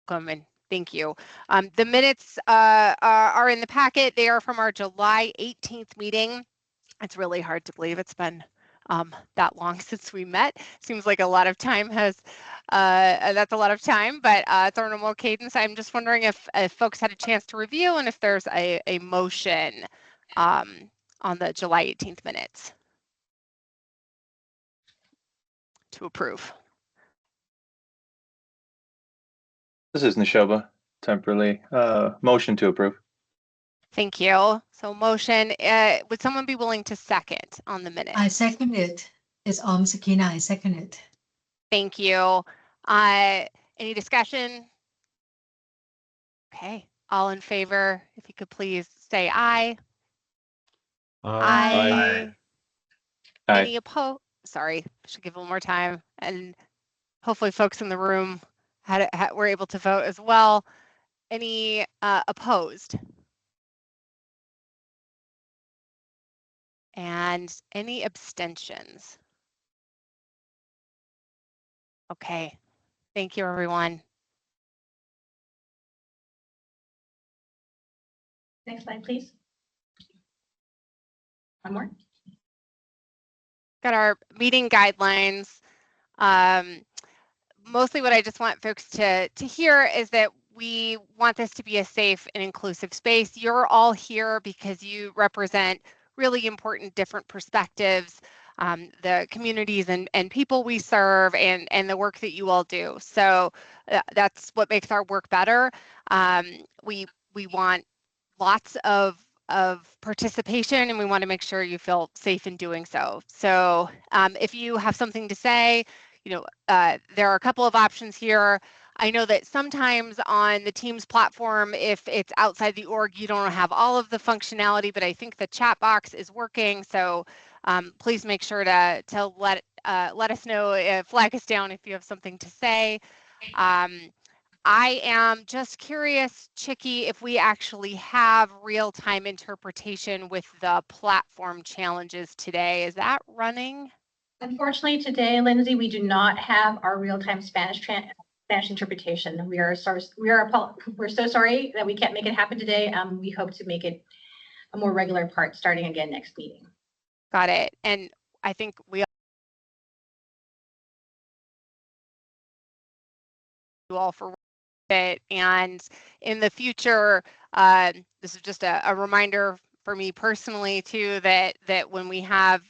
Welcome and thank you. The minutes are in the packet. They are from our July 18th meeting. It's really hard to believe it's been that long since we met. Seems like a lot of time has, that's a lot of time, but it's our normal cadence. I'm just wondering if folks had a chance to review and if there's a motion on the July 18th minutes to approve. This is Nishoba, temporarily. Motion to approve. Thank you. So motion, would someone be willing to second on the minutes? I second it. It's Sakina. I second it. Thank you. Any discussion? Okay, all in favor, if you could please say aye. Aye. Any opposed? Sorry, should give a little more time. And hopefully folks in the room were able to vote as well. Any opposed? And any abstentions? Okay, thank you, everyone. Next slide, please. One more. Got our meeting guidelines. Mostly what I just want folks to hear is that we want this to be a safe and inclusive space. You're all here because you represent really important different perspectives, the communities and people we serve and the work that you all do. So that's what makes our work better. We want lots of participation, and we want to make sure you feel safe in doing so. So if you have something to say, there are a couple of options here. I know that sometimes on the Teams platform, if it's outside the org, you don't have all of the functionality, but I think the chat box is working. So please make sure to let us know, flag us down if you have something to say. I am just curious, Chicky, if we actually have real-time interpretation with the platform challenges today. Is that running? Unfortunately, today, Lindsay, we do not have our real-time Spanish interpretation. We're so sorry that we can't make it happen today. We hope to make it a more regular part starting again next meeting. Got it. And I think we all for it. And in the future, this is just a reminder for me personally too, that when we have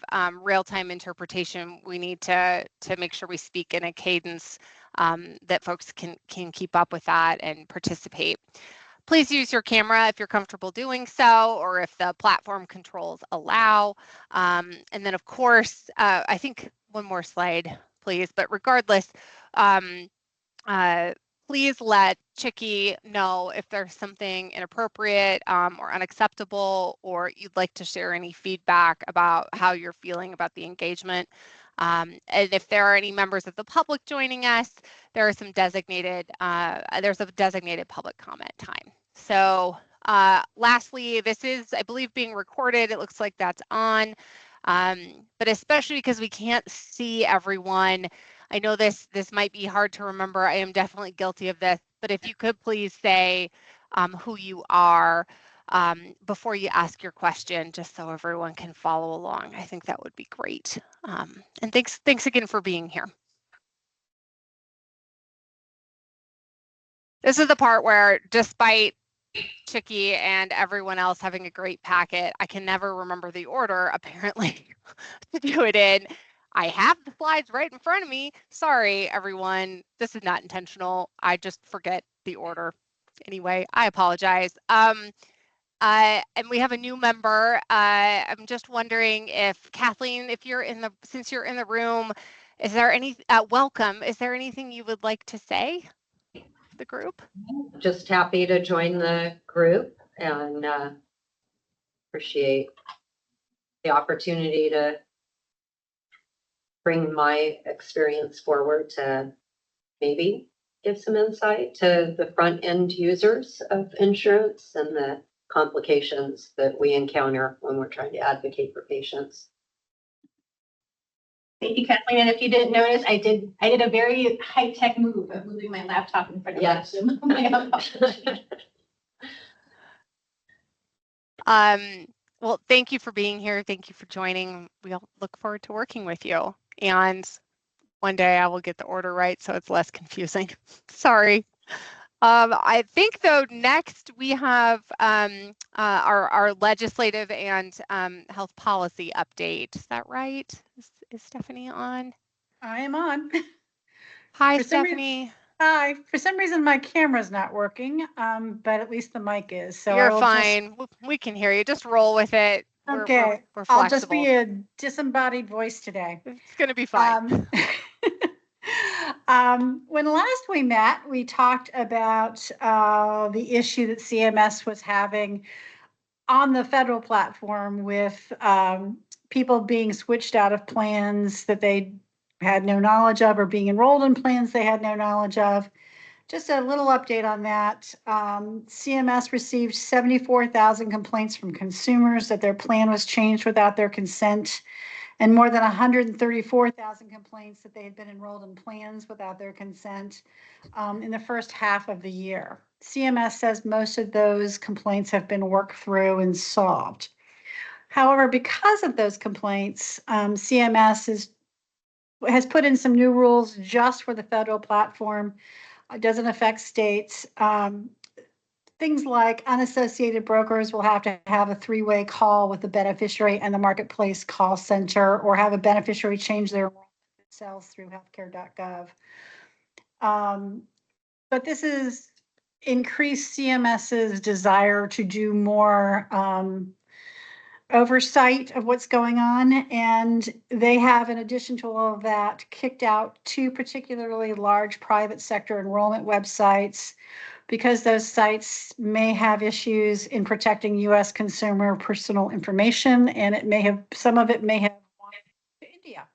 real-time interpretation, we need to make sure we speak in a cadence that folks can keep up with that and participate. Please use your camera if you're comfortable doing so, or if the platform controls allow. And then of course, I think one more slide, please, but regardless, please let Chicky know if there's something inappropriate or unacceptable, or you'd like to share any feedback about how you're feeling about the engagement. And if there are any members of the public joining us, there are some designated, there's a designated public comment time. So lastly, this is, I believe, being recorded. It looks like that's on, but especially because we can't see everyone, I know this might be hard to remember. I am definitely guilty of this, but if you could please say who you are before you ask your question, just so everyone can follow along. I think that would be great. And thanks again for being here. This is the part where, despite Chicky and everyone else having a great packet, I can never remember the order apparently to do it in. I have the slides right in front of me. Sorry, everyone. This is not intentional. I just forget the order. Anyway, I apologize. And we have a new member. I'm just wondering if Kathleen, since you're in the room, is there any welcome? Is there anything you would like to say to the group? Just happy to join the group and appreciate the opportunity to bring my experience forward to maybe give some insight to the front end users of insurance and the complications that we encounter when we're trying to advocate for patients. Thank you, Kathleen. And if you didn't notice, I did a very high-tech move of moving my laptop in front of Yeah. Zoom. My apologies. Well, thank you for being here. Thank you for joining. We'll look forward to working with you. And one day I will get the order right so it's less confusing. Sorry. I think though next we have our legislative and health policy update. Is that right? Is Stephanie on? I am on. Hi, For some Stephanie. Hi. For some reason, my camera's not working, but at least the mic is. So You're I will fine. We can hear you. Just roll with it. Okay. We're I'll just flexible. be a disembodied voice today. It's going to be fine. When last we met, we talked about the issue that CMS was having on the federal platform with people being switched out of plans that they had no knowledge of or being enrolled in plans they had no knowledge of. Just a little update on that. CMS received 74,000 complaints from consumers that their plan was changed without their consent, and more than 134,000 complaints that they had been enrolled in plans without their consent in the first half of the year. CMS says most of those complaints have been worked through and solved. However, because of those complaints, CMS has put in some new rules just for the federal platform. It doesn't affect states. Things like unassociated brokers will have to have a three-way call with the beneficiary and the marketplace call center, or have a beneficiary change their enrollment themselves through healthcare.gov. But this is increased CMS's desire to do more oversight of what's going on. And they have, in addition to all of that, kicked out two particularly large private sector enrollment websites because those sites may have issues in protecting U.S. consumer personal information, and some of it may have gone to India.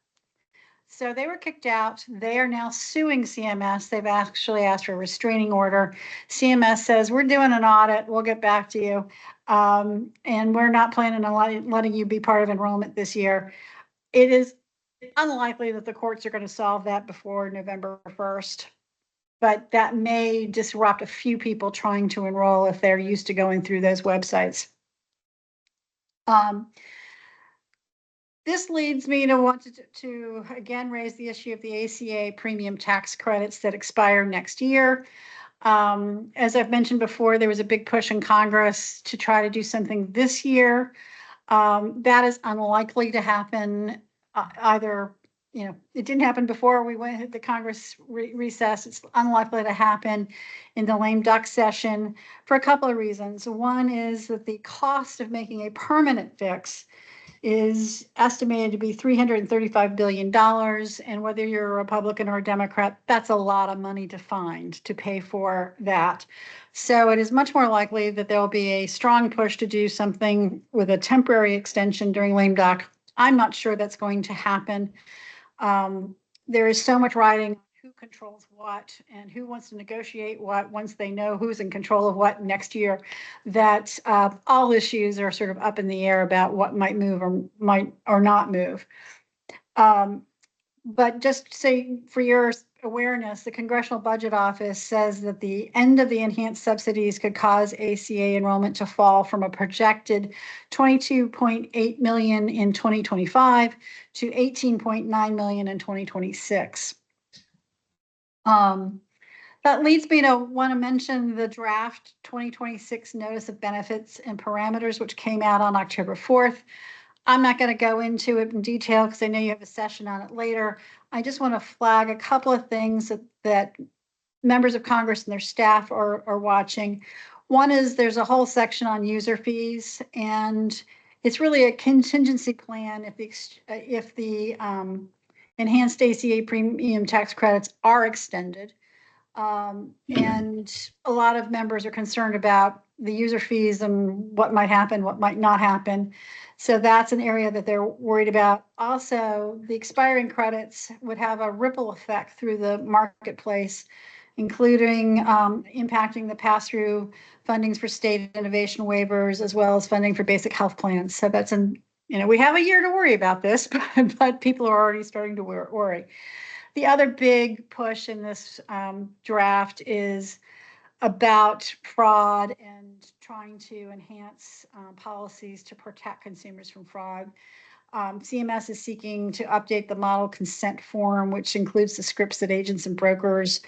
So they were kicked out. They are now suing CMS. They've actually asked for a restraining order. CMS says, we're doing an audit. We'll get back to you. And we're not planning on letting you be part of enrollment this year. It is unlikely that the courts are going to solve that before November 1st. But that may disrupt a few people trying to enroll if they're used to going through those websites. This leads me to want to again raise the issue of the ACA premium tax credits that expire next year. As I've mentioned before, there was a big push in Congress to try to do something this year. That is unlikely to happen either. It didn't happen before we went to the Congress recess. It's unlikely to happen in the lame duck session for a couple of reasons. One is that the cost of making a permanent fix is estimated to be $335 billion. And whether you're a Republican or a Democrat, that's a lot of money to find to pay for that. So it is much more likely that there will be a strong push to do something with a temporary extension during lame duck. I'm not sure that's going to happen. There is so much riding on who controls what and who wants to negotiate what once they know who's in control of what next year, that all issues are sort of up in the air about what might move or might or not move. But just say for your awareness, the Congressional Budget Office says that the end of the enhanced subsidies could cause ACA enrollment to fall from a projected 22.8 million in 2025 to 18.9 million in 2026. That leads me to want to mention the draft 2026 Notice of Benefits and Parameters, which came out on October 4th. I'm not going to go into it in detail because I know you have a session on it later. I just want to flag a couple of things that members of Congress and their staff are watching. One is there's a whole section on user fees, and it's really a contingency plan if the enhanced ACA premium tax credits are extended. And a lot of members are concerned about the user fees and what might happen, what might not happen. So that's an area that they're worried about. Also, the expiring credits would have a ripple effect through the marketplace, including impacting the pass-through fundings for state innovation waivers, as well as funding for basic health plans. So that's we have a year to worry about this, but people are already starting to worry. The other big push in this draft is about fraud and trying to enhance policies to protect consumers from fraud. CMS is seeking to update the model consent form, which includes the scripts that agents and brokers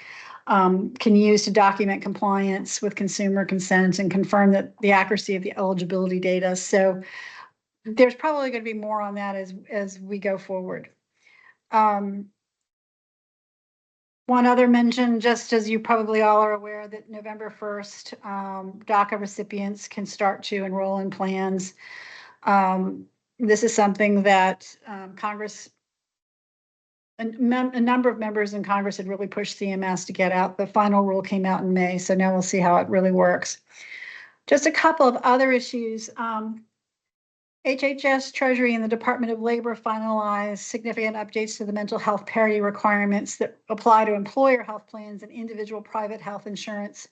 can use to document compliance with consumer consent and confirm that the accuracy of the eligibility data. So there's probably going to be more on that as we go forward. One other mention, just as you probably all are aware, that November 1st, DACA recipients can start to enroll in plans. This is something that Congress, a number of members in Congress had really pushed CMS to get out. The final rule came out in May, so now we'll see how it really works. Just a couple of other issues. HHS, Treasury, and the Department of Labor finalized significant updates to the mental health parity requirements that apply to employer health plans and individual private health insurance.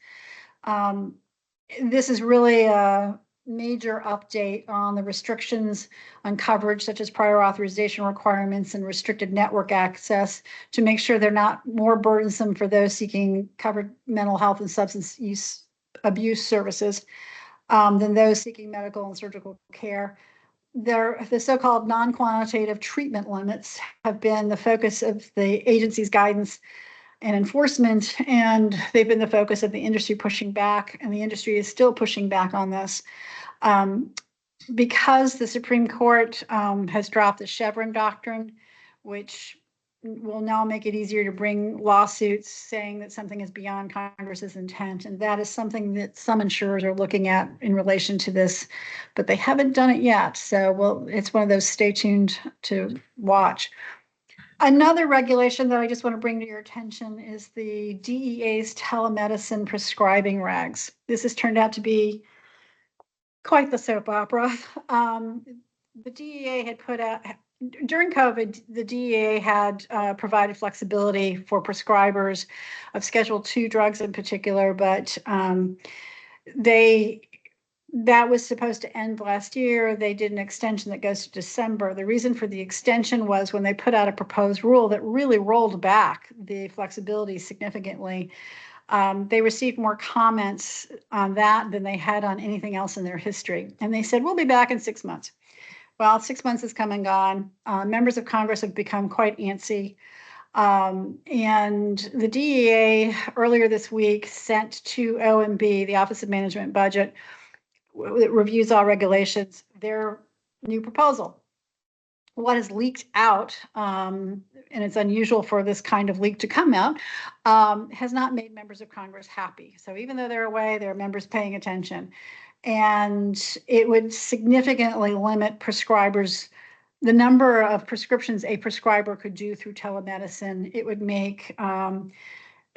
This is really a major update on the restrictions on coverage, such as prior authorization requirements and restricted network access, to make sure they're not more burdensome for those seeking covered mental health and substance abuse services than those seeking medical and surgical care. The so-called non-quantitative treatment limits have been the focus of the agency's guidance and enforcement, and they've been the focus of the industry pushing back, and the industry is still pushing back on this. Because the Supreme Court has dropped the Chevron doctrine, which will now make it easier to bring lawsuits saying that something is beyond Congress's intent. And that is something that some insurers are looking at in relation to this, but they haven't done it yet. So, it's one of those stay tuned to watch. Another regulation that I just want to bring to your attention is the DEA's telemedicine prescribing regs. This has turned out to be quite the soap opera. The DEA had put out, during COVID, the DEA had provided flexibility for prescribers of Schedule II drugs in particular, but that was supposed to end last year. They did an extension that goes to December. The reason for the extension was when they put out a proposed rule that really rolled back the flexibility significantly. They received more comments on that than they had on anything else in their history. And they said, we'll be back in 6 months. Well, 6 months has come and gone. Members of Congress have become quite antsy. And the DEA earlier this week sent to OMB, the Office of Management and Budget, that reviews all regulations, their new proposal. What has leaked out, and it's unusual for this kind of leak to come out, has not made members of Congress happy. So even though they're away, there are members paying attention. And it would significantly limit prescribers, the number of prescriptions a prescriber could do through telemedicine. It would make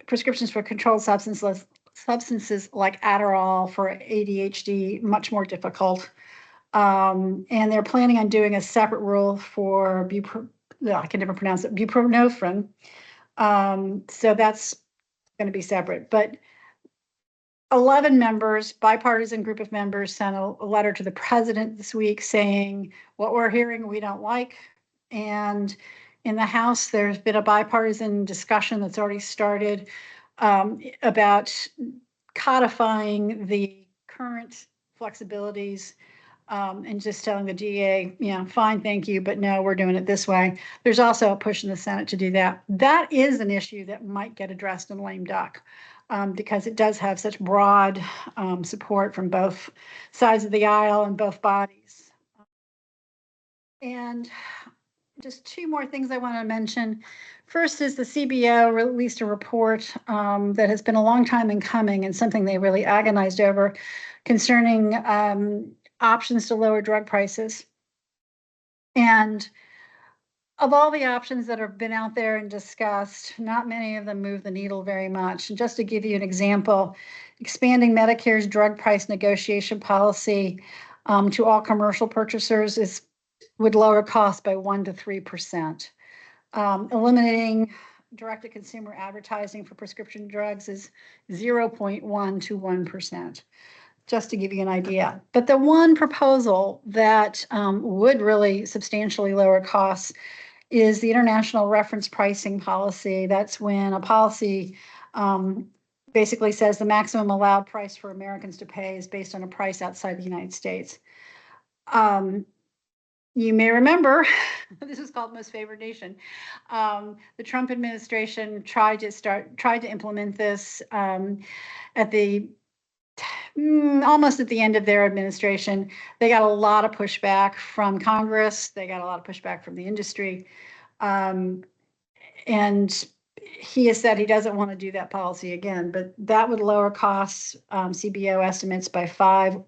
prescriptions for controlled substances like Adderall for ADHD much more difficult. And they're planning on doing a separate rule for I can never pronounce it, buprenorphine. So that's going to be separate. But 11 members, bipartisan group of members, sent a letter to the president this week saying what we're hearing we don't like. And in the House, there's been a bipartisan discussion that's already started about codifying the current flexibilities and just telling the DEA, fine, thank you, but no, we're doing it this way. There's also a push in the Senate to do that. That is an issue that might get addressed in lame duck because it does have such broad support from both sides of the aisle and both bodies. And just two more things I want to mention. First is the CBO released a report that has been a long time in coming and something they really agonized over concerning options to lower drug prices. And of all the options that have been out there and discussed, not many of them move the needle very much. And just to give you an example, expanding Medicare's drug price negotiation policy to all commercial purchasers would lower costs by 1% to 3%. Eliminating direct-to-consumer advertising for prescription drugs is 0.1% to 1%. just to give you an idea. But the one proposal that would really substantially lower costs is the international reference pricing policy. That's when a policy basically says the maximum allowed price for Americans to pay is based on a price outside the United States. You may remember, this is called Most Favored Nation. The Trump administration tried to implement this at the almost at the end of their administration. They got a lot of pushback from Congress. They got a lot of pushback from the industry. And he has said he doesn't want to do that policy again, but that would lower costs, CBO estimates, by 5%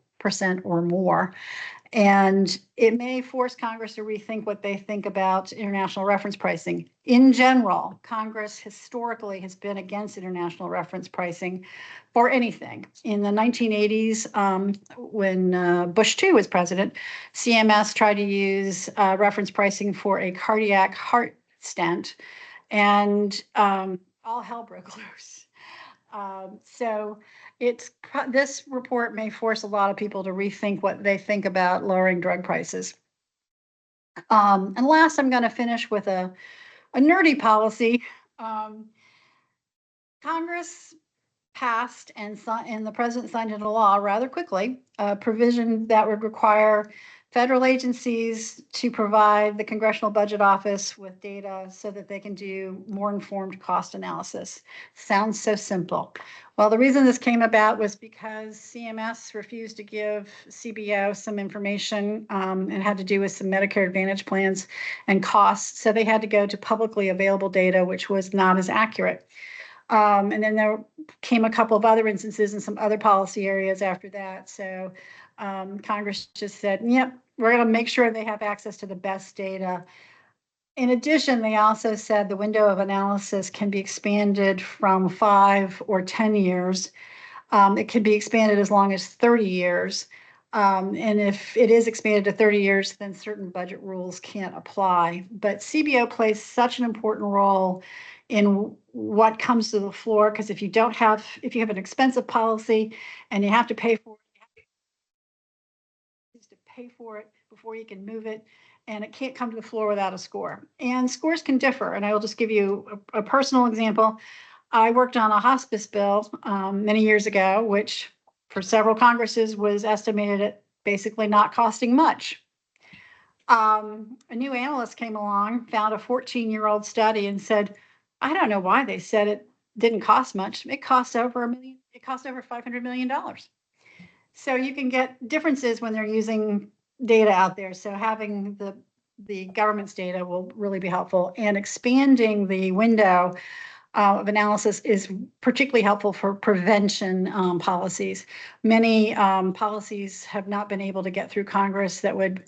or more. And it may force Congress to rethink what they think about international reference pricing. In general, Congress historically has been against international reference pricing for anything. In the 1980s, when Bush II was president, CMS tried to use reference pricing for a cardiac heart stent, and all hell broke loose. So this report may force a lot of people to rethink what they think about lowering drug prices. And last, I'm going to finish with a nerdy policy. Congress passed and the president signed into law rather quickly a provision that would require federal agencies to provide the Congressional Budget Office with data so that they can do more informed cost analysis. Sounds so simple. Well, the reason this came about was because CMS refused to give CBO some information. It had to do with some Medicare Advantage plans and costs. So they had to go to publicly available data, which was not as accurate. And then there came a couple of other instances in some other policy areas after that. So Congress just said, yep, we're going to make sure they have access to the best data. In addition, they also said the window of analysis can be expanded from 5 or 10 years. It could be expanded as long as 30 years. And if it is expanded to 30 years, then certain budget rules can't apply. But CBO plays such an important role in what comes to the floor, because if you have an expensive policy and you have to pay for it, before you can move it, and it can't come to the floor without a score. And scores can differ. And I will just give you a personal example. I worked on a hospice bill many years ago, which for several Congresses was estimated at basically not costing much. A new analyst came along, found a 14-year-old study and said, I don't know why they said it didn't cost much. It cost over $1 million. It cost over $500 million. So you can get differences when they're using data out there. So having the government's data will really be helpful, and expanding the window of analysis is particularly helpful for prevention policies. Many policies have not been able to get through Congress that would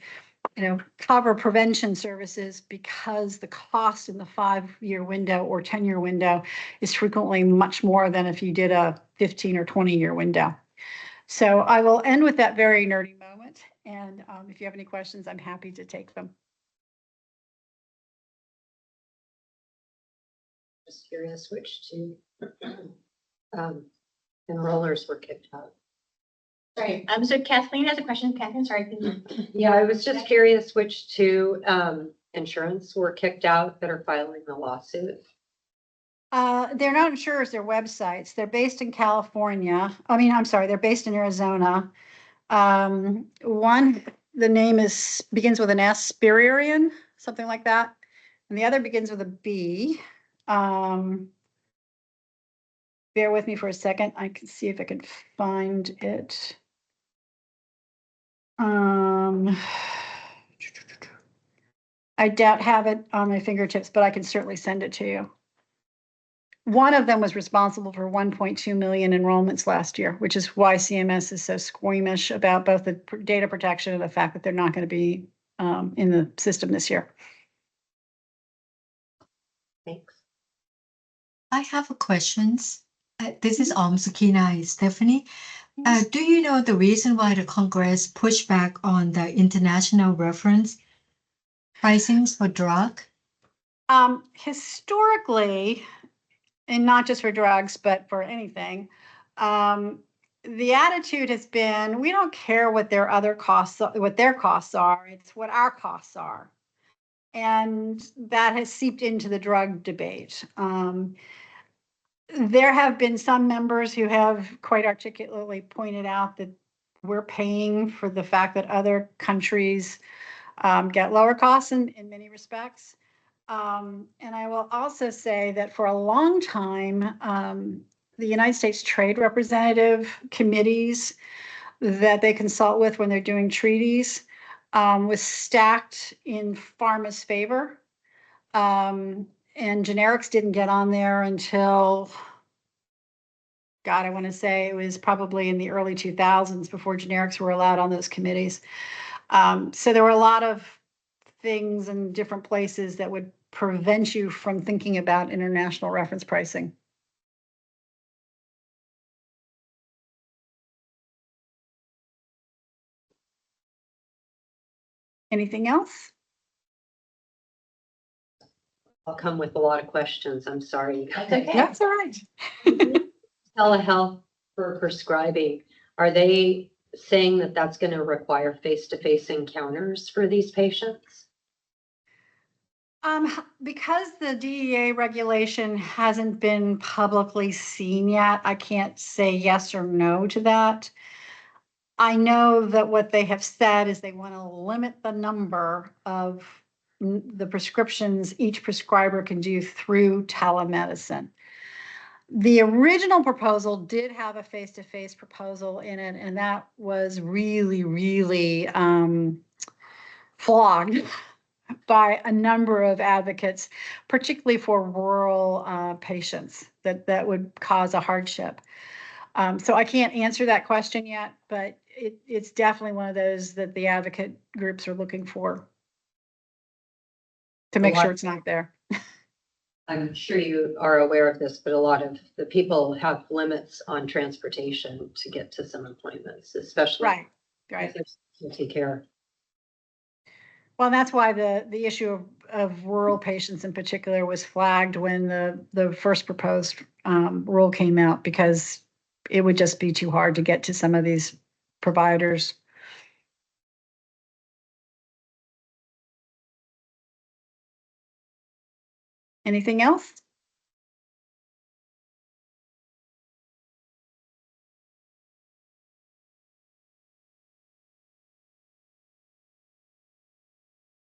cover prevention services because the cost in the 5-year window or 10-year window is frequently much more than if you did a 15 or 20-year window. So I will end with that very nerdy moment. And if you have any questions, I'm happy to take them. Just curious which two enrollers were kicked out. Sorry, so Kathleen has a question. Kathleen, sorry. Yeah, I was just curious which two insurance were kicked out that are filing the lawsuit. They're not insurers, they're websites. They're based in California. They're based in Arizona. One, the name begins with an S, Spirarian, something like that. And the other begins with a B. Bear with me for a second. I can see if I can find it. I don't have it on my fingertips, but I can certainly send it to you. One of them was responsible for 1.2 million enrollments last year, which is why CMS is so squeamish about both the data protection and the fact that they're not going to be in the system this year. Thanks. I have a questions. This is Sakina, Stephanie. Do you know the reason why the Congress pushed back on the international reference pricings for drug? Historically, and not just for drugs, but for anything, the attitude has been, we don't care what their other costs, what their costs are, it's what our costs are. And that has seeped into the drug debate. There have been some members who have quite articulately pointed out that we're paying for the fact that other countries get lower costs in many respects. And I will also say that for a long time, the United States Trade Representative committees that they consult with when they're doing treaties was stacked in pharma's favor. And generics didn't get on there until, God, I want to say it was probably in the early 2000s before generics were allowed on those committees. So there were a lot of things in different places that would prevent you from thinking about international reference pricing. Anything else? I'll come with a lot of questions. I'm sorry. That's all right. Telehealth for prescribing, are they saying that that's going to require face-to-face encounters for these patients? Because the DEA regulation hasn't been publicly seen yet, I can't say yes or no to that. I know that what they have said is they want to limit the number of the prescriptions each prescriber can do through telemedicine. The original proposal did have a face-to-face proposal in it, and that was really, really flogged by a number of advocates, particularly for rural patients, that would cause a hardship. So I can't answer that question yet, but it's definitely one of those that the advocate groups are looking for to make sure it's not there. I'm sure you are aware of this, but a lot of the people have limits on transportation to get to some appointments, especially Right. if there's specialty care. Well, that's why the issue of rural patients in particular was flagged when the first proposed rule came out, because it would just be too hard to get to some of these providers. Anything else?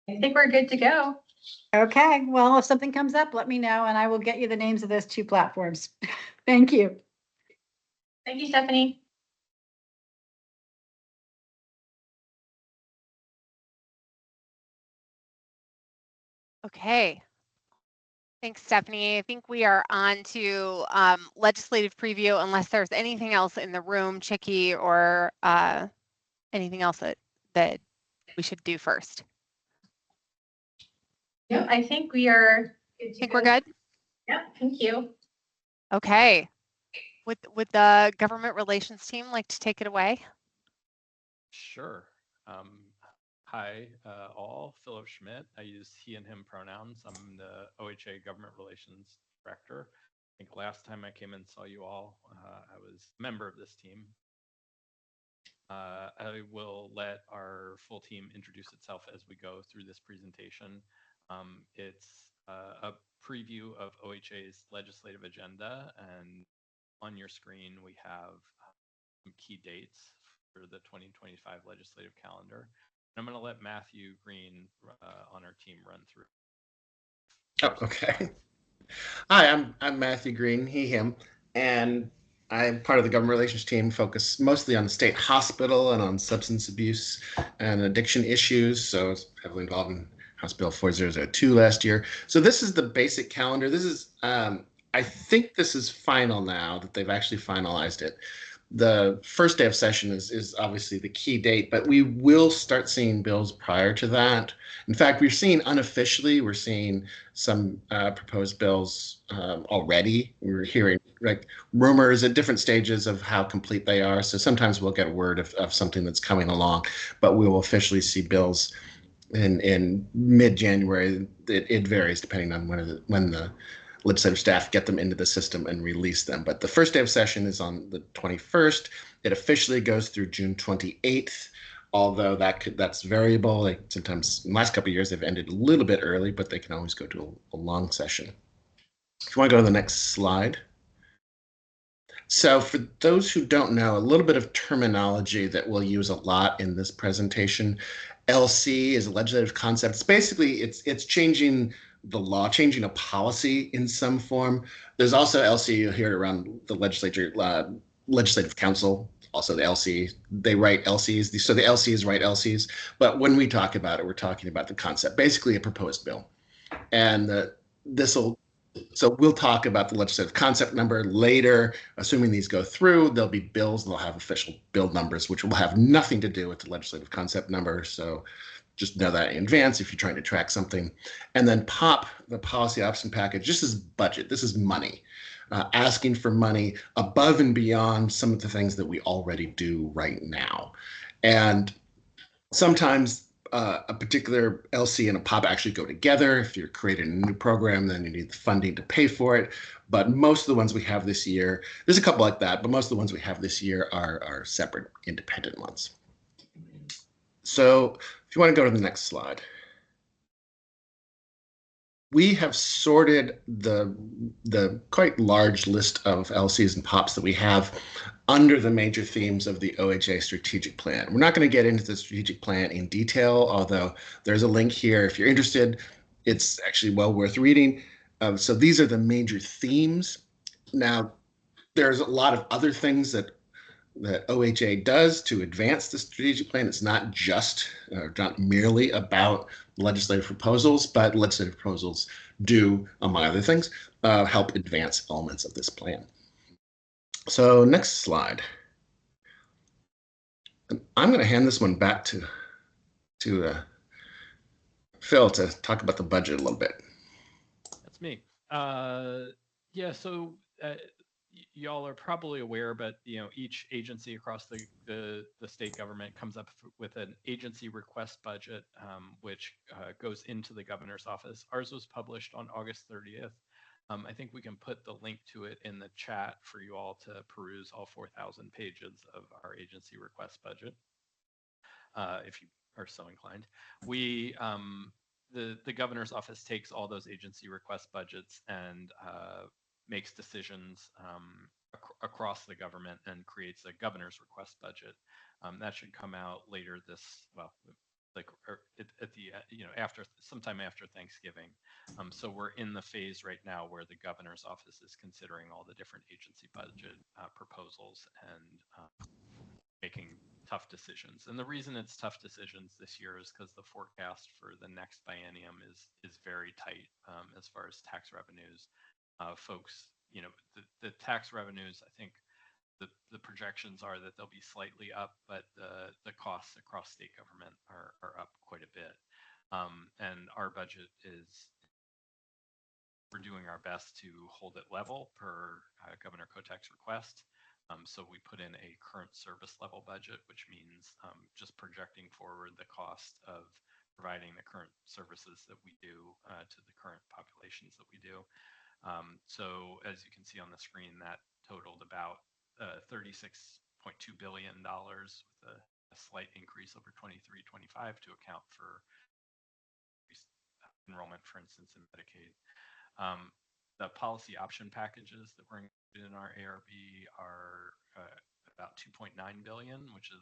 I think we're good to go. Okay, well, if something comes up, let me know and I will get you the names of those two platforms. Thank you. Thank you, Stephanie. Okay. Thanks, Stephanie. I think we are on to legislative preview, unless there's anything else in the room, Chicky, or anything else that we should do first. Yeah, I think we are. I think we're good. Yeah, thank you. Okay. Would the government relations team like to take it away? Sure. Hi, all. Philip Schmidt. I use he and him pronouns. I'm the OHA Government Relations Director. I think last time I came and saw you all, I was a member of this team. I will let our full team introduce itself as we go through this presentation. It's a preview of OHA's legislative agenda, and on your screen we have some key dates for the 2025 legislative calendar. And I'm going to let Matthew Green on our team run through. Oh, okay. Hi, I'm Matthew Green, he, him, and I'm part of the government relations team, focused mostly on the state hospital and on substance abuse and addiction issues. So I was heavily involved in House Bill 4002 last year. So this is the basic calendar. This is, I think this is final now, that they've actually finalized it. The first day of session is obviously the key date, but we will start seeing bills prior to that. In fact, we're seeing unofficially, we're seeing some proposed bills already. We're hearing like rumors at different stages of how complete they are. So sometimes we'll get word of something that's coming along, but we will officially see bills in mid-January. It varies depending on when the legislative staff get them into the system and release them. But the first day of session is on the 21st. It officially goes through June 28th, although that's variable. Like sometimes in the last couple of years, they've ended a little bit early, but they can always go to a long session. If you want to go to the next slide. So for those who don't know, a little bit of terminology that we'll use a lot in this presentation. LC is a legislative concept. It's basically, it's changing the law, changing a policy in some form. There's also LC, you'll hear it around the legislature, legislative council, also the LC. They write LCs, so the LCs write LCs. But when we talk about it, we're talking about the concept, basically a proposed bill. And so we'll talk about the legislative concept number later. Assuming these go through, there'll be bills, they'll have official bill numbers, which will have nothing to do with the legislative concept number. So just know that in advance if you're trying to track something. And then POP, the policy option package, this is budget, this is money. Asking for money above and beyond some of the things that we already do right now. And sometimes a particular LC and a POP actually go together. If you're creating a new program, then you need the funding to pay for it. But most of the ones we have this year, there's a couple like that, but most of the ones we have this year are separate, independent ones. So if you want to go to the next slide. We have sorted the quite large list of LCs and POPs that we have under the major themes of the OHA strategic plan. We're not going to get into the strategic plan in detail, although there's a link here. If you're interested, it's actually well worth reading. So these are the major themes. Now, there's a lot of other things that OHA does to advance the strategic plan. It's not not merely about legislative proposals, but legislative proposals do, among other things, help advance elements of this plan. So next slide. I'm going to hand this one back to Phil to talk about the budget a little bit. That's me. Yeah, so y'all are probably aware, but each agency across the state government comes up with an agency request budget, which goes into the governor's office. Ours was published on August 30th. I think we can put the link to it in the chat for you all to peruse all 4,000 pages of our agency request budget, if you are so inclined. The governor's office takes all those agency request budgets and makes decisions across the government and creates a governor's request budget. That should come out later sometime after Thanksgiving. So we're in the phase right now where the governor's office is considering all the different agency budget proposals and making tough decisions. And the reason it's tough decisions this year is because the forecast for the next biennium is very tight as far as tax revenues. Folks, the tax revenues, I think the projections are that they'll be slightly up, but the costs across state government are up quite a bit. And our budget we're doing our best to hold it level per Governor Kotek's request. So we put in a current service level budget, which means just projecting forward the cost of providing the current services that we do to the current populations that we do. So as you can see on the screen, that totaled about $36.2 billion with a slight increase over 23-25 to account for enrollment, for instance, in Medicaid. The policy option packages that were included in our ARB are about 2.9 billion, which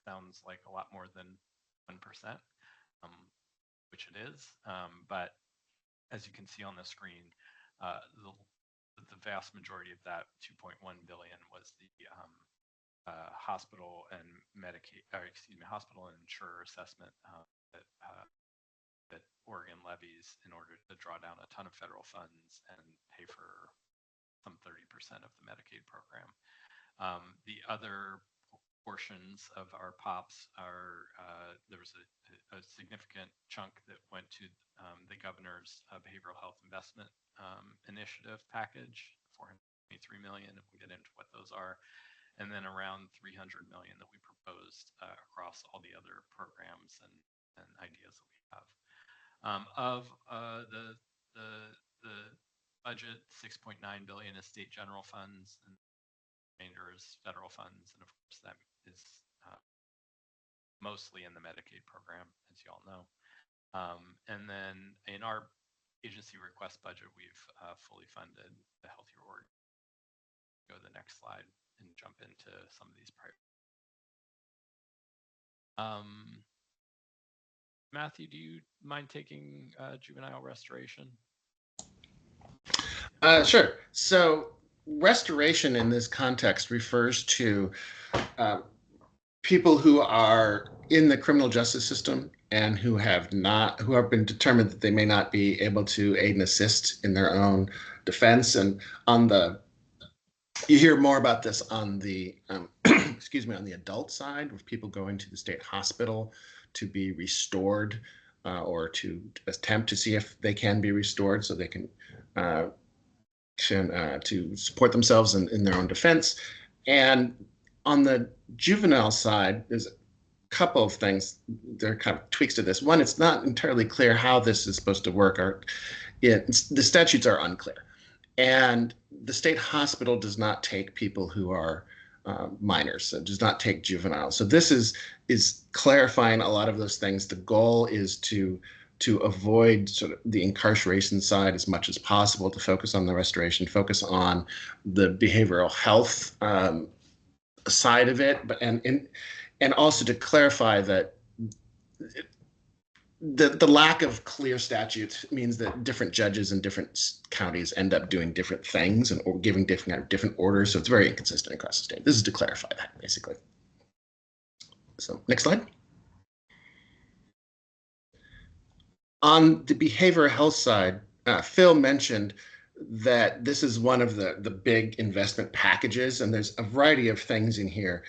sounds like a lot more than 1%, which it is. But as you can see on the screen, the vast majority of that 2.1 billion was the hospital and hospital and insurer assessment that Oregon levies in order to draw down a ton of federal funds and pay for some 30% of the Medicaid program. The other portions of our POPs are, there was a significant chunk that went to the governor's behavioral health investment initiative package, 423 million, if we get into what those are, and then around 300 million that we proposed across all the other programs and ideas that we have. Of the budget, 6.9 billion is state general funds, and the remainder is federal funds, and of course that is mostly in the Medicaid program, as you all know. And then in our agency request budget, we've fully funded the Healthier Org. Go to the next slide and jump into some of these priorities. Matthew, do you mind taking juvenile restoration? Sure. So restoration in this context refers to people who are in the criminal justice system and who have been determined that they may not be able to aid and assist in their own defense. And you hear more about this on the excuse me, on the adult side, with people going to the state hospital to be restored or to attempt to see if they can be restored so they can to support themselves in their own defense. And on the juvenile side, there's a couple of things. There are kind of tweaks to this. One, it's not entirely clear how this is supposed to work. The statutes are unclear. And the state hospital does not take people who are minors. It does not take juveniles. So this is clarifying a lot of those things. The goal is to avoid sort of the incarceration side as much as possible, to focus on the restoration, focus on the behavioral health side of it, but and also to clarify that the lack of clear statutes means that different judges in different counties end up doing different things or giving different orders. So it's very inconsistent across the state. This is to clarify that, basically. So next slide. On the behavioral health side, Phil mentioned that this is one of the big investment packages, and there's a variety of things in here.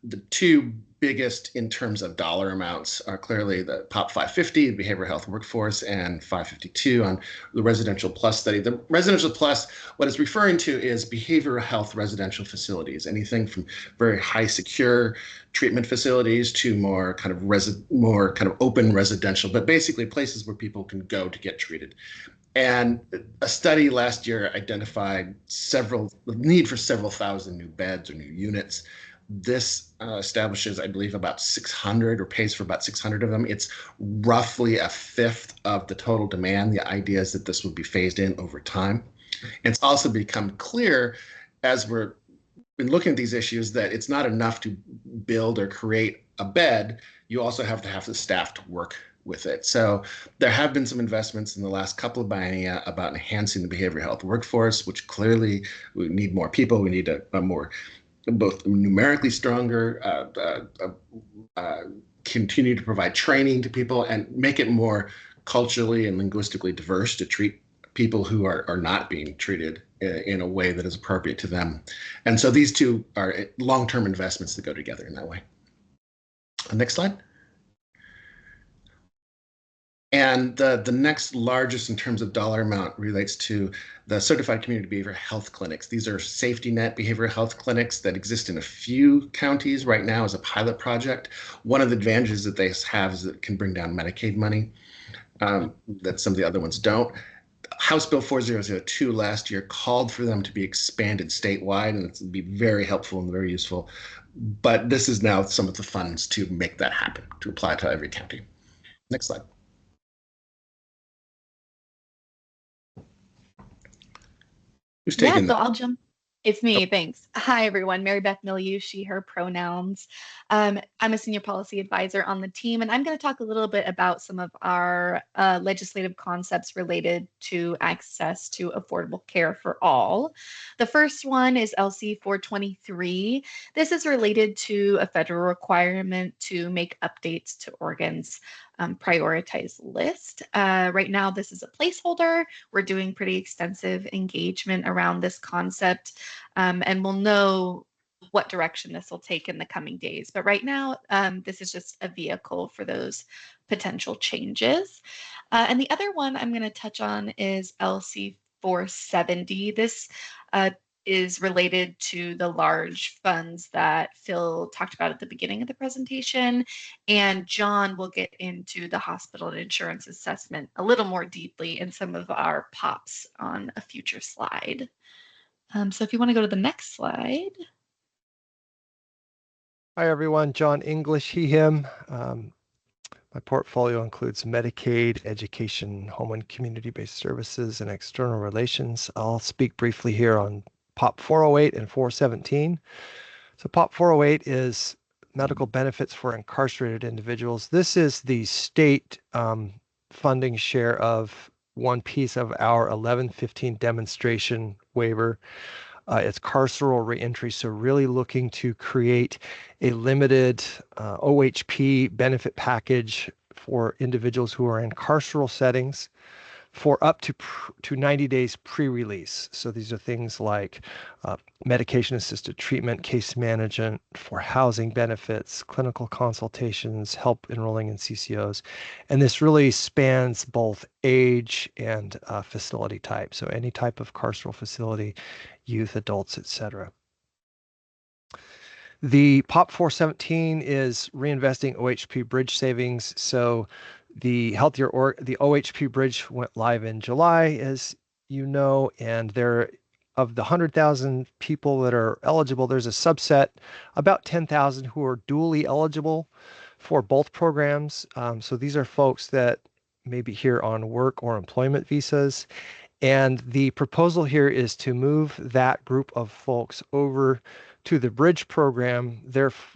The two biggest in terms of dollar amounts are clearly the POP 550, the Behavioral Health Workforce, and 552 on the Residential Plus study. The Residential Plus, what it's referring to is behavioral health residential facilities, anything from very high secure treatment facilities to more kind of open residential, but basically places where people can go to get treated. And a study last year identified the need for several thousand new beds or new units. This establishes, I believe, about 600 or pays for about 600 of them. It's roughly a fifth of the total demand. The idea is that this would be phased in over time. And it's also become clear as we've been looking at these issues that it's not enough to build or create a bed. You also have to have the staff to work with it. So there have been some investments in the last couple of biennia about enhancing the behavioral health workforce, which clearly we need more people. We need a more both numerically stronger, continue to provide training to people and make it more culturally and linguistically diverse to treat people who are not being treated in a way that is appropriate to them. And so these two are long-term investments that go together in that way. Next slide. And the next largest in terms of dollar amount relates to the Certified Community Behavioral Health Clinics. These are safety net behavioral health clinics that exist in a few counties right now as a pilot project. One of the advantages that they have is that it can bring down Medicaid money that some of the other ones don't. House Bill 4002 last year called for them to be expanded statewide, and it's be very helpful and very useful. But this is now some of the funds to make that happen, to apply to every county. Next slide. Who's taking so I'll jump. It's me, thanks. Hi, everyone. Mary Beth Milieu, she, her pronouns. I'm a senior policy advisor on the team, and I'm going to talk a little bit about some of our legislative concepts related to access to affordable care for all. The first one is LC 423. This is related to a federal requirement to make updates to Oregon's prioritized list. Right now, this is a placeholder. We're doing pretty extensive engagement around this concept, and we'll know what direction this will take in the coming days. But right now, this is just a vehicle for those potential changes. And the other one I'm going to touch on is LC 470. This is related to the large funds that Phil talked about at the beginning of the presentation. And John will get into the hospital and insurance assessment a little more deeply in some of our POPs on a future slide. So if you want to go to the next slide. Hi, everyone. John English, he, him. My portfolio includes Medicaid, education, home and community-based services, and external relations. I'll speak briefly here on POP 408 and 417. So POP 408 is medical benefits for incarcerated individuals. This is the state funding share of one piece of our 1115 demonstration waiver. It's carceral reentry, so really looking to create a limited OHP benefit package for individuals who are in carceral settings for up to 90 days pre-release. So these are things like medication-assisted treatment, case management for housing benefits, clinical consultations, help enrolling in CCOs. And this really spans both age and facility type. So any type of carceral facility, youth, adults, etc. The POP 417 is reinvesting OHP bridge savings. So the the OHP bridge went live in July, as you know, and there of the 100,000 people that are eligible, there's a subset, about 10,000 who are dually eligible for both programs. So these are folks that may be here on work or employment visas. And the proposal here is to move that group of folks over to the bridge program,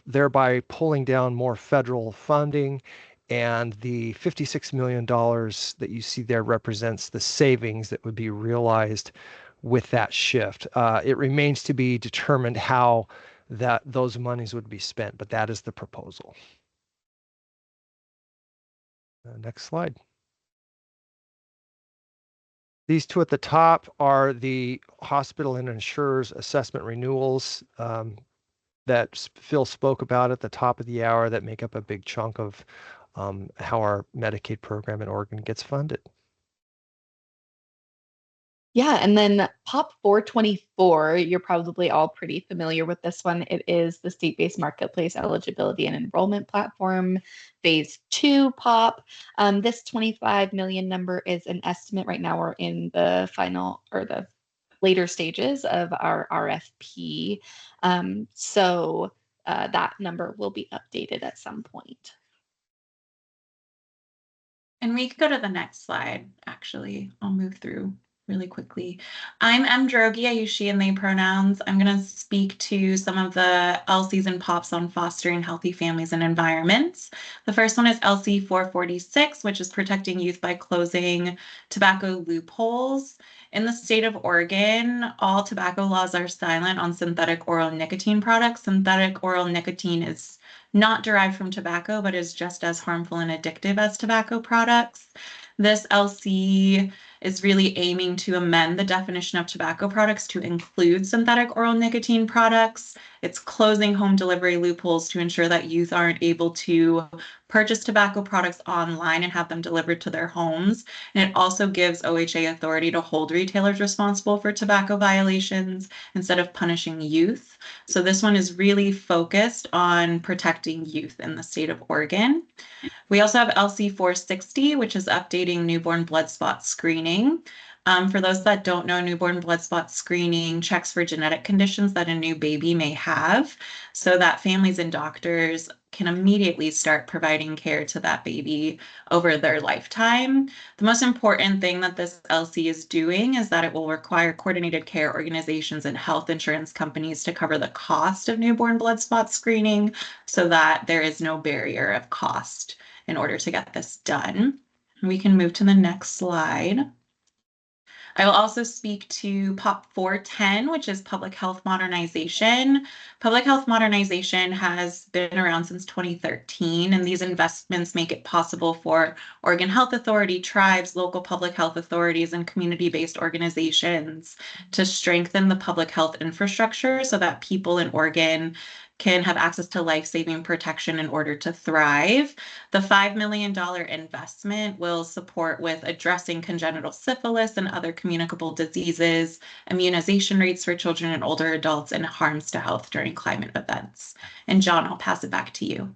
thereby pulling down more federal funding. And the $56 million that you see there represents the savings that would be realized with that shift. It remains to be determined how those monies would be spent, but that is the proposal. Next slide. These two at the top are the hospital and insurers assessment renewals that Phil spoke about at the top of the hour that make up a big chunk of how our Medicaid program in Oregon gets funded. Yeah, and then POP 424, you're probably all pretty familiar with this one. It is the state-based marketplace eligibility and enrollment platform, phase 2 POP. This 25 million number is an estimate. Right now we're in the final or the later stages of our RFP. So that number will be updated at some point. And we could go to the next slide, actually. I'll move through really quickly. I'm M. Drogi. I use she and they pronouns. I'm going to speak to some of the LCs and POPs on fostering healthy families and environments. The first one is LC 446, which is protecting youth by closing tobacco loopholes. In the state of Oregon, all tobacco laws are silent on synthetic oral nicotine products. Synthetic oral nicotine is not derived from tobacco, but is just as harmful and addictive as tobacco products. This LC is really aiming to amend the definition of tobacco products to include synthetic oral nicotine products. It's closing home delivery loopholes to ensure that youth aren't able to purchase tobacco products online and have them delivered to their homes. And it also gives OHA authority to hold retailers responsible for tobacco violations instead of punishing youth. So this one is really focused on protecting youth in the state of Oregon. We also have LC 460, which is updating newborn blood spot screening. For those that don't know, newborn blood spot screening checks for genetic conditions that a new baby may have so that families and doctors can immediately start providing care to that baby over their lifetime. The most important thing that this LC is doing is that it will require coordinated care organizations and health insurance companies to cover the cost of newborn blood spot screening so that there is no barrier of cost in order to get this done. We can move to the next slide. I will also speak to POP 410, which is public health modernization. Public health modernization has been around since 2013, and these investments make it possible for Oregon Health Authority, tribes, local public health authorities, and community-based organizations to strengthen the public health infrastructure so that people in Oregon can have access to life-saving protection in order to thrive. The $5 million investment will support with addressing congenital syphilis and other communicable diseases, immunization rates for children and older adults, and harms to health during climate events. And John, I'll pass it back to you.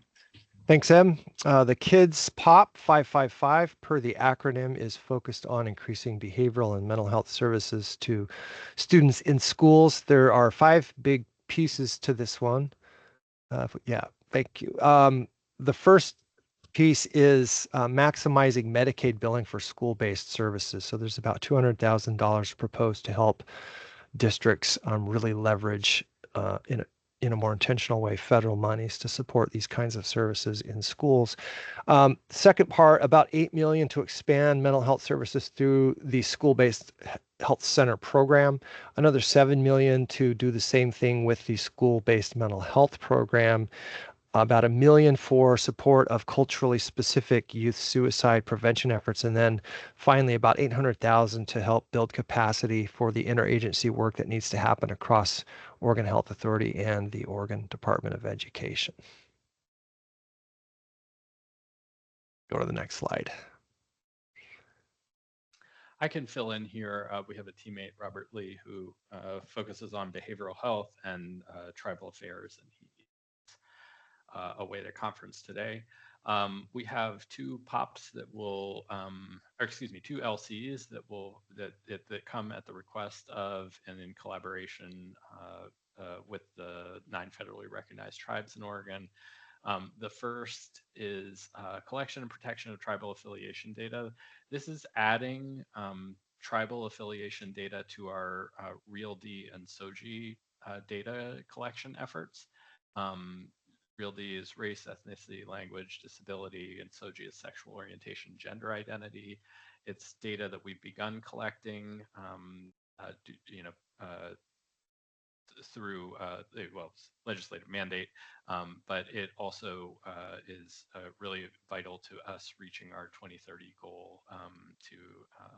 Thanks, Em. The Kids POP 555, per the acronym, is focused on increasing behavioral and mental health services to students in schools. There are 5 big pieces to this one. Yeah, thank you. The first piece is maximizing Medicaid billing for school-based services. So there's about $200,000 proposed to help districts really leverage in a more intentional way federal monies to support these kinds of services in schools. Second part, about $8 million to expand mental health services through the school-based health center program. Another $7 million to do the same thing with the school-based mental health program. About $1 million for support of culturally specific youth suicide prevention efforts, and then finally about $800,000 to help build capacity for the interagency work that needs to happen across Oregon Health Authority and the Oregon Department of Education. Go to the next slide. I can fill in here. We have a teammate, Robert Lee, who focuses on behavioral health and tribal affairs, and he's away at a conference today. We have 2 POPs that will, or excuse me, 2 LCs that come at the request of and in collaboration with the 9 federally recognized tribes in Oregon. The first is collection and protection of tribal affiliation data. This is adding tribal affiliation data to our REAL-D and SOGI data collection efforts. REAL-D is race, ethnicity, language, disability, and SOGI is sexual orientation, gender identity. It's data that we've begun collecting, through legislative mandate, but it also is really vital to us reaching our 2030 goal to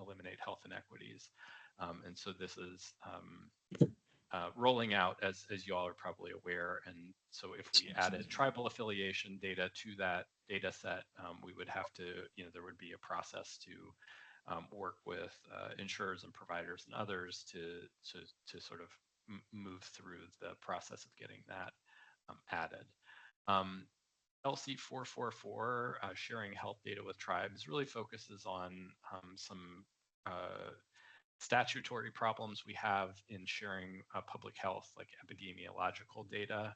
eliminate health inequities. And so this is rolling out, as you all are probably aware. And so if we added tribal affiliation data to that data set, we would have to, there would be a process to work with insurers and providers and others to sort of move through the process of getting that added. LC 444, sharing health data with tribes, really focuses on some statutory problems we have in sharing public health, like epidemiological data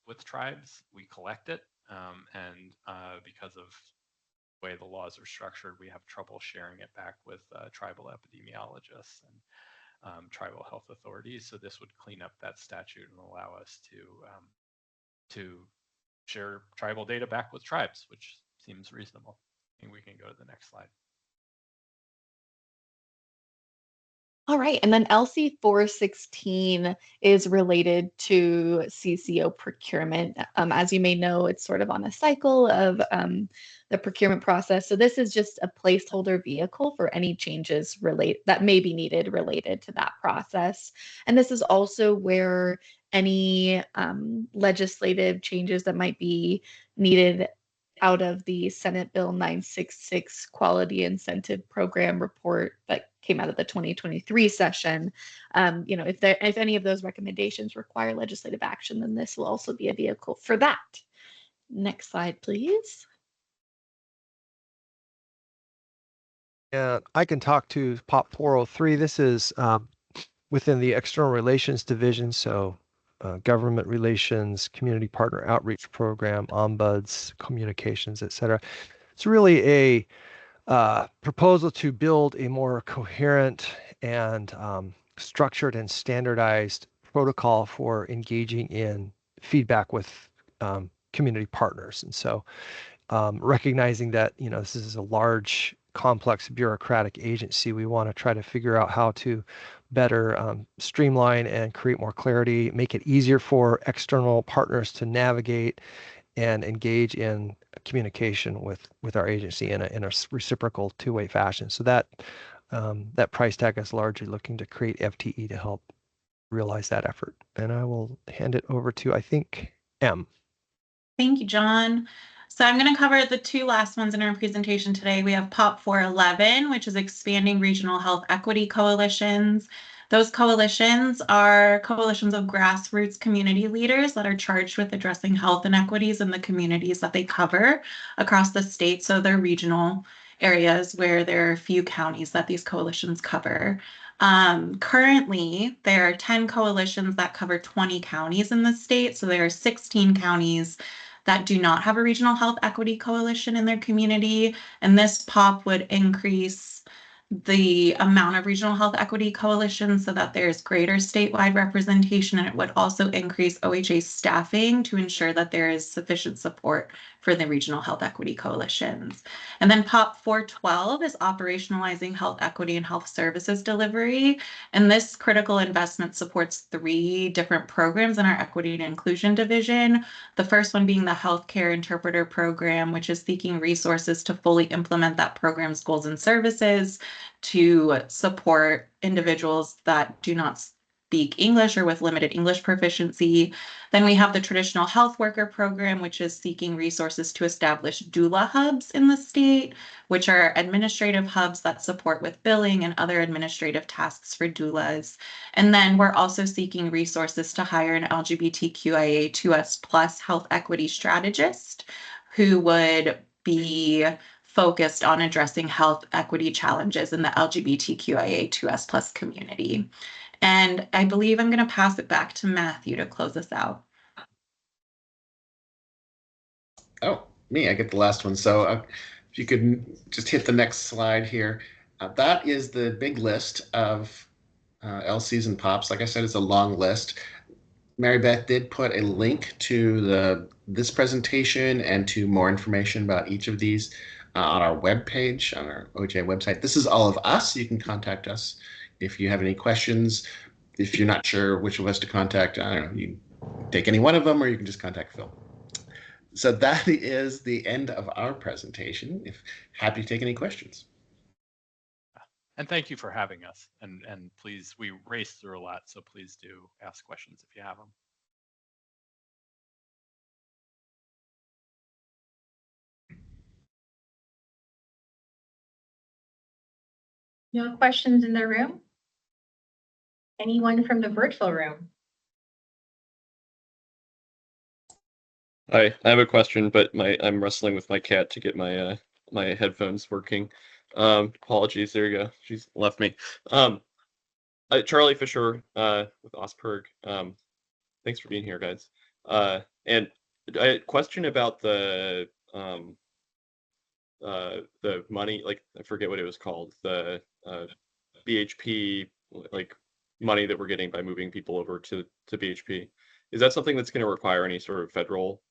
with tribes. We collect it, and because of the way the laws are structured, we have trouble sharing it back with tribal epidemiologists and tribal health authorities. So this would clean up that statute and allow us to share tribal data back with tribes, which seems reasonable. I think we can go to the next slide. All right, and then LC 416 is related to CCO procurement. As you may know, it's sort of on a cycle of the procurement process. So this is just a placeholder vehicle for any changes that may be needed related to that process. And this is also where any legislative changes that might be needed out of the Senate Bill 966 Quality Incentive Program report that came out of the 2023 session. If any of those recommendations require legislative action, then this will also be a vehicle for that. Next slide, please. And I can talk to POP 403. This is within the External Relations Division, so government relations, community partner outreach program, ombuds, communications, etc. It's really a proposal to build a more coherent and structured and standardized protocol for engaging in feedback with community partners. And so recognizing that, this is a large, complex bureaucratic agency, we want to try to figure out how to better streamline and create more clarity, make it easier for external partners to navigate and engage in communication with our agency in a reciprocal two-way fashion. So that price tag is largely looking to create FTE to help realize that effort. And I will hand it over to, I think, M. Thank you, John. So I'm going to cover the two last ones in our presentation today. We have POP 411, which is expanding regional health equity coalitions. Those coalitions are coalitions of grassroots community leaders that are charged with addressing health inequities in the communities that they cover across the state. So they're regional areas where there are few counties that these coalitions cover. Currently, there are 10 coalitions that cover 20 counties in the state. So there are 16 counties that do not have a regional health equity coalition in their community. And this POP would increase the amount of regional health equity coalitions so that there's greater statewide representation, and it would also increase OHA staffing to ensure that there is sufficient support for the regional health equity coalitions. And then POP 412 is operationalizing health equity and health services delivery. And this critical investment supports 3 different programs in our equity and inclusion division. The first one being the Healthcare Interpreter Program, which is seeking resources to fully implement that program's goals and services to support individuals that do not speak English or with limited English proficiency. Then we have the Traditional Health Worker Program, which is seeking resources to establish doula hubs in the state, which are administrative hubs that support with billing and other administrative tasks for doulas. And then we're also seeking resources to hire an LGBTQIA2S+ health equity strategist who would be focused on addressing health equity challenges in the LGBTQIA2S+ community. And I believe I'm going to pass it back to Matthew to close us out. Oh, me, I get the last one. So if you could just hit the next slide here. That is the big list of LCs and POPs. Like I said, it's a long list. Mary Beth did put a link to this presentation and to more information about each of these on our webpage, on our OHA website. This is all of us. You can contact us if you have any questions. If you're not sure which of us to contact, I don't know, you can take any one of them or you can just contact Phil. So that is the end of our presentation. Happy to take any questions. And thank you for having us. And please, we raced through a lot, so please do ask questions if you have them. No questions in the room? Anyone from the virtual room? Hi, I have a question, but I'm wrestling with my cat to get my my headphones working. Apologies, there you go. She's left me. Charlie Fisher with Osberg. Thanks for being here, guys. And a question about the money, like I forget what it was called, the BHP like money that we're getting by moving people over to BHP. Is that something that's going to require any sort of federal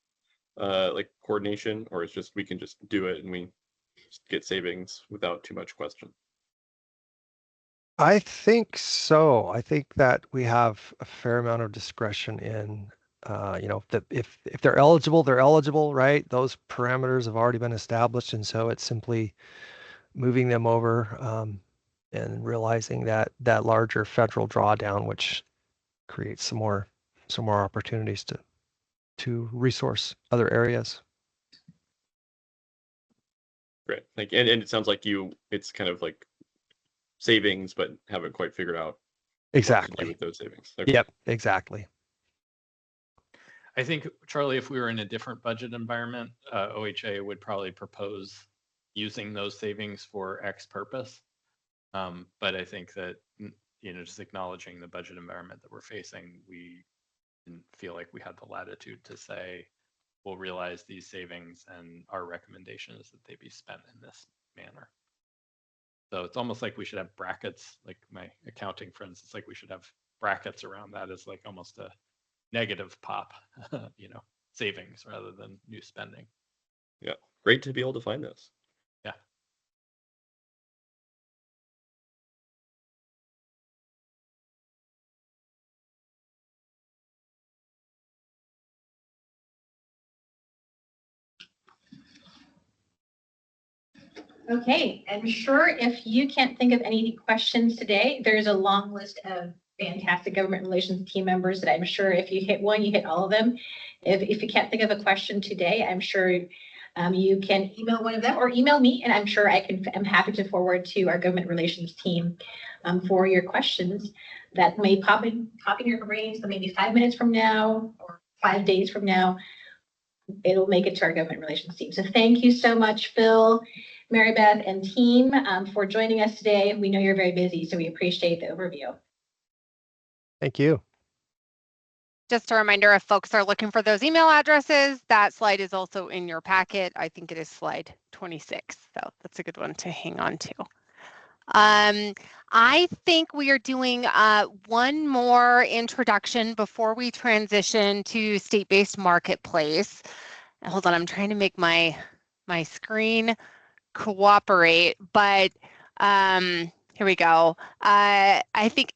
like coordination, or it's just we can just do it and we just get savings without too much question? I think so. I think that we have a fair amount of discretion in, that if they're eligible, right? Those parameters have already been established, and so it's simply moving them over and realizing that larger federal drawdown, which creates some more opportunities to resource other areas. Great, thank you. And it sounds like it's kind of like savings, but haven't quite figured out exactly what to do with those savings. Okay. Yep, exactly. I think, Charlie, if we were in a different budget environment, OHA would probably propose using those savings for X purpose. But I think that, just acknowledging the budget environment that we're facing, we didn't feel like we had the latitude to say, we'll realize these savings and our recommendation is that they be spent in this manner. So it's almost like we should have brackets, like my accounting friends, it's like we should have brackets around that as like almost a negative POP, savings rather than new spending. Yeah, great to be able to find those. Yeah. Okay, I'm sure if you can't think of any questions today, there's a long list of fantastic government relations team members that I'm sure if you hit one, you hit all of them. If you can't think of a question today, I'm sure you can email one of them or email me, and I'm sure I'm happy to forward to our government relations team for your questions that may pop in your brains. So maybe 5 minutes from now or 5 days from now, it'll make it to our government relations team. So thank you so much, Phil, Mary Beth, and team for joining us today. We know you're very busy, so we appreciate the overview. Thank you. Just a reminder, if folks are looking for those email addresses, that slide is also in your packet. I think it is slide 26, so that's a good one to hang on to. I think we are doing one more introduction before we transition to state-based marketplace. Hold on, I'm trying to make my screen cooperate, but here we go. I think,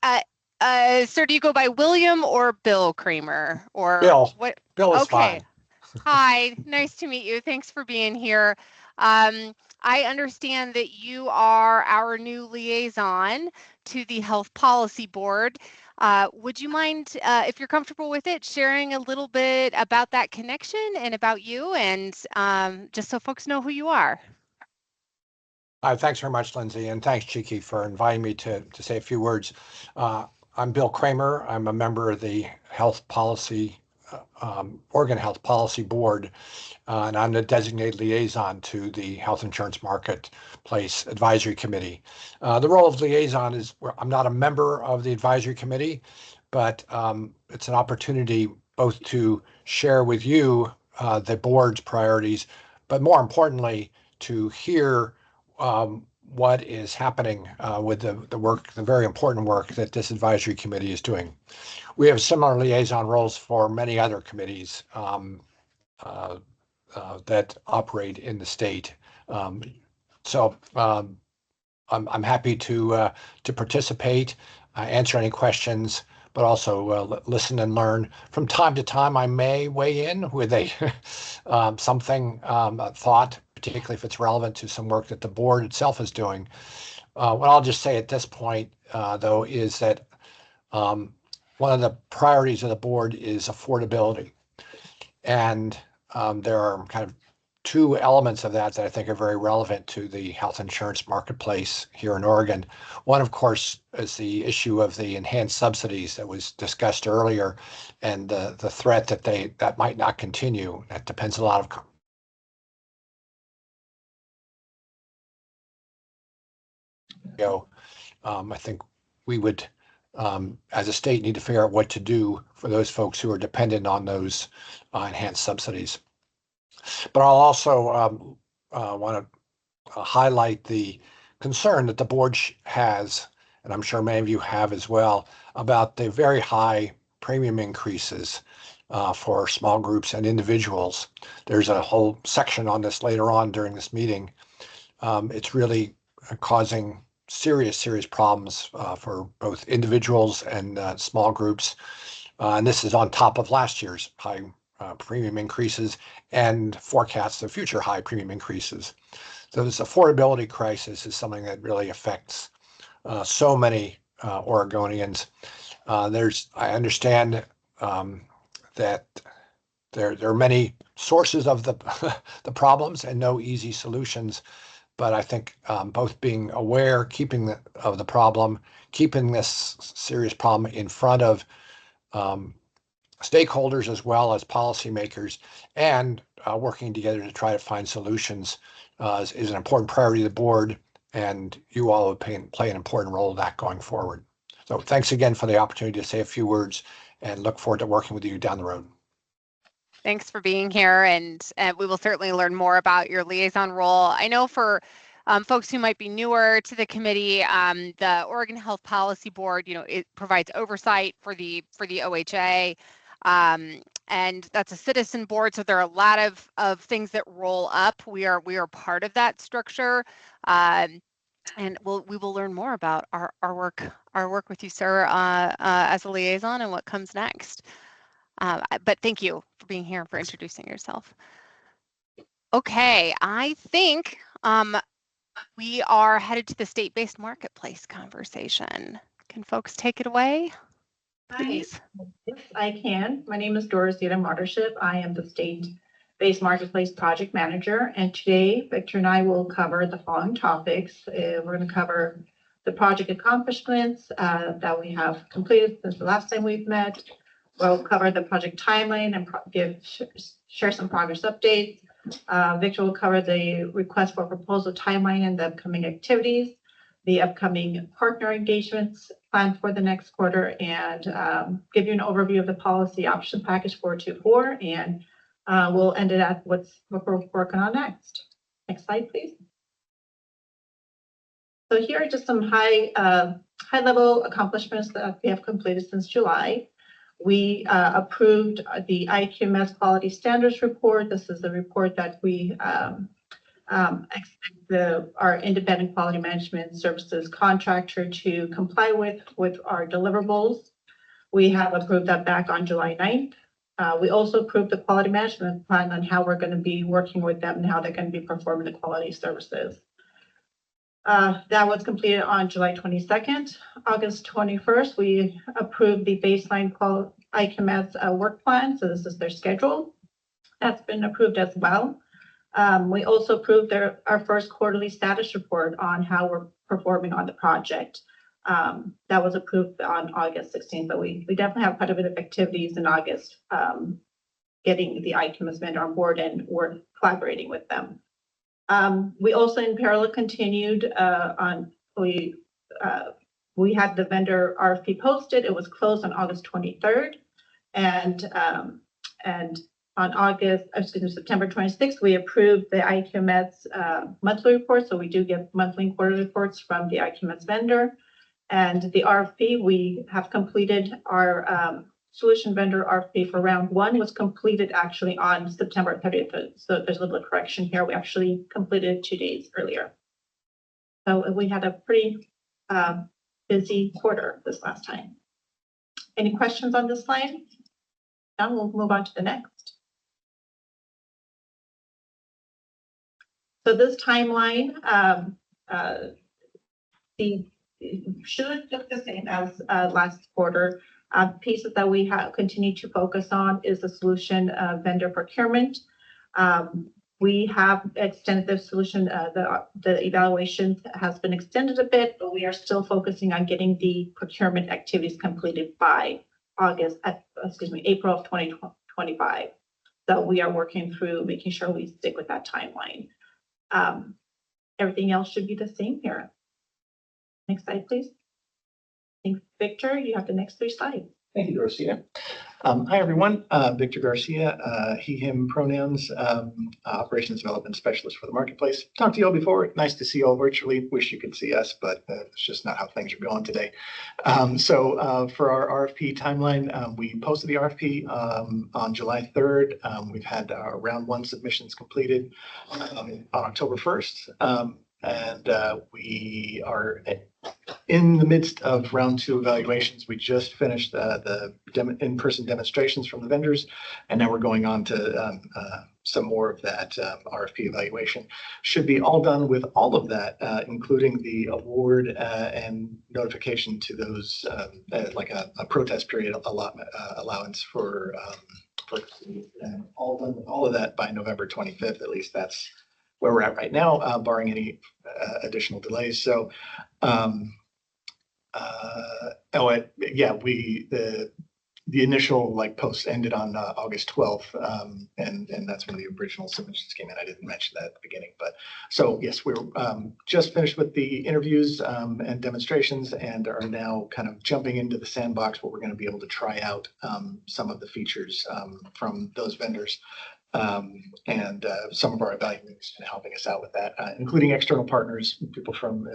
sir, do you go by William or Bill Kramer? Or Bill. what? Bill is Okay. fine. Hi, nice to meet you. Thanks for being here. I understand that you are our new liaison to the Health Policy Board. Would you mind, if you're comfortable with it, sharing a little bit about that connection and about you, and just so folks know who you are? Thanks very much, Lindsay, and thanks, Chiki, for inviting me to say a few words. I'm Bill Kramer. I'm a member of the Health Policy, Oregon Health Policy Board, and I'm the designated liaison to the Health Insurance Marketplace Advisory Committee. The role of liaison is, I'm not a member of the advisory committee, but it's an opportunity both to share with you the board's priorities, but more importantly, to hear what is happening with the work, the very important work that this advisory committee is doing. We have similar liaison roles for many other committees that operate in the state. So I'm happy to participate, answer any questions, but also listen and learn. From time to time, I may weigh in with a something, a thought, particularly if it's relevant to some work that the board itself is doing. What I'll just say at this point, though, is that one of the priorities of the board is affordability. And there are kind of two elements of that I think are very relevant to the health insurance marketplace here in Oregon. One, of course, is the issue of the enhanced subsidies that was discussed earlier, and the threat that that might not continue. That depends a lot of I think we would, as a state, need to figure out what to do for those folks who are dependent on those enhanced subsidies. But I'll also want to highlight the concern that the board has, and I'm sure many of you have as well, about the very high premium increases for small groups and individuals. There's a whole section on this later on during this meeting. It's really causing serious problems for both individuals and small groups. And this is on top of last year's high premium increases and forecasts of future high premium increases. So this affordability crisis is something that really affects so many Oregonians. I understand that there are many sources of the problems and no easy solutions. But I think both being aware, of the problem, keeping this serious problem in front of stakeholders as well as policymakers, and working together to try to find solutions is an important priority of the board, and you all will play an important role in that going forward. So thanks again for the opportunity to say a few words, and look forward to working with you down the road. Thanks for being here, and we will certainly learn more about your liaison role. I know for folks who might be newer to the committee, the Oregon Health Policy Board, it provides oversight for the OHA, and that's a citizen board. So there are a lot of things that roll up. We are part of that structure, and we will learn more about our work with you, sir, as a liaison and what comes next. But thank you for being here and for introducing yourself. Okay, I think we are headed to the state-based marketplace conversation. Can folks take it away? please? Yes, I can. My name is Dorothea Mardership. I am the state-based marketplace project manager, and today Victor and I will cover the following topics. We're going to cover the project accomplishments that we have completed since the last time we've met. We'll cover the project timeline and share some progress updates. Victor will cover the request for proposal timeline and the upcoming activities, the upcoming partner engagements planned for the next quarter, and give you an overview of the policy option package 424, and we'll end it at what we're working on next. Next slide, please. So here are just some high-level accomplishments that we have completed since July. We approved the IQMS Quality Standards Report. This is the report that we expect our independent quality management services contractor to comply with our deliverables. We have approved that back on July 9th. We also approved the quality management plan on how we're going to be working with them and how they're going to be performing the quality services. That was completed on July 22nd. August 21st, we approved the baseline IQMS work plan. So this is their schedule. That's been approved as well. We also approved our first quarterly status report on how we're performing on the project. That was approved on August 16th, but we definitely have quite a bit of activities in August getting the IQMS vendor on board, and we're collaborating with them. We also in parallel continued we had the vendor RFP posted. It was closed on August 23rd, and on September 26th, we approved the IQMS monthly report. So we do get monthly and quarterly reports from the IQMS vendor, and the RFP, we have completed our solution vendor RFP for round one was completed actually on September 30th. So there's a little bit of correction here. We actually completed it 2 days earlier. So we had a pretty busy quarter this last time. Any questions on this slide? Now we'll move on to the next. So this timeline should look the same as last quarter. Pieces that we have continued to focus on is the solution vendor procurement. We have extended the solution, the evaluation has been extended a bit, but we are still focusing on getting the procurement activities completed by April of 2025. So we are working through making sure we stick with that timeline. Everything else should be the same here. Next slide, please. Thanks, Victor. You have the next 3 slides. Thank you, Garcia. Hi, everyone. Victor Garcia, he, him pronouns, operations development specialist for the marketplace. Talked to you all before. Nice to see you all virtually. Wish you could see us, but it's just not how things are going today. For our RFP timeline, we posted the RFP on July 3rd. We've had our round 1 submissions completed on October 1st. We are in the midst of round 2 evaluations. We just finished the in-person demonstrations from the vendors, and now we're going on to some more of that RFP evaluation. Should be all done with all of that, including the award and notification to those, like a protest period allowance for all done with all of that by November 25th. At least that's where we're at right now, barring any additional delays. So, the initial post ended on August 12th, and that's when the original submissions came in. I didn't mention that at the beginning, but so yes, we're just finished with the interviews and demonstrations, and are now kind of jumping into the sandbox where we're going to be able to try out some of the features from those vendors. And some of our evaluators and helping us out with that, including external partners, people from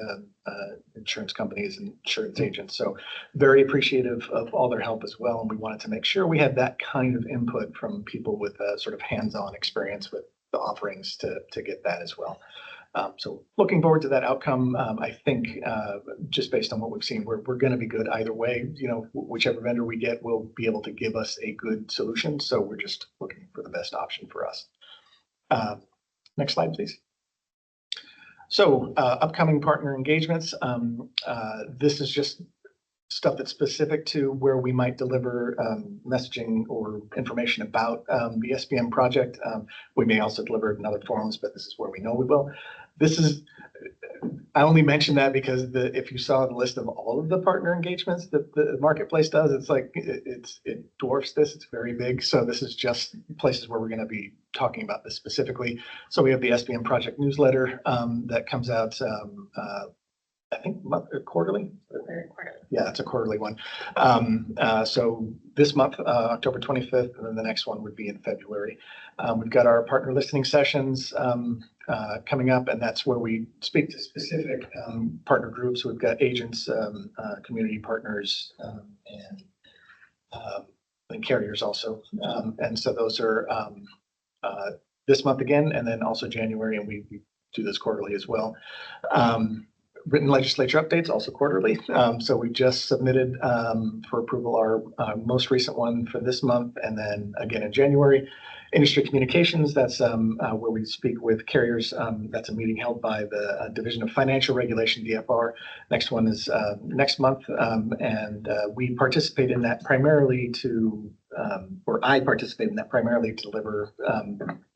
insurance companies and insurance agents. So very appreciative of all their help as well. And we wanted to make sure we had that kind of input from people with sort of hands-on experience with the offerings to get that as well. So looking forward to that outcome. I think just based on what we've seen, we're going to be good either way. You know, whichever vendor we get will be able to give us a good solution. So we're just looking for the best option for us. Next slide, please. So upcoming partner engagements. This is just stuff that's specific to where we might deliver messaging or information about the SBM project. We may also deliver it in other forums, but this is where we know we will. I only mention that because if you saw the list of all of the partner engagements that the marketplace does, it's like it dwarfs this. It's very big. So this is just places where we're going to be talking about this specifically. So we have the SBM project newsletter that comes out, I think quarterly. Yeah, it's a quarterly one. So this month, October 25th, and then the next one would be in February. We've got our partner listening sessions coming up, and that's where we speak to specific partner groups. We've got agents, community partners, and carriers also. And so those are this month again, and then also January, and we do this quarterly as well. Written legislature updates also quarterly. So we just submitted for approval our most recent one for this month, and then again in January. Industry communications, that's where we speak with carriers. That's a meeting held by the Division of Financial Regulation, DFR. Next one is next month, and we participate in that primarily to, or I participate in that primarily to deliver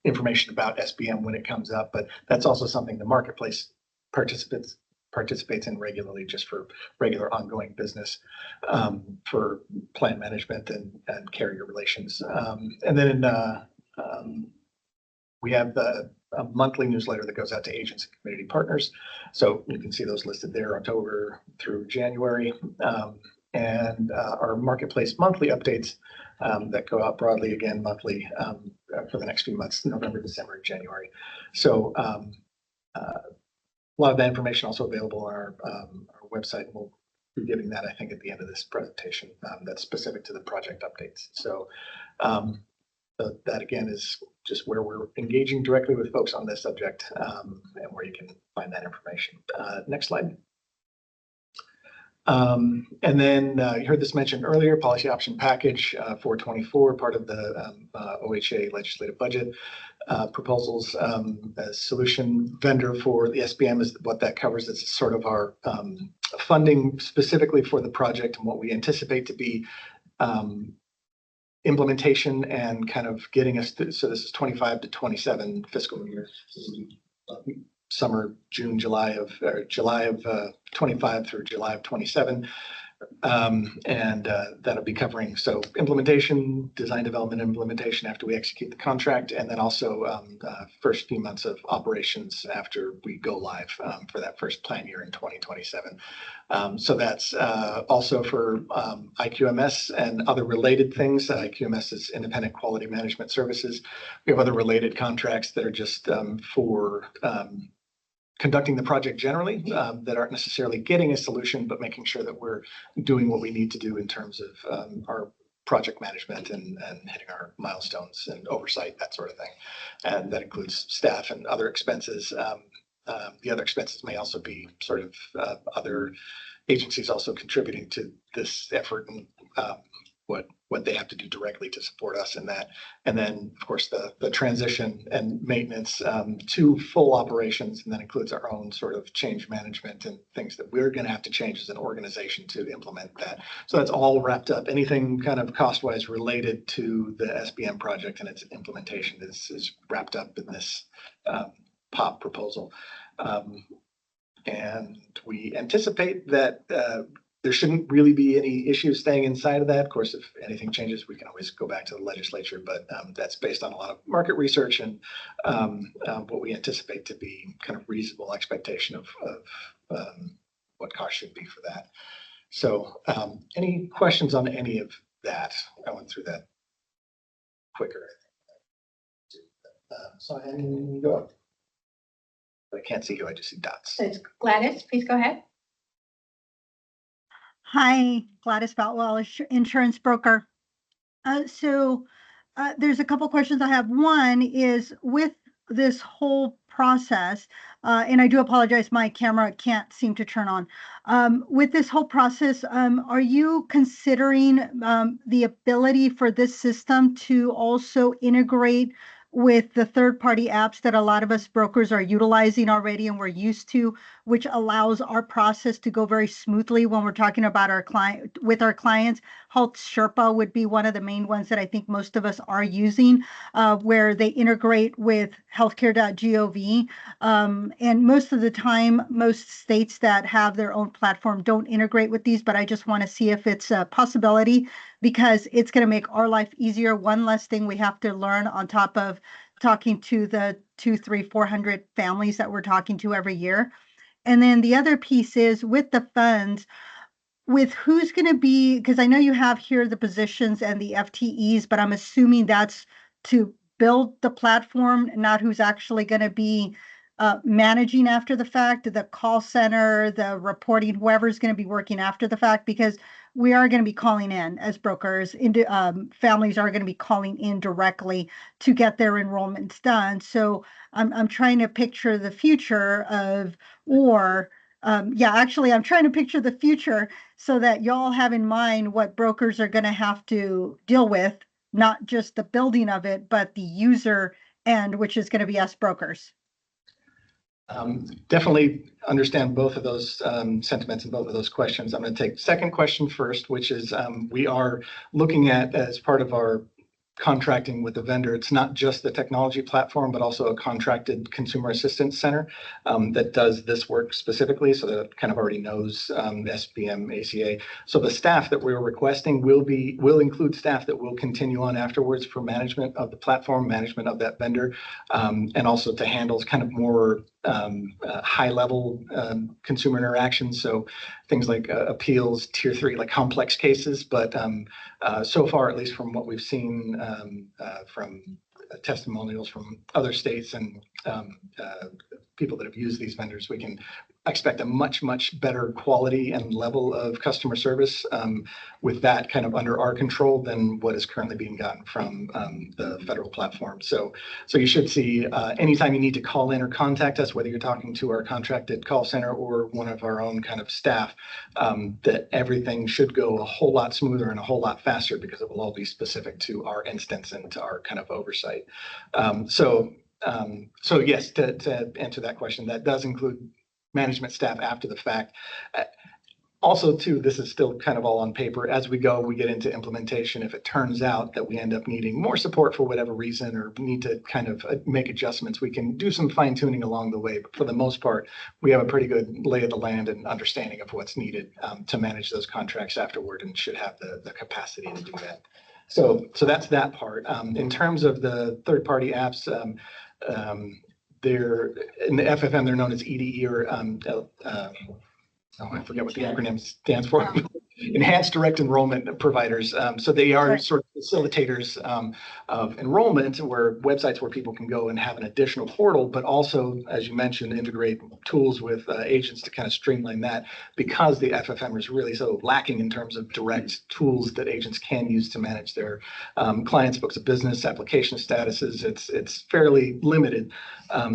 information about SBM when it comes up, but that's also something the marketplace participates in regularly, just for regular ongoing business, for plan management and carrier relations. And then we have a monthly newsletter that goes out to agents and community partners. So you can see those listed there, October through January. And our marketplace monthly updates that go out broadly again monthly for the next few months, November, December, and January. So a lot of that information also available on our website, and we'll be giving that, I think, at the end of this presentation. That's specific to the project updates. So that again is just where we're engaging directly with folks on this subject, and where you can find that information. Next slide. And then you heard this mentioned earlier, policy option package 424, part of the OHA legislative budget proposals. As solution vendor for the SBM is what that covers. It's sort of our funding specifically for the project and what we anticipate to be implementation and kind of getting us through. So this is 25 to 27 fiscal year. Summer, July of 25 through July of 27. And that'll be covering implementation, design development, implementation after we execute the contract, and then also first few months of operations after we go live for that first plan year in 2027. So that's also for IQMS and other related things. IQMS is Independent Quality Management Services. We have other related contracts that are just for conducting the project generally, that aren't necessarily getting a solution, but making sure that we're doing what we need to do in terms of our project management and hitting our milestones and oversight, that sort of thing. And that includes staff and other expenses. The other expenses may also be sort of other agencies also contributing to this effort, and what they have to do directly to support us in that. And then, of course, the transition and maintenance to full operations, and that includes our own sort of change management and things that we're going to have to change as an organization to implement that. So that's all wrapped up. Anything kind of cost-wise related to the SBM project and its implementation is wrapped up in this POP proposal. And we anticipate that there shouldn't really be any issues staying inside of that. Of course, if anything changes, we can always go back to the legislature, but that's based on a lot of market research and what we anticipate to be kind of reasonable expectation of what cost should be for that. So any questions on any of that? I went through that quicker. So and go up. I can't see you, I just see dots. So it's Gladys, please go ahead. Hi, Gladys Boutwell, insurance broker. So there's a couple questions I have. One is with this whole process, and I do apologize, my camera can't seem to turn on. With this whole process, are you considering the ability for this system to also integrate with the third-party apps that a lot of us brokers are utilizing already and we're used to, which allows our process to go very smoothly when we're talking about our client with our clients. Health Sherpa would be one of the main ones that I think most of us are using, where they integrate with healthcare.gov. And most of the time, most states that have their own platform don't integrate with these, but I just want to see if it's a possibility, because it's going to make our life easier. One less thing we have to learn on top of talking to the 200, 300, 400 families that we're talking to every year. And then the other piece is with the funds, with who's going to be, because I know you have here the positions and the FTEs, but I'm assuming that's to build the platform, not who's actually going to be managing after the fact, the call center, the reporting, whoever's going to be working after the fact, because we are going to be calling in as brokers. Families are going to be calling in directly to get their enrollments done. So I'm trying to picture the future of, actually, I'm trying to picture the future so that y'all have in mind what brokers are going to have to deal with, not just the building of it, but the user end, which is going to be us brokers. Definitely understand both of those sentiments and both of those questions. I'm going to take the second question first, which is we are looking at, as part of our contracting with the vendor, it's not just the technology platform, but also a contracted consumer assistance center that does this work specifically. So that it kind of already knows SPM, ACA. So the staff that we're requesting will include staff that will continue on afterwards for management of the platform, management of that vendor, and also to handle kind of more high-level consumer interactions. So things like appeals, tier 3, like complex cases. But so far, at least from what we've seen from testimonials from other states and people that have used these vendors, we can expect a much, much better quality and level of customer service with that kind of under our control than what is currently being gotten from the federal platform. So you should see anytime you need to call in or contact us, whether you're talking to our contracted call center or one of our own kind of staff, that everything should go a whole lot smoother and a whole lot faster, because it will all be specific to our instance and to our kind of oversight. So yes, to answer that question, that does include management staff after the fact. Also, too, this is still kind of all on paper. As we go, we get into implementation. If it turns out that we end up needing more support for whatever reason, or need to kind of make adjustments, we can do some fine tuning along the way. But for the most part, we have a pretty good lay of the land and understanding of what's needed to manage those contracts afterward, and should have the capacity to do that. So that's that part. In terms of the third-party apps, they're in the FFM, they're known as EDE, or I forget what the acronym stands for. Enhanced Direct Enrollment Providers. So they are sort of facilitators of enrollment, where websites where people can go and have an additional portal, but also, as you mentioned, integrate tools with agents to kind of streamline that, because the FFM is really so lacking in terms of direct tools that agents can use to manage their clients' books of business, application statuses. It's fairly limited.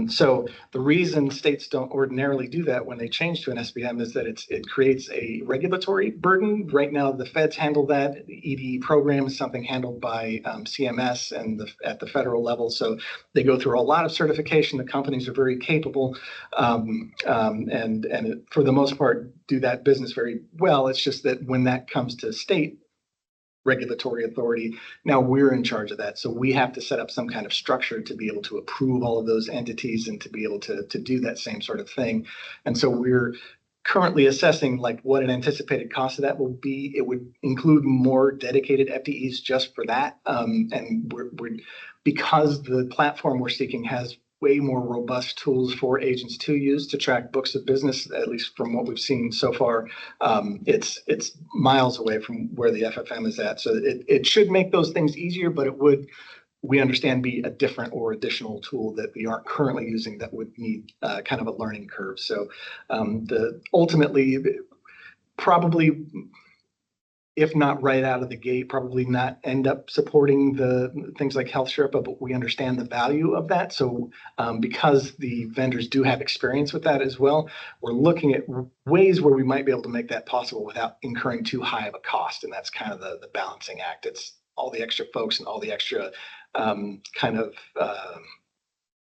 So the reason states don't ordinarily do that when they change to an SPM is that it creates a regulatory burden. Right now, the feds handle that. The EDE program is something handled by CMS and at the federal level. So they go through a lot of certification. The companies are very capable and for the most part do that business very well. It's just that when that comes to state regulatory authority, now we're in charge of that. So we have to set up some kind of structure to be able to approve all of those entities and to be able to do that same sort of thing. And so we're currently assessing like what an anticipated cost of that will be. It would include more dedicated FTEs just for that. And we're because the platform we're seeking has way more robust tools for agents to use to track books of business, at least from what we've seen so far. It's miles away from where the FFM is at. So it should make those things easier, but it would, we understand, be a different or additional tool that we aren't currently using that would need kind of a learning curve. So ultimately, probably, if not right out of the gate, probably not end up supporting the things like Health Sherpa, but we understand the value of that. So because the vendors do have experience with that as well, we're looking at ways where we might be able to make that possible without incurring too high of a cost. And that's kind of the balancing act. all the extra folks and all the extra kind of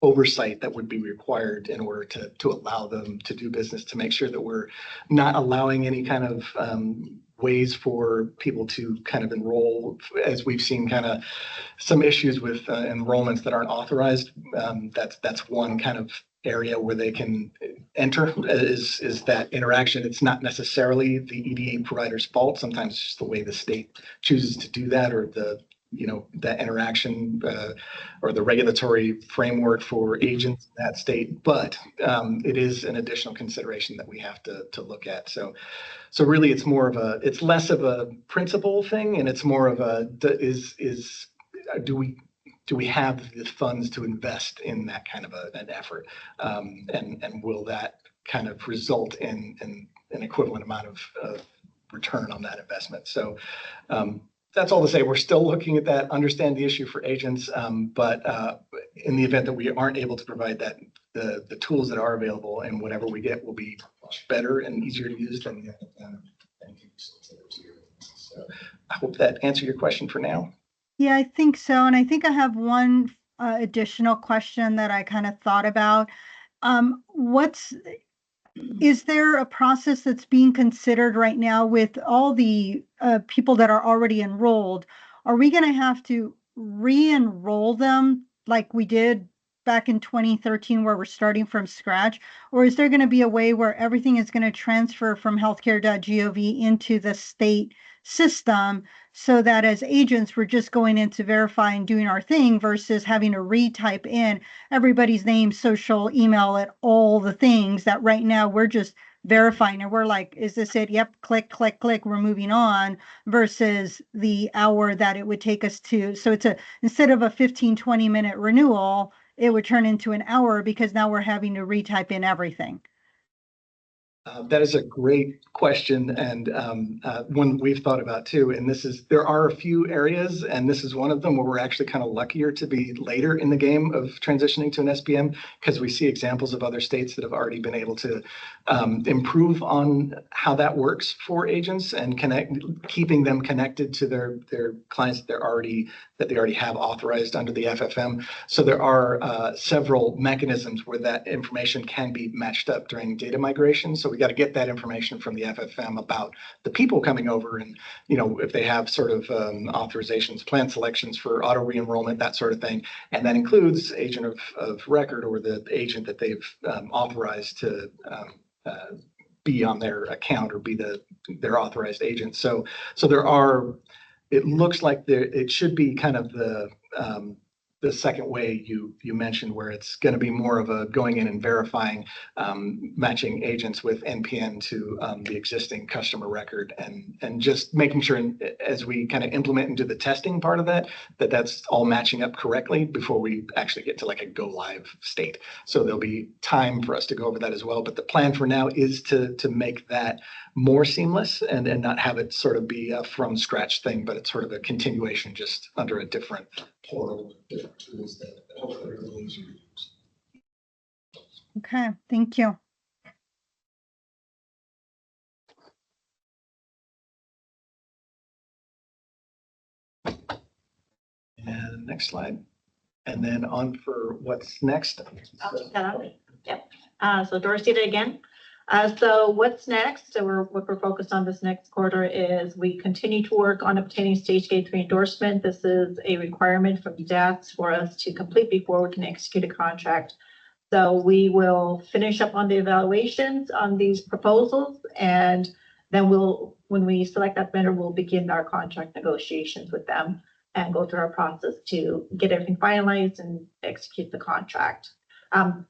oversight that would be required in order to allow them to do business, to make sure that we're not allowing any kind of ways for people to kind of enroll, as we've seen kind of some issues with enrollments that aren't authorized. That's one kind of area where they can enter is that interaction. It's not necessarily the EDA provider's fault. Sometimes it's just the way the state chooses to do that, or that interaction or the regulatory framework for agents in that state. But it is an additional consideration that we have to look at. So really, it's less of a principle thing, and it's more of a do we have the funds to invest in that kind of an effort, and will that kind of result in an equivalent amount of return on that investment? So that's all to say, we're still looking at that, understand the issue for agents, but in the event that we aren't able to provide that, the tools that are available and whatever we get will be much better and easier to use than so I hope that answered your question for now. Yeah, I think so. And I think I have one additional question that I kind of thought about. Is there a process that's being considered right now with all the people that are already enrolled? Are we going to have to re-enroll them like we did back in 2013, where we're starting from scratch? Or is there going to be a way where everything is going to transfer from healthcare.gov into the state system, so that as agents, we're just going in to verify and doing our thing versus having to retype in everybody's name, social, email, at all the things that right now we're just verifying and we're like, is this it? Yep, click, click, click, we're moving on, versus the hour that it would take us to. So it's instead of a 15-20 minute renewal, it would turn into an hour because now we're having to retype in everything. That is a great question, and one we've thought about too. And there are a few areas, and this is one of them, where we're actually kind of luckier to be later in the game of transitioning to an SPM, because we see examples of other states that have already been able to improve on how that works for agents and keeping them connected to their clients that they already have authorized under the FFM. So there are several mechanisms where that information can be matched up during data migration. So we got to get that information from the FFM about the people coming over, and if they have sort of authorizations, plan selections for auto re-enrollment, that sort of thing. And that includes agent of record, or the agent that they've authorized to be on their account or be their authorized agent. So it looks like it should be kind of the second way you mentioned, where it's going to be more of a going in and verifying, matching agents with NPN to the existing customer record, and just making sure, as we kind of implement and do the testing part of that's all matching up correctly before we actually get to like a go live state. So there'll be time for us to go over that as well. But the plan for now is to make that more seamless and not have it sort of be a from scratch thing, but it's sort of a continuation, just under a different portal, different tools that hopefully are a little easier to use. Okay, thank you. And next slide. And then on for what's next. I'll take that on. Yep. So Dorothy again. So what's next? So what we're focused on this next quarter is we continue to work on obtaining stage gate 3 endorsement. This is a requirement from DATS for us to complete before we can execute a contract. So we will finish up on the evaluations on these proposals, and then when we select that vendor, we'll begin our contract negotiations with them and go through our process to get everything finalized and execute the contract.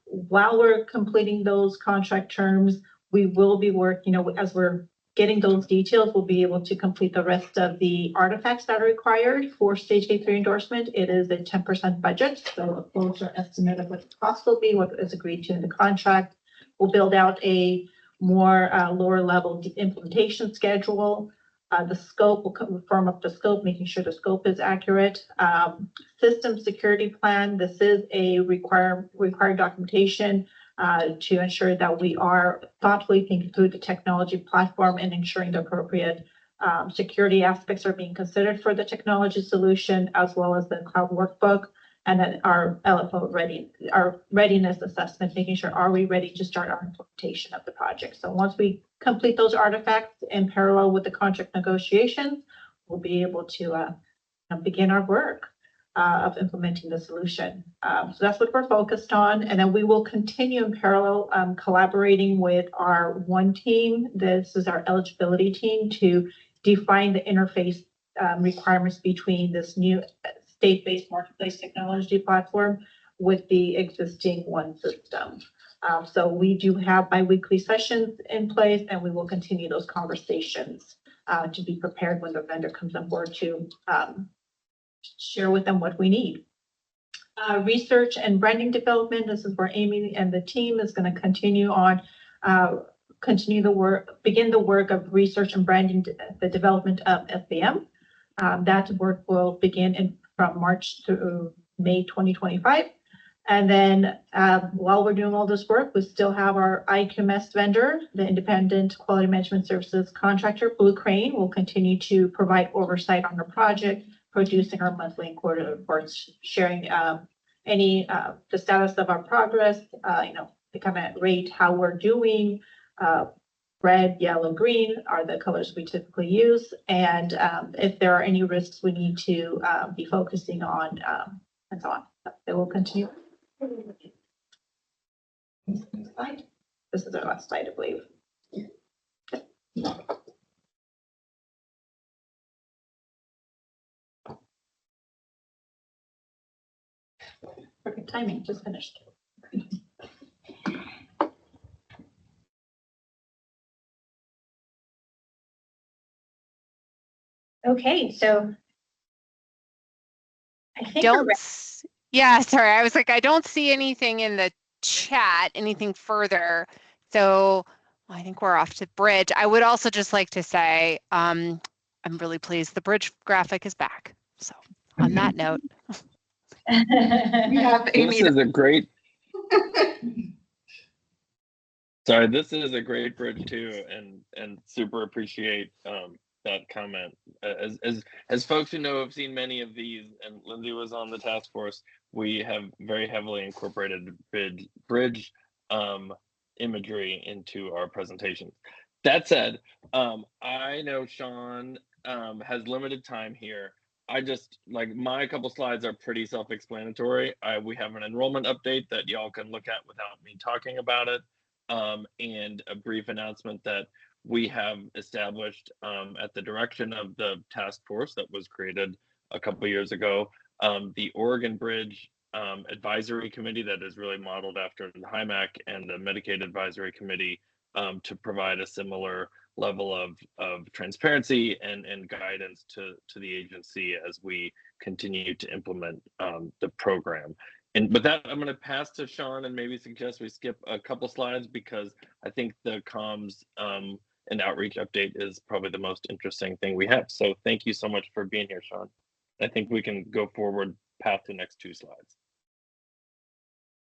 While we're completing those contract terms, we will be working, as we're getting those details, we'll be able to complete the rest of the artifacts that are required for stage gate 3 endorsement. It is a 10% budget, so a closer estimate of what the cost will be, what is agreed to in the contract. We'll build out a more lower level implementation schedule. The scope, we'll firm up the scope, making sure the scope is accurate. System security plan, this is a required documentation to ensure that we are thoughtfully thinking through the technology platform and ensuring the appropriate security aspects are being considered for the technology solution, as well as the cloud workbook, and then our LFO our readiness assessment, making sure, are we ready to start our implementation of the project? So once we complete those artifacts in parallel with the contract negotiations, we'll be able to begin our work of implementing the solution. So that's what we're focused on. And then we will continue in parallel collaborating with our one team. This is our eligibility team, to define the interface requirements between this new state-based marketplace technology platform with the existing one system. So we do have bi-weekly sessions in place, and we will continue those conversations to be prepared when the vendor comes on board to share with them what we need. Research and branding development. This is where Amy and the team is going to continue on, begin the work of research and branding, the development of FBM. That work will begin from March to May 2025. And then while we're doing all this work, we still have our IQMS vendor, the Independent Quality Management Services contractor, Blue Crane, will continue to provide oversight on the project, producing our monthly and quarterly reports, sharing the status of our progress, the kind of rate how we're doing. Red, yellow, green are the colors we typically use, and if there are any risks we need to be focusing on, and so on. It will continue. Next slide. This is our last slide, I believe. Perfect timing, just finished. Okay, so I think yeah, sorry, I was like, I don't see anything in the chat, anything further. So I think we're off to Bridge. I would also just like to say, I'm really pleased the Bridge graphic is back. So on that note. We have Amy. This is a great. Sorry, this is a great bridge too, and super appreciate that comment. As folks who know have seen many of these, and Lindsay was on the task force, we have very heavily incorporated bridge imagery into our presentations. That said, I know Sean has limited time here. I just, like, my couple slides are pretty self-explanatory. We have an enrollment update that y'all can look at without me talking about it, and a brief announcement that we have established at the direction of the task force that was created a couple years ago, the Oregon Bridge Advisory Committee that is really modeled after the HIMAC and the Medicaid Advisory Committee, to provide a similar level of transparency and guidance to the agency as we continue to implement the program. And with that, I'm going to pass to Sean and maybe suggest we skip a couple slides, because I think the comms and outreach update is probably the most interesting thing we have. So thank you so much for being here, Sean. I think we can go forward past the next two slides.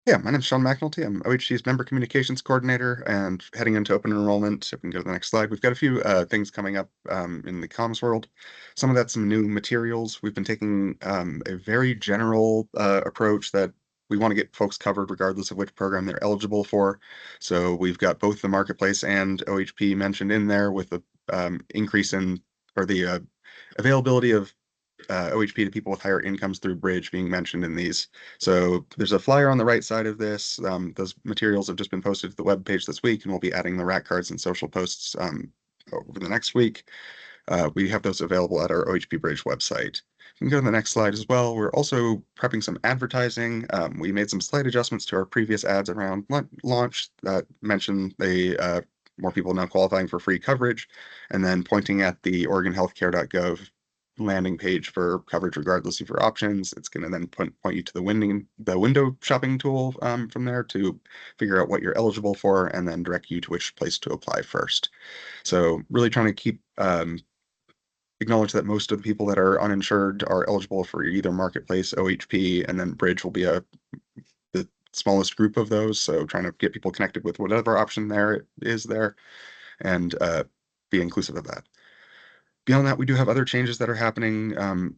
Yeah, my name is Sean McNulty. I'm OHC's Member Communications Coordinator and heading into open enrollment. If we can go to the next slide, we've got a few things coming up in the comms world. Some of that's some new materials. We've been taking a very general approach that we want to get folks covered regardless of which program they're eligible for. So we've got both the marketplace and OHP mentioned in there, with the increase in, or the availability of OHP to people with higher incomes through Bridge being mentioned in these. So there's a flyer on the right side of this. Those materials have just been posted to the webpage this week, and we'll be adding the rack cards and social posts over the next week. We have those available at our OHP Bridge website. You can go to the next slide as well. We're also prepping some advertising. We made some slight adjustments to our previous ads around launch that mentioned more people now qualifying for free coverage, and then pointing at the OregonHealthcare.gov landing page for coverage regardless of your options. It's going to then point you to the window shopping tool from there to figure out what you're eligible for, and then direct you to which place to apply first. So really trying to keep acknowledge that most of the people that are uninsured are eligible for either marketplace, OHP, and then Bridge will be the smallest group of those. So trying to get people connected with whatever option there is there, and be inclusive of that. Beyond that, we do have other changes that are happening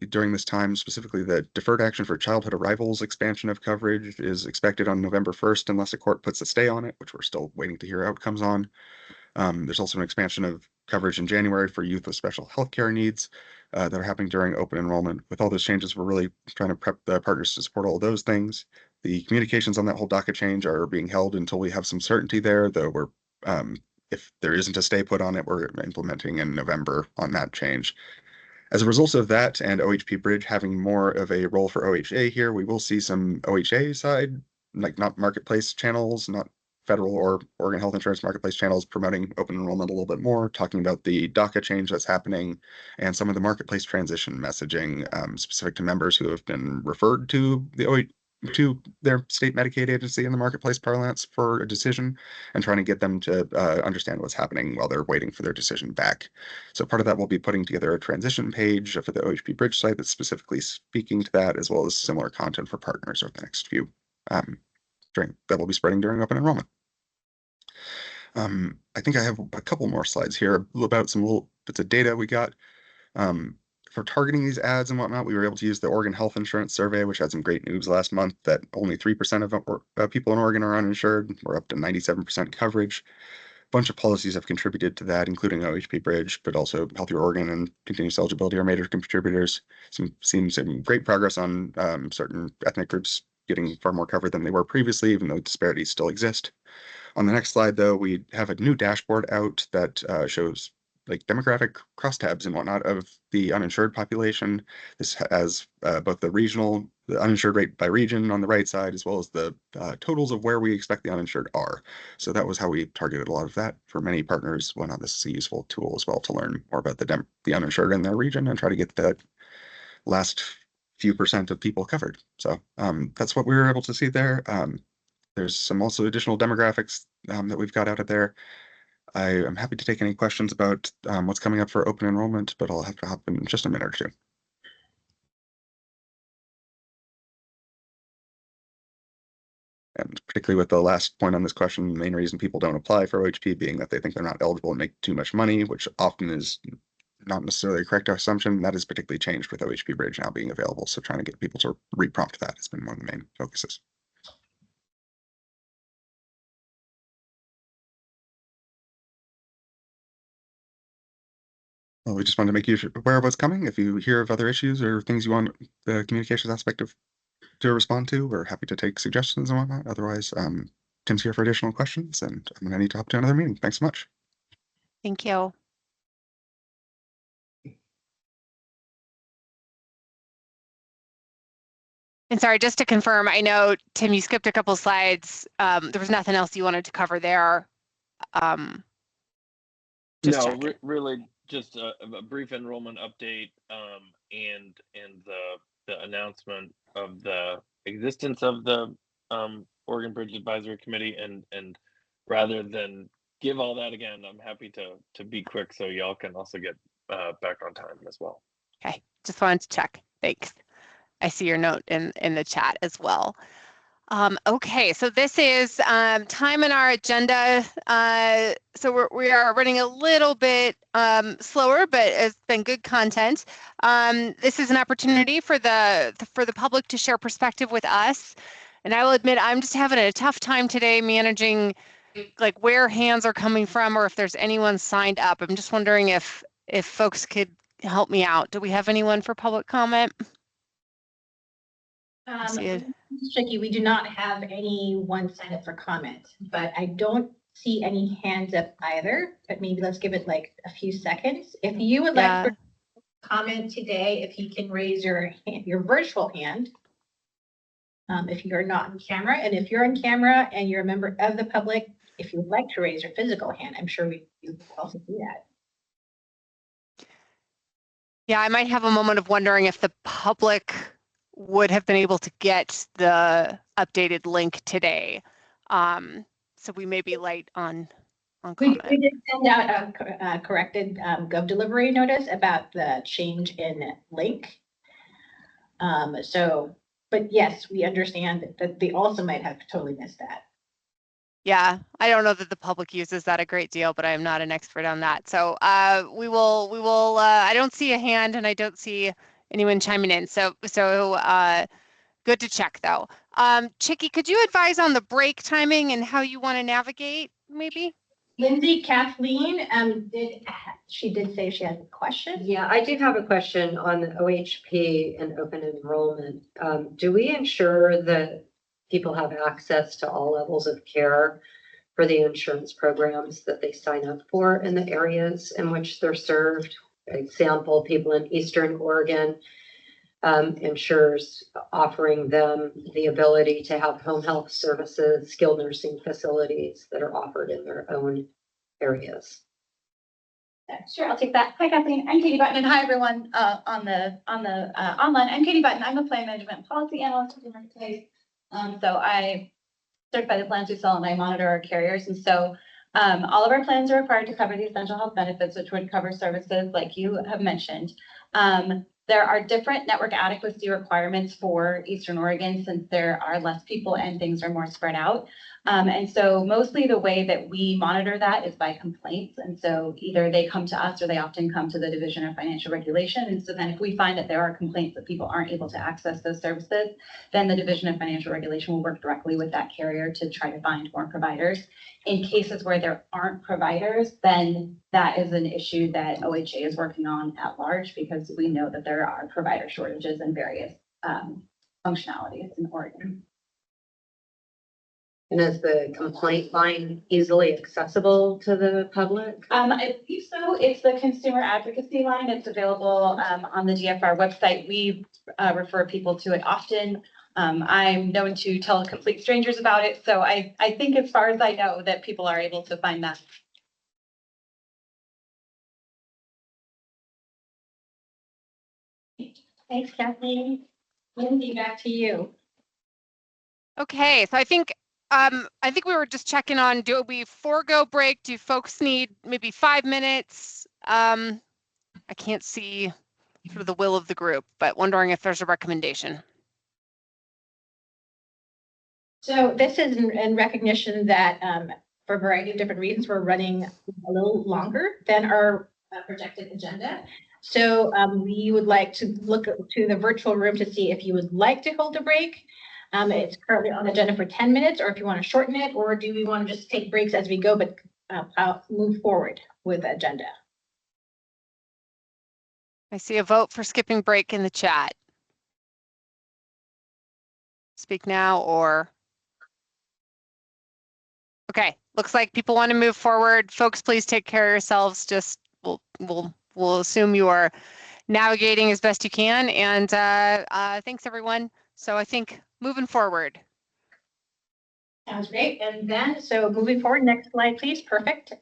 during this time. Specifically, the deferred action for childhood arrivals expansion of coverage is expected on November 1st, unless a court puts a stay on it, which we're still waiting to hear outcomes on. There's also an expansion of coverage in January for youth with special healthcare needs that are happening during open enrollment. With all those changes, we're really trying to prep the partners to support all of those things. The communications on that whole DACA change are being held until we have some certainty there, though we're if there isn't a stay put on it, we're implementing in November on that change. As a result of that and OHP Bridge having more of a role for OHA here, we will see some OHA side, like not marketplace channels, not federal or Oregon Health Insurance marketplace channels promoting open enrollment a little bit more, talking about the DACA change that's happening and some of the marketplace transition messaging specific to members who have been referred to to their state Medicaid agency in the marketplace parlance for a decision and trying to get them to understand what's happening while they're waiting for their decision back. So part of that will be putting together a transition page for the OHP Bridge site that's specifically speaking to that, as well as similar content for partners over the next few that will be spreading during open enrollment. I think I have a couple more slides here about some little bits of data we got. For targeting these ads and whatnot, we were able to use the Oregon Health Insurance Survey, which had some great news last month that only 3% of people in Oregon are uninsured. We're up to 97% coverage. A bunch of policies have contributed to that, including OHP Bridge, but also Healthier Oregon and Continuous Eligibility are major contributors. Seen some great progress on certain ethnic groups getting far more covered than they were previously, even though disparities still exist. On the next slide, though, we have a new dashboard out that shows like demographic crosstabs and whatnot of the uninsured population. This has both the uninsured rate by region on the right side, as well as the totals of where we expect the uninsured are. So that was how we targeted a lot of that for many partners. Whatnot, this is a useful tool as well to learn more about the uninsured in their region and try to get that last few percent of people covered. So that's what we were able to see there. There's some also additional demographics that we've got out of there. I am happy to take any questions about what's coming up for open enrollment, but I'll have to hop in just a minute or two. And particularly with the last point on this question, the main reason people don't apply for OHP being that they think they're not eligible and make too much money, which often is not necessarily a correct assumption. That has particularly changed with OHP Bridge now being available. So trying to get people to reprompt that has been one of the main focuses. Well, we just wanted to make you aware of what's coming. If you hear of other issues or things you want the communications aspect to respond to, we're happy to take suggestions and whatnot. Otherwise, Tim's here for additional questions, and I'm going to need to hop to another meeting. Thanks so much. Thank you. And sorry, just to confirm, I know, Tim, you skipped a couple slides. There was nothing else you wanted to cover there. No, really just a brief enrollment update and the announcement of the existence of the Oregon Bridge Advisory Committee, and rather than give all that again, I'm happy to be quick so y'all can also get back on time as well. Okay, just wanted to check. Thanks. I see your note in the chat as well. Okay, so this is time in our agenda. So we are running a little bit slower, but it's been good content. This is an opportunity for the public to share perspective with us. And I will admit, I'm just having a tough time today managing like where hands are coming from or if there's anyone signed up. I'm just wondering if folks could help me out. Do we have anyone for public comment? It's tricky. We do not have anyone signed up for comment, but I don't see any hands up either. But maybe let's give it like a few seconds. If you would like to comment today, if you can raise your virtual hand, if you're not on camera, and if you're on camera and you're a member of the public, if you'd like to raise your physical hand, I'm sure we also do that. Yeah, I might have a moment of wondering if the public would have been able to get the updated link today. So we may be late on comment. We did send out a corrected Gov delivery notice about the change in link. But yes, we understand that they also might have totally missed that. Yeah, I don't know that the public uses that a great deal, but I am not an expert on that. So we will, I don't see a hand and I don't see anyone chiming in. So good to check though. Chicky, could you advise on the break timing and how you want to navigate maybe? Lindsay, Kathleen, she did say she had a question. Yeah, I do have a question on the OHP and open enrollment. Do we ensure that people have access to all levels of care for the insurance programs that they sign up for in the areas in which they're served? Example, people in Eastern Oregon, insurers offering them the ability to have home health services, skilled nursing facilities that are offered in their own areas. Sure, I'll take that. Hi, Kathleen. I'm Katie Button, and hi everyone on the online. I'm Katie Button. I'm a plan management and policy analyst with the Marketplace. So I certify the plans we sell, and I monitor our carriers. And so all of our plans are required to cover the essential health benefits, which would cover services like you have mentioned. There are different network adequacy requirements for Eastern Oregon since there are less people and things are more spread out. And so mostly the way that we monitor that is by complaints. And so either they come to us or they often come to the Division of Financial Regulation. And so then if we find that there are complaints that people aren't able to access those services, then the Division of Financial Regulation will work directly with that carrier to try to find more providers. In cases where there aren't providers, then that is an issue that OHA is working on at large because we know that there are provider shortages in various functionalities in Oregon. And is the complaint line easily accessible to the public? I believe so. It's the consumer advocacy line. It's available on the DFR website. We refer people to it often. I'm known to tell complete strangers about it. So I think as far as I know that people are able to find that. Thanks, Kathleen. Lindsay, back to you. Okay, so I think we were just checking on, do we forego break? Do folks need maybe 5 minutes? I can't see sort of the will of the group, but wondering if there's a recommendation. So this is in recognition that for a variety of different reasons, we're running a little longer than our projected agenda. So we would like to look to the virtual room to see if you would like to hold a break. It's currently on the agenda for 10 minutes, or if you want to shorten it, or do we want to just take breaks as we go, but move forward with the agenda? I see a vote for skipping break in the chat. Speak now or... Okay, looks like people want to move forward. Folks, please take care of yourselves. Just we'll assume you are navigating as best you can. And thanks everyone. So I think moving forward. Sounds great. And then, so moving forward, next slide, please. Perfect.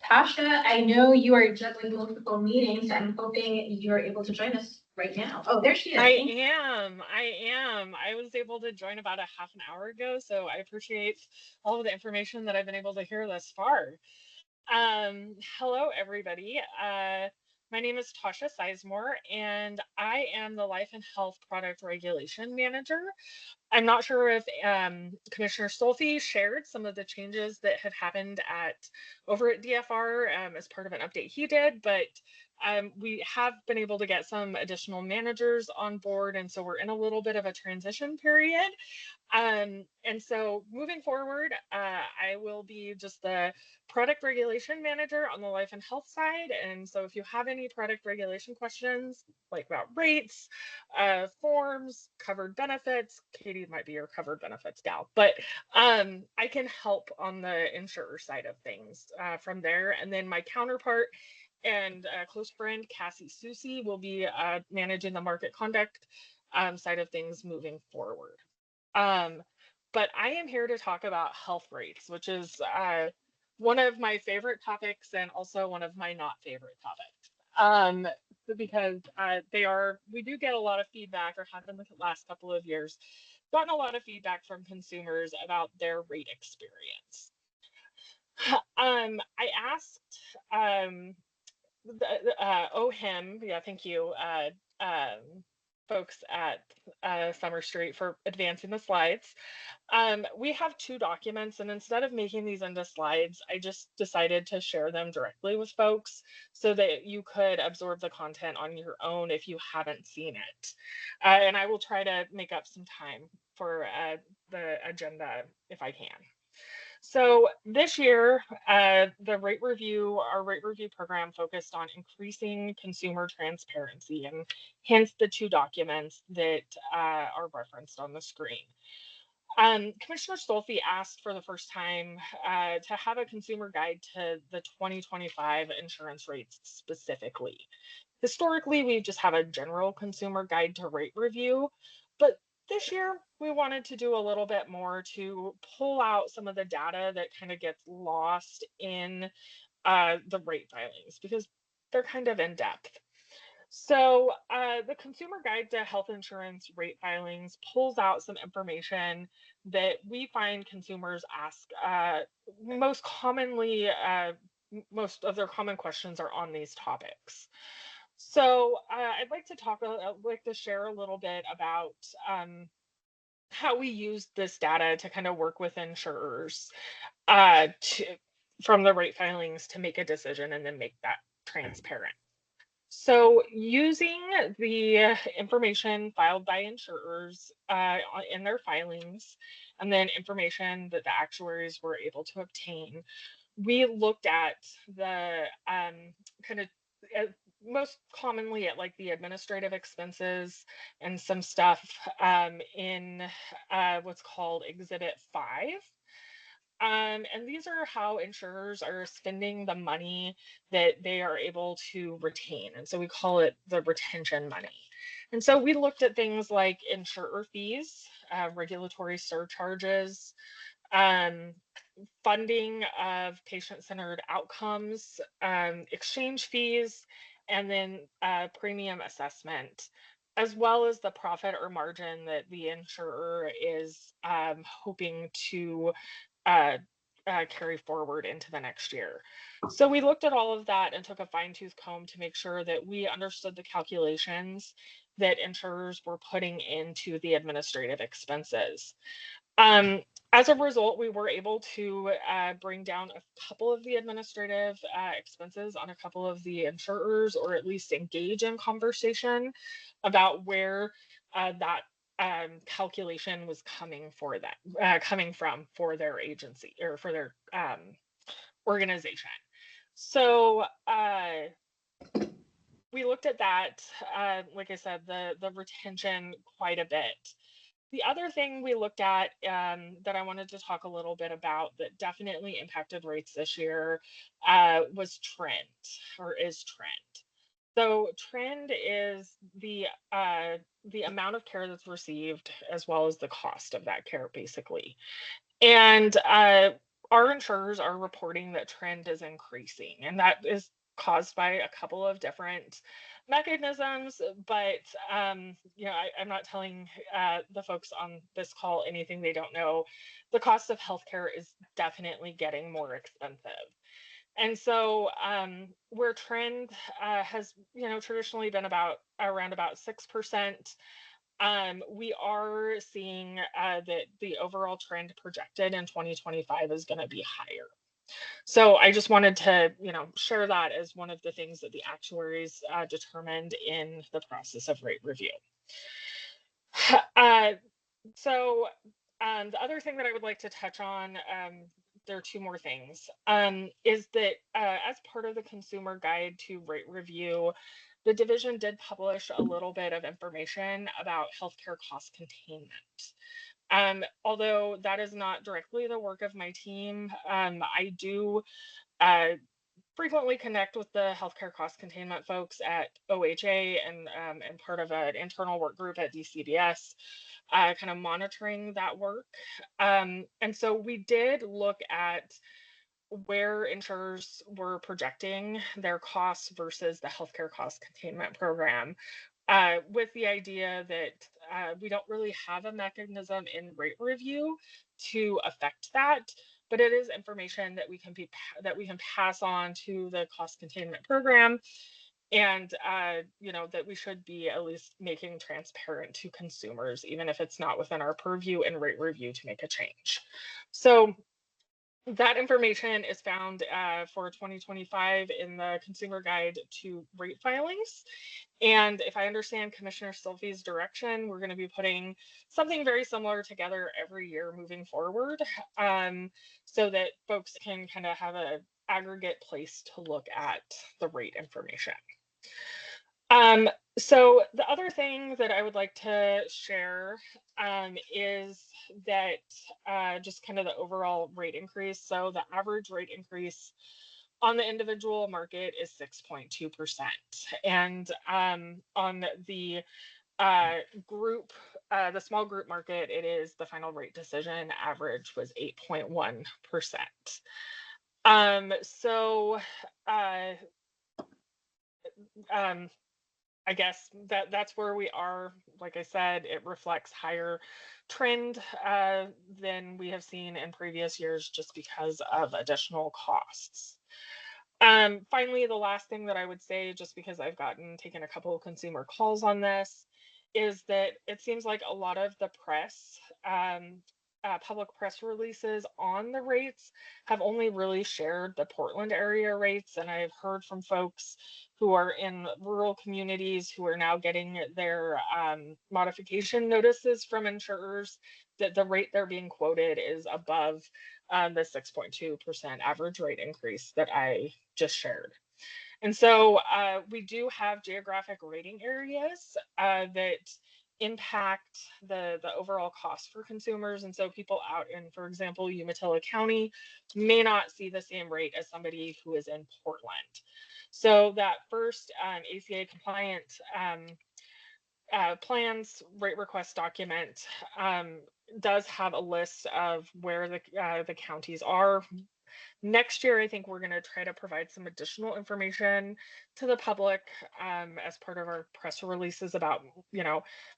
Tasha, I know you are juggling multiple meetings. I'm hoping you're able to join us right now. Oh, there she is. I am. I was able to join about a half an hour ago, so I appreciate all of the information that I've been able to hear thus far. Hello, everybody. My name is Tasha Sizemore, and I am the Life and Health Product Regulation Manager. I'm not sure if Commissioner Stolfi shared some of the changes that have happened over at DFR as part of an update he did, but we have been able to get some additional managers on board, and so we're in a little bit of a transition period. And so moving forward, I will be just the product regulation manager on the life and health side. And so if you have any product regulation questions, like about rates, forms, covered benefits, Katie might be your covered benefits gal, but I can help on the insurer side of things from there. And then my counterpart and close friend, Cassie Susi, will be managing the market conduct side of things moving forward. But I am here to talk about health rates, which is one of my favorite topics and also one of my not favorite topics. Because we do get a lot of feedback, or have in the last couple of years, gotten a lot of feedback from consumers about their rate experience. I asked OHIM, yeah, thank you, folks at Summer Street for advancing the slides. We have 2 documents, and instead of making these into slides, I just decided to share them directly with folks so that you could absorb the content on your own if you haven't seen it. And I will try to make up some time for the agenda if I can. So this year, our rate review program focused on increasing consumer transparency, and hence the 2 documents that are referenced on the screen. Commissioner Stolfi asked for the first time to have a consumer guide to the 2025 insurance rates specifically. Historically, we just have a general consumer guide to rate review, but this year we wanted to do a little bit more to pull out some of the data that kind of gets lost in the rate filings because they're kind of in depth. So the Consumer Guide to Health Insurance Rate Filings pulls out some information that we find consumers ask most commonly. Most of their common questions are on these topics. So I'd like to share a little bit about how we use this data to kind of work with insurers from the rate filings to make a decision and then make that transparent. So using the information filed by insurers in their filings, and then information that the actuaries were able to obtain, we looked at the kind of most commonly at like the administrative expenses and some stuff in what's called Exhibit 5. And these are how insurers are spending the money that they are able to retain. And so we call it the retention money. And so we looked at things like insurer fees, regulatory surcharges, funding of patient-centered outcomes, exchange fees, and then premium assessment, as well as the profit or margin that the insurer is hoping to carry forward into the next year. So we looked at all of that and took a fine-tooth comb to make sure that we understood the calculations that insurers were putting into the administrative expenses. As a result, we were able to bring down a couple of the administrative expenses on a couple of the insurers, or at least engage in conversation about where that calculation was coming from for their agency or for their organization. So we looked at that, like I said, the retention quite a bit. The other thing we looked at that I wanted to talk a little bit about that definitely impacted rates this year was trend, or is trend. So trend is the amount of care that's received as well as the cost of that care, basically. And our insurers are reporting that trend is increasing, and that is caused by a couple of different mechanisms, but you know, I'm not telling the folks on this call anything they don't know. The cost of healthcare is definitely getting more expensive. And so where trend has, you know, traditionally been around about 6%, we are seeing that the overall trend projected in 2025 is going to be higher. So I just wanted to, you know, share that as one of the things that the actuaries determined in the process of rate review. So the other thing that I would like to touch on, there are 2 more things, is that as part of the consumer guide to rate review, the division did publish a little bit of information about healthcare cost containment. Although that is not directly the work of my team, I do frequently connect with the healthcare cost containment folks at OHA and part of an internal work group at DCBS, kind of monitoring that work. And so we did look at where insurers were projecting their costs versus the healthcare cost containment program, with the idea that we don't really have a mechanism in rate review to affect that, but it is information that we can pass on to the cost containment program and that we should be at least making transparent to consumers, even if it's not within our purview and rate review to make a change. So that information is found for 2025 in the Consumer Guide to Rate Filings. And if I understand Commissioner Silphie's direction, we're going to be putting something very similar together every year moving forward, so that folks can kind of have an aggregate place to look at the rate information. So the other thing that I would like to share is that just kind of the overall rate increase. So the average rate increase on the individual market is 6.2%. And on the group, the small group market, it is the final rate decision average was 8.1%. I guess that's where we are. Like I said, it reflects higher trend than we have seen in previous years just because of additional costs. Finally, the last thing that I would say, just because I've taken a couple of consumer calls on this, is that it seems like a lot of the press, public press releases on the rates have only really shared the Portland area rates. And I've heard from folks who are in rural communities who are now getting their modification notices from insurers that the rate they're being quoted is above the 6.2% average rate increase that I just shared. And so we do have geographic rating areas that impact the overall cost for consumers. And so people out in, for example, Umatilla County may not see the same rate as somebody who is in Portland. So that first ACA compliant plans rate request document does have a list of where the counties are. Next year, I think we're going to try to provide some additional information to the public as part of our press releases about,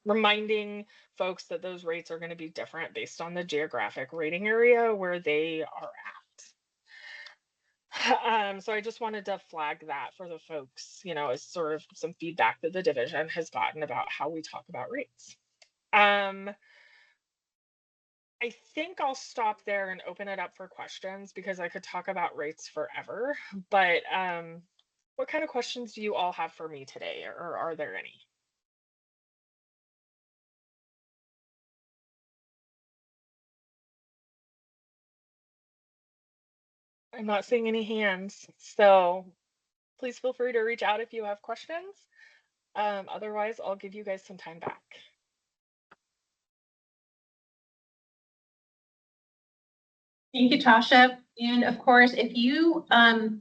reminding folks that those rates are going to be different based on the geographic rating area where they are at. So I just wanted to flag that for the folks, as sort of some feedback that the division has gotten about how we talk about rates. I think I'll stop there and open it up for questions because I could talk about rates forever. But what kind of questions do you all have for me today, or are there any? I'm not seeing any hands, so please feel free to reach out if you have questions. Otherwise, I'll give you guys some time back. Thank you, Tasha. And of course, if you have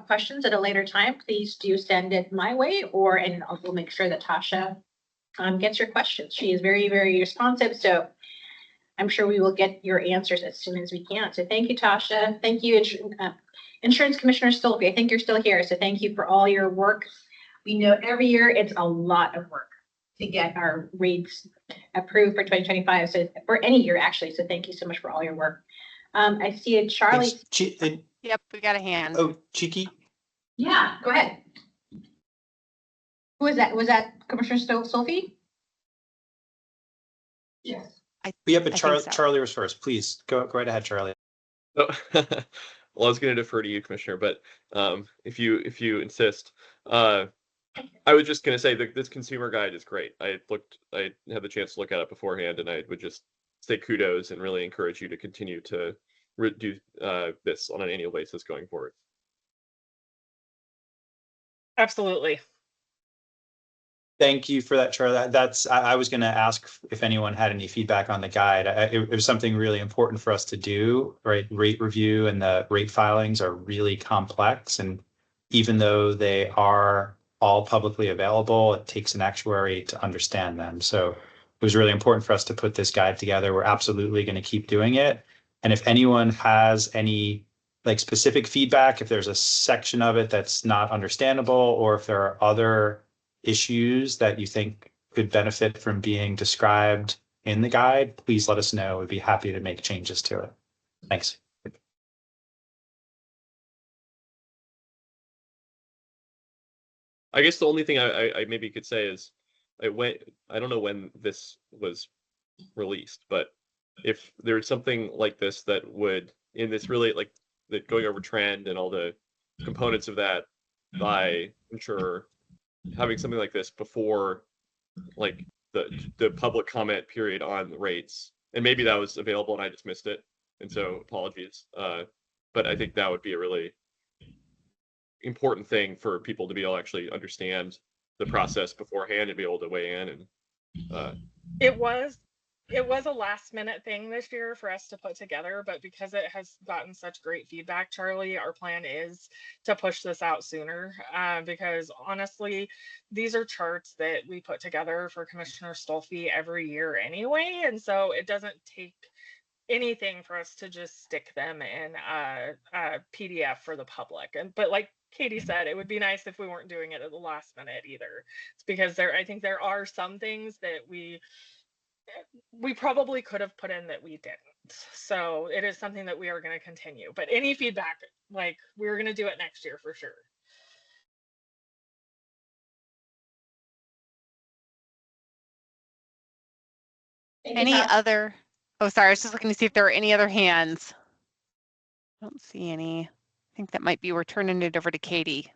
questions at a later time, please do send it my way, and we'll make sure that Tasha gets your questions. She is very, very responsive, so I'm sure we will get your answers as soon as we can. So thank you, Tasha. Thank you, Insurance Commissioner Stolpe. I think you're still here, so thank you for all your work. We know every year it's a lot of work to get our rates approved for 2025, so for any year actually. So thank you so much for all your work. I see a Charlie. Yep, we got a hand. Oh, Cheeky. Yeah, go ahead. Who is that? Was that Commissioner Stolpe? Yes. Yeah, but so. Charlie was first. Please go right ahead, Charlie. Oh, well, I was going to defer to you, Commissioner, but if you insist, I was just going to say that this consumer guide is great. I had the chance to look at it beforehand, and I would just say kudos and really encourage you to continue to do this on an annual basis going forward. Absolutely. Thank you for that, Charlie. I was going to ask if anyone had any feedback on the guide. It was something really important for us to do, right? Rate review and the rate filings are really complex, and even though they are all publicly available, it takes an actuary to understand them. So it was really important for us to put this guide together. We're absolutely going to keep doing it. And if anyone has any specific feedback, if there's a section of it that's not understandable, or if there are other issues that you think could benefit from being described in the guide, please let us know. We'd be happy to make changes to it. Thanks. I guess the only thing I maybe could say is I don't know when this was released, but if there's something like this that would, in this really like that going over trend and all the components of that by insurer, having something like this before like the public comment period on the rates, and maybe that was available and I just missed it, and so apologies. But I think that would be a really important thing for people to be able to actually understand the process beforehand and be able to weigh in. And it was a last minute thing this year for us to put together, but because it has gotten such great feedback, Charlie, our plan is to push this out sooner, because honestly, these are charts that we put together for Commissioner Stolfi every year anyway, and so it doesn't take anything for us to just stick them in a PDF for the public. But like Katie said, it would be nice if we weren't doing it at the last minute either. It's because I think there are some things that we probably could have put in that we didn't. So it is something that we are going to continue. But any feedback, like we're going to do it next year for sure. Any other? Oh, sorry. I was just looking to see if there are any other hands. I don't see any. I think that might be, we're turning it over to Katie.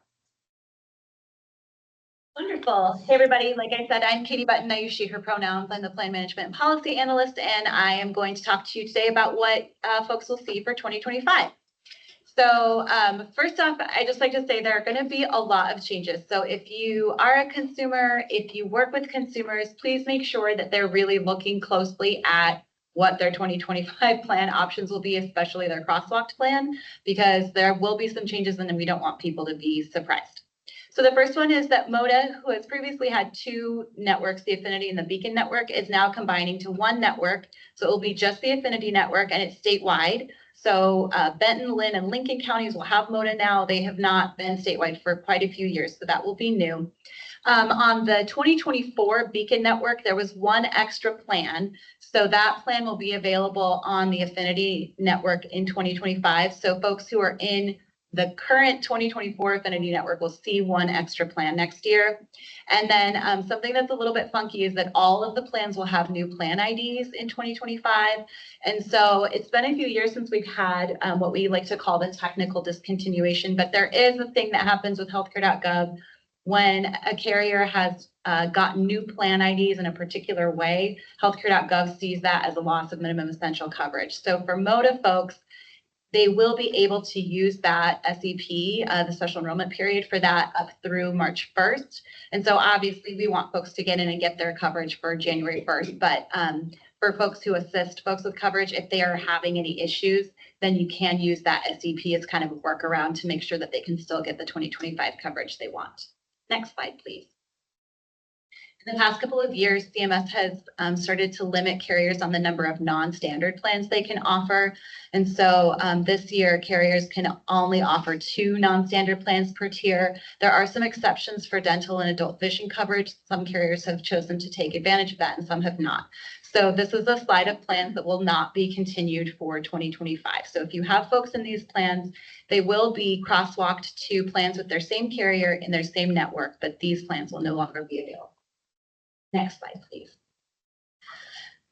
Wonderful. Hey, everybody. Like I said, I'm Katie Button. I use she, her pronouns. I'm the plan management and policy analyst, and I am going to talk to you today about what folks will see for 2025. So first off, I just like to say there are going to be a lot of changes. So if you are a consumer, if you work with consumers, please make sure that they're really looking closely at what their 2025 plan options will be, especially their crosswalked plan, because there will be some changes and we don't want people to be surprised. So the first one is that MODA, who has previously had two networks, the Affinity and the Beacon network, is now combining to one network. So it will be just the Affinity network, and it's statewide. So Benton, Lynn, and Lincoln counties will have MODA now. They have not been statewide for quite a few years, so that will be new. On the 2024 Beacon network, there was one extra plan. So that plan will be available on the Affinity network in 2025. So folks who are in the current 2024 Affinity network will see one extra plan next year. And then something that's a little bit funky is that all of the plans will have new plan IDs in 2025. And so it's been a few years since we've had what we like to call the technical discontinuation, but there is a thing that happens with healthcare.gov when a carrier has gotten new plan IDs in a particular way. Healthcare.gov sees that as a loss of minimum essential coverage. So for MODA folks, they will be able to use that SEP, the special enrollment period, for that up through March 1st. And so obviously we want folks to get in and get their coverage for January 1st. But for folks who assist folks with coverage, if they are having any issues, then you can use that SEP as kind of a workaround to make sure that they can still get the 2025 coverage they want. Next slide, please. In the past couple of years, CMS has started to limit carriers on the number of non-standard plans they can offer. And so this year, carriers can only offer 2 non-standard plans per tier. There are some exceptions for dental and adult vision coverage. Some carriers have chosen to take advantage of that and some have not. So this is a slide of plans that will not be continued for 2025. So if you have folks in these plans, they will be crosswalked to plans with their same carrier in their same network, but these plans will no longer be available. Next slide, please.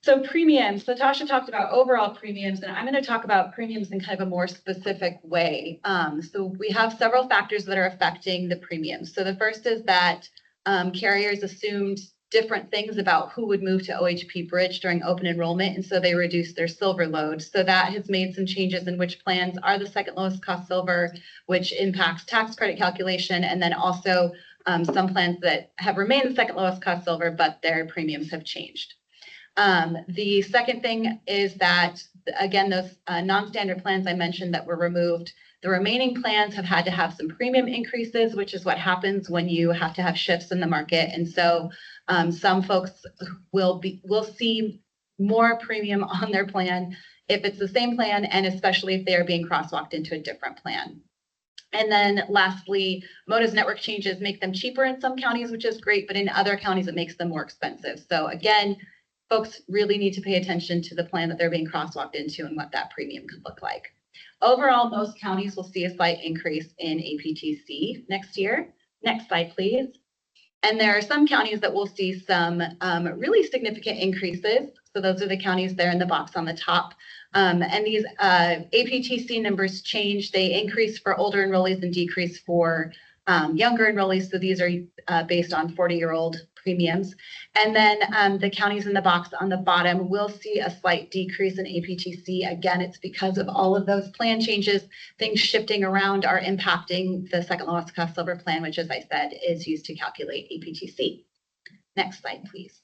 So premiums, Natasha talked about overall premiums, and I'm going to talk about premiums in kind of a more specific way. So we have several factors that are affecting the premiums. So the first is that carriers assumed different things about who would move to OHP Bridge during open enrollment, and so they reduced their silver load. So that has made some changes in which plans are the second lowest cost silver, which impacts tax credit calculation, and then also some plans that have remained the second lowest cost silver, but their premiums have changed. The second thing is that, again, those non-standard plans I mentioned that were removed, the remaining plans have had to have some premium increases, which is what happens when you have to have shifts in the market. And so some folks will see more premium on their plan if it's the same plan, and especially if they are being crosswalked into a different plan. And then lastly, MODA's network changes make them cheaper in some counties, which is great, but in other counties, it makes them more expensive. So again, folks really need to pay attention to the plan that they're being crosswalked into and what that premium could look like. Overall, most counties will see a slight increase in APTC next year, Next slide, please. And there are some counties that will see some really significant increases. So those are the counties there in the box on the top. And these APTC numbers change. They increase for older enrollees and decrease for younger enrollees. So these are based on 40-year-old premiums. And then the counties in the box on the bottom will see a slight decrease in APTC. Again, it's because of all of those plan changes. Things shifting around are impacting the second lowest cost silver plan, which, as I said, is used to calculate APTC. Next slide, please.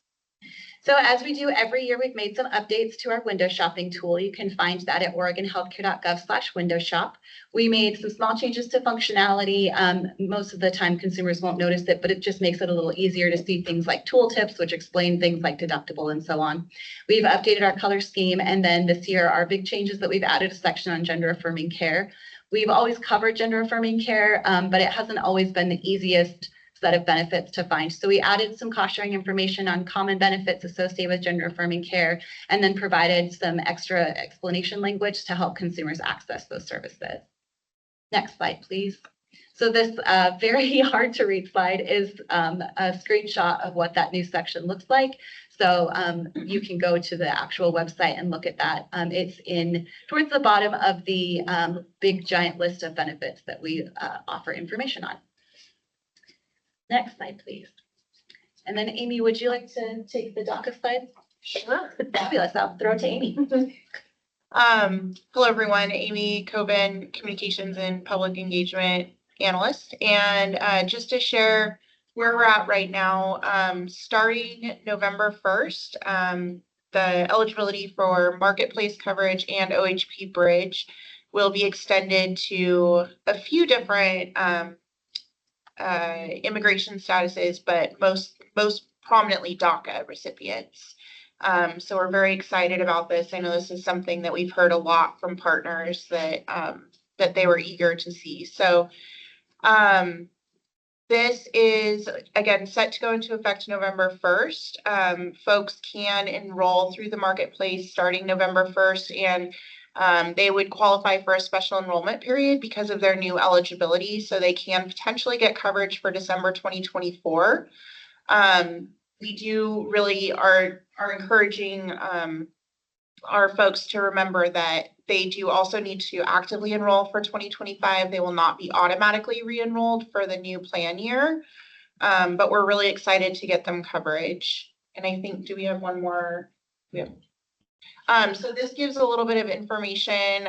So as we do every year, we've made some updates to our window shopping tool. You can find that at oregonhealthcare.gov/window shop. We made some small changes to functionality. Most of the time consumers won't notice it, but it just makes it a little easier to see things like tooltips, which explain things like deductible and so on. We've updated our color scheme, and then this year our big changes that we've added a section on gender affirming care. We've always covered gender affirming care, but it hasn't always been the easiest set of benefits to find. So we added some cost sharing information on common benefits associated with gender affirming care, and then provided some extra explanation language to help consumers access those services. Next slide, please. So this very hard to read slide is a screenshot of what that new section looks like. So you can go to the actual website and look at that. It's in towards the bottom of the big giant list of benefits that we offer information on. Next slide, please. And then Amy, would you like to take the DACA slides? Sure. Fabulous. I'll throw it to Amy. Hello, everyone. Amy Coben, Communications and Public Engagement Analyst. And just to share where we're at right now, starting November 1st, the eligibility for marketplace coverage and OHP bridge will be extended to a few different immigration statuses, but most prominently DACA recipients. So we're very excited about this. I know this is something that we've heard a lot from partners that that they were eager to see. So this is, again, set to go into effect November 1st. Folks can enroll through the marketplace starting November 1st, and they would qualify for a special enrollment period because of their new eligibility, so they can potentially get coverage for December 2024. We do really are encouraging our folks to remember that they do also need to actively enroll for 2025. They will not be automatically re-enrolled for the new plan year, but we're really excited to get them coverage. And I think, do we have one more? Yeah. So this gives a little bit of information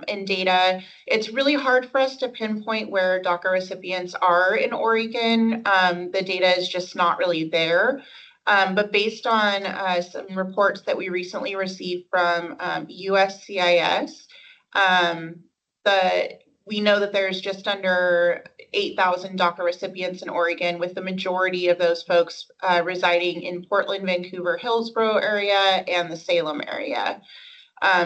and data. It's really hard for us to pinpoint where DACA recipients are in Oregon. The data is just not really there. But based on some reports that we recently received from USCIS, we know that there's just under 8,000 DACA recipients in Oregon, with the majority of those folks residing in Portland, Vancouver, Hillsborough area and the Salem area.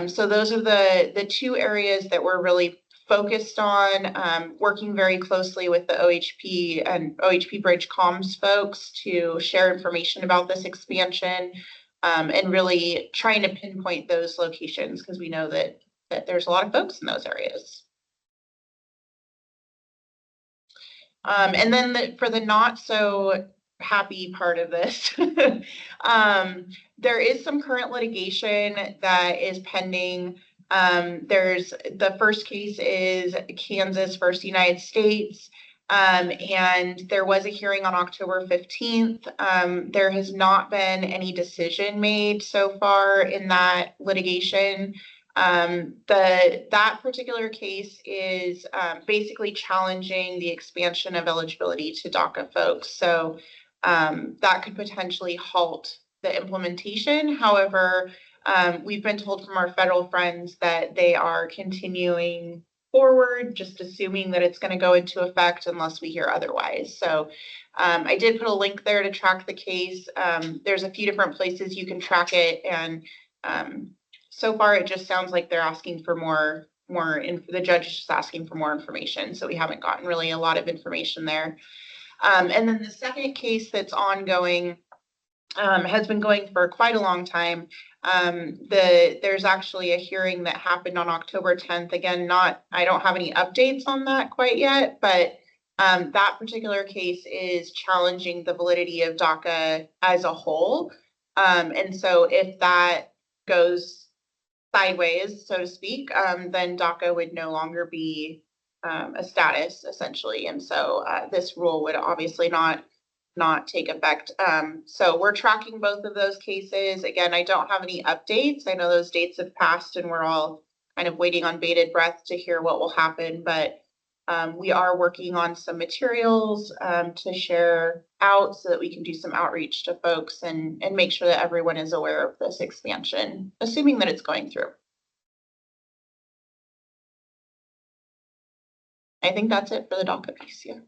So those are the two areas that we're really focused on, working very closely with the OHP and OHP Bridge Comms folks to share information about this expansion, and really trying to pinpoint those locations because we know that there's a lot of folks in those areas. And then for the not so happy part of this, there is some current litigation that is pending. There's the first case is Kansas versus United States. And there was a hearing on October 15th. There has not been any decision made so far in that litigation. That particular case is basically challenging the expansion of eligibility to DACA folks. So that could potentially halt the implementation. However, we've been told from our federal friends that they are continuing forward, just assuming that it's going to go into effect unless we hear otherwise. So I did put a link there to track the case. There's a few different places you can track it, and so far it just sounds like they're asking for more the judge is just asking for more information, so we haven't gotten really a lot of information there. And then the second case that's ongoing has been going for quite a long time. There's actually a hearing that happened on October 10th. Again, I don't have any updates on that quite yet, but That particular case is challenging the validity of DACA as a whole. And so if that goes sideways, so to speak, then DACA would no longer be a status essentially. And so this rule would obviously not take effect. So we're tracking both of those cases. Again, I don't have any updates. I know those dates have passed and we're all kind of waiting on bated breath to hear what will happen, but we are working on some materials to share out so that we can do some outreach to folks and make sure that everyone is aware of this expansion, assuming that it's going through. I think that's it for the DACA piece, yeah.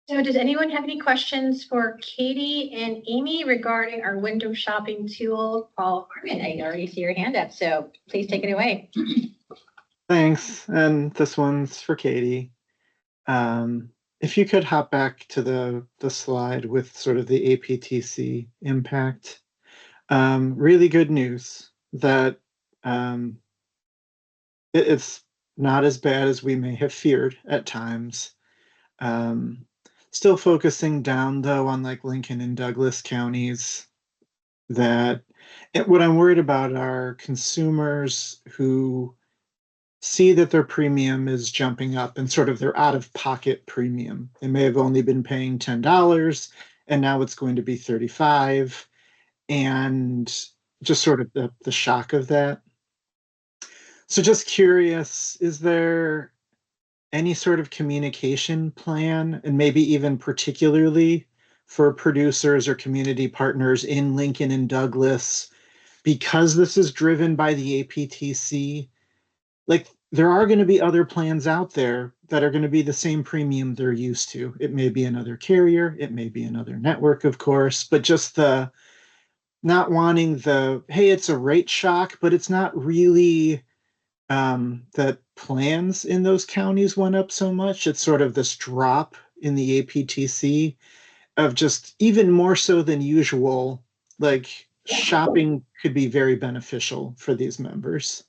So does anyone have any questions for Katie and Amy regarding our window shopping tool? Paul Harmon, I already see your hand up, so please take it away. Thanks. And this one's for Katie. If you could hop back to the slide with sort of the APTC impact. Really good news that it's not as bad as we may have feared at times. Still focusing down though on like Lincoln and Douglas counties, that what I'm worried about are consumers who see that their premium is jumping up and sort of their out-of-pocket premium. They may have only been paying $10 and now it's going to be $35, and just sort of the shock of that. So just curious, is there any sort of communication plan, and maybe even particularly for producers or community partners in Lincoln and Douglas, because this is driven by the APTC? Like, there are going to be other plans out there that are going to be the same premium they're used to. It may be another carrier, it may be another network, of course, but just the not wanting the, hey, it's a rate shock, but it's not really that plans in those counties went up so much. It's sort of this drop in the APTC of just even more so than usual, like shopping could be very beneficial for these members,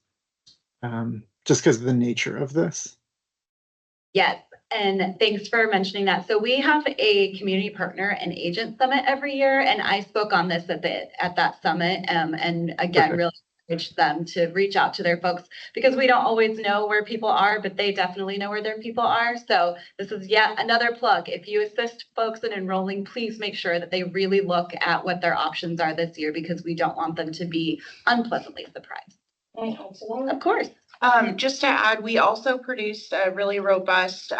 just because of the nature of this. Yes, and thanks for mentioning that. So we have a community partner and agent summit every year, and I spoke on this at that summit, and again, really encourage them to reach out to their folks, because we don't always know where people are, but they definitely know where their people are. So this is yet another plug. If you assist folks in enrolling, please make sure that they really look at what their options are this year, because we don't want them to be unpleasantly surprised. Of course. Just to add, we also produced a really robust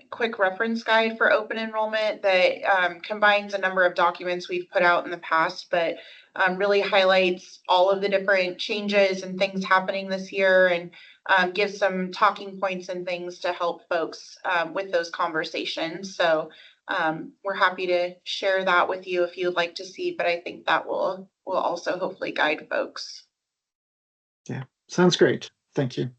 quick reference guide for open enrollment that combines a number of documents we've put out in the past, but really highlights all of the different changes and things happening this year, and gives some talking points and things to help folks with those conversations. So we're happy to share that with you if you'd like to see, but I think that will also hopefully guide folks. Yeah, sounds great. Thank you.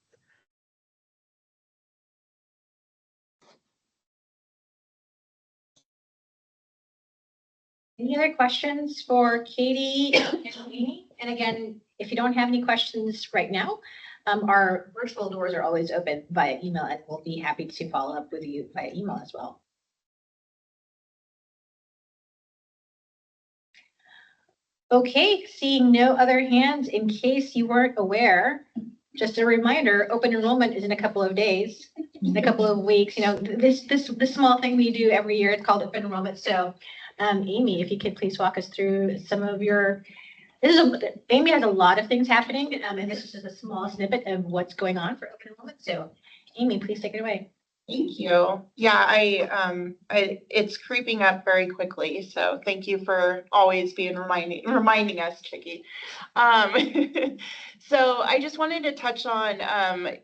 Any other questions for Katie and Amy? And again, if you don't have any questions right now, our virtual doors are always open via email, and we'll be happy to follow up with you via email as well. Okay, seeing no other hands, in case you weren't aware, just a reminder, open enrollment is in a couple of days, in a couple of weeks. You know, this small thing we do every year, it's called open enrollment. So Amy, if you could please walk us through some of your, Amy has a lot of things happening, and this is just a small snippet of what's going on for open enrollment. So Amy, please take it away. Thank you. Yeah, it's creeping up very quickly. So thank you for always being reminding us, Chicky. So I just wanted to touch on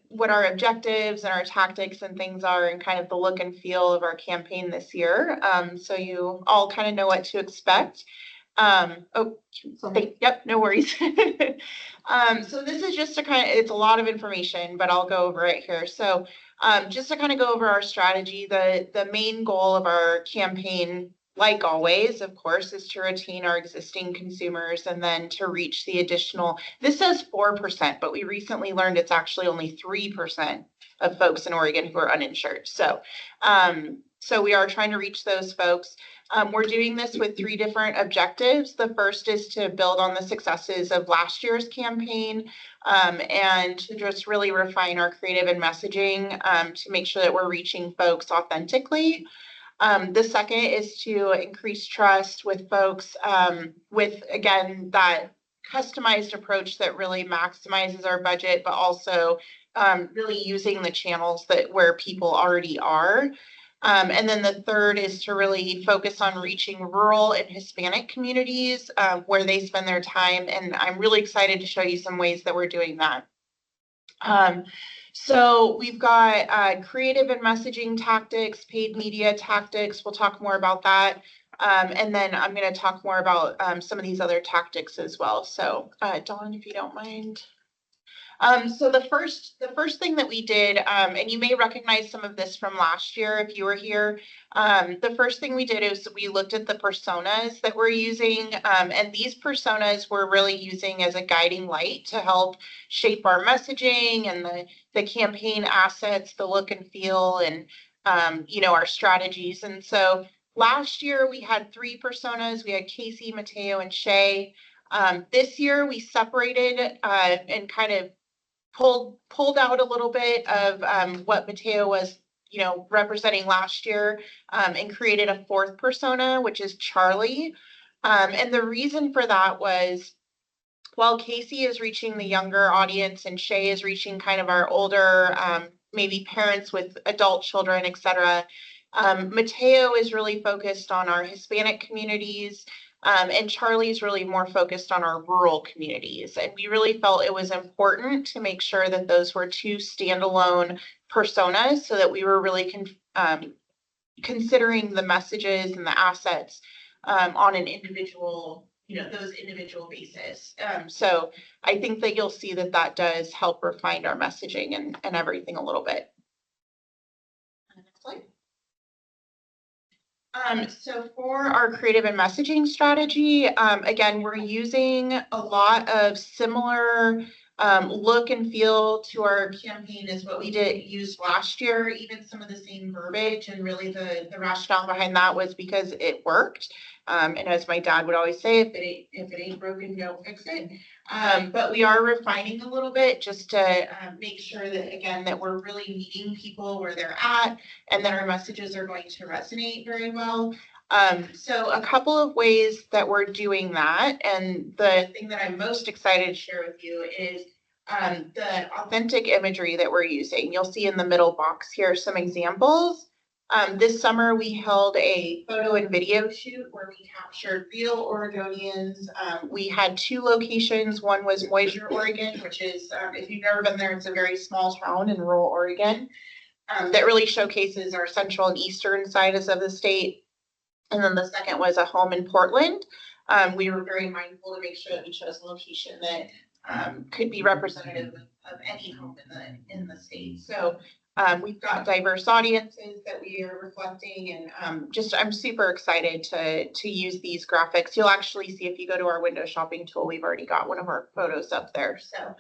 what our objectives and our tactics and things are, and kind of the look and feel of our campaign this year. So you all kind of know what to expect. Yep, no worries. So this is just it's a lot of information, but I'll go over it here. So just to kind of go over our strategy, the main goal of our campaign like always, of course, is to retain our existing consumers and then to reach the additional, this says 4%, but we recently learned it's actually only 3% of folks in Oregon who are uninsured. So, so we are trying to reach those folks. We're doing this with 3 different objectives. The first is to build on the successes of last year's campaign and to just really refine our creative and messaging to make sure that we're reaching folks authentically. The second is to increase trust with folks with, again, that customized approach that really maximizes our budget, but also really using the channels that where people already are. And then the third is to really focus on reaching rural and Hispanic communities where they spend their time. And I'm really excited to show you some ways that we're doing that. So we've got creative and messaging tactics, paid media tactics. We'll talk more about that. And then I'm going to talk more about some of these other tactics as well. So Dawn, if you don't mind. So the first thing that we did, and you may recognize some of this from last year if you were here, the first thing we did is we looked at the personas that we're using, and these personas we're really using as a guiding light to help shape our messaging and the campaign assets, the look and feel, and you know, our strategies. And so last year we had 3 personas. We had Casey, Mateo, and Shay. This year we separated and kind of pulled out a little bit of what Mateo was, you know, representing last year and created a 4th persona, which is Charlie. And the reason for that was while Casey is reaching the younger audience and Shay is reaching kind of our older, maybe parents with adult children, etc. Mateo is really focused on our Hispanic communities. And Charlie's really more focused on our rural communities. And we really felt it was important to make sure that those were 2 standalone personas so that we were really considering the messages and the assets on an individual, you know, those individual basis. So I think that you'll see that that does help refine our messaging and everything a little bit. Next slide. So for our creative and messaging strategy, again, we're using a lot of similar look and feel to our campaign as what we used last year, even some of the same verbiage. And really the rationale behind that was because it worked. And as my dad would always say, if it ain't broken, don't fix it. But we are refining a little bit just to make sure that, again, that we're really meeting people where they're at and that our messages are going to resonate very well. So a couple of ways that we're doing that, and the thing that I'm most excited to share with you is the authentic imagery that we're using. You'll see in the middle box here some examples. This summer we held a photo and video shoot where we captured real Oregonians. We had 2 locations. One was Moisier, Oregon, which is, if you've never been there, it's a very small town in rural Oregon that really showcases our central and eastern sides of the state. And then the second was a home in Portland. We were very mindful to make sure that we chose a location that could be representative of any home in the state. So we've got diverse audiences that we are reflecting, and I'm super excited to use these graphics. You'll actually see if you go to our window shopping tool, we've already got one of our photos up there. So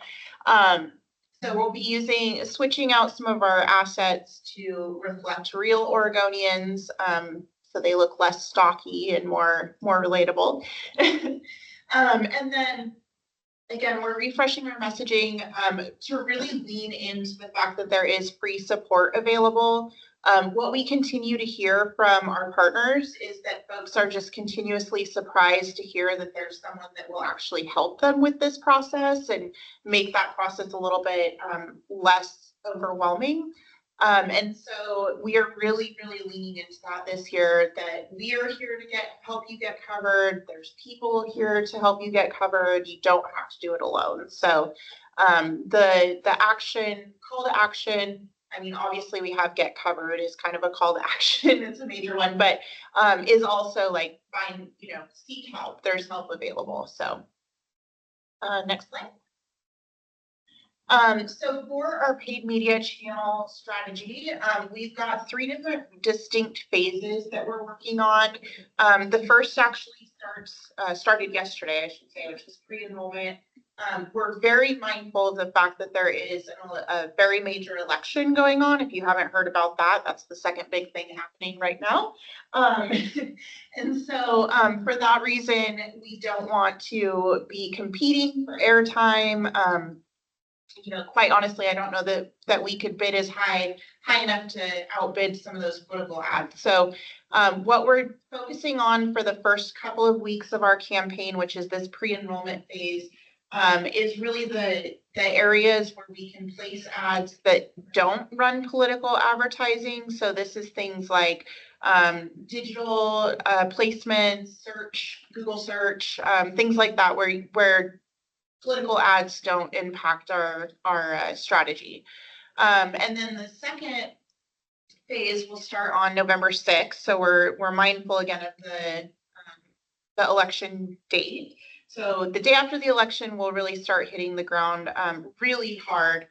so we'll be switching out some of our assets to reflect real Oregonians. So they look less stocky and more relatable. And then again, we're refreshing our messaging to really lean into the fact that there is free support available. What we continue to hear from our partners is that folks are just continuously surprised to hear that there's someone that will actually help them with this process and make that process a little bit less overwhelming. And so we are really, really leaning into that this year, that we are here to help you get covered. There's people here to help you get covered. You don't have to do it alone. So the call to action, I mean, obviously we have get covered is kind of a call to action. It's a major one, but is also like seek help. There's help available. So next slide. So for our paid media channel strategy, we've got 3 different distinct phases that we're working on. The first actually started yesterday, I should say, which was pre-enrollment. We're very mindful of the fact that there is a very major election going on. If you haven't heard about that, that's the second big thing happening right now. And so for that reason, we don't want to be competing for airtime. Quite honestly, I don't know that we could bid as high enough to outbid some of those political ads. So what we're focusing on for the first couple of weeks of our campaign, which is this pre-enrollment phase, is really the areas where we can place ads that don't run political advertising. So this is things like digital placements, search, Google search, things like that, where political ads don't impact our strategy. And then the second phase will start on November 6th. So we're mindful again of the election date. So the day after the election, we'll really start hitting the ground really hard.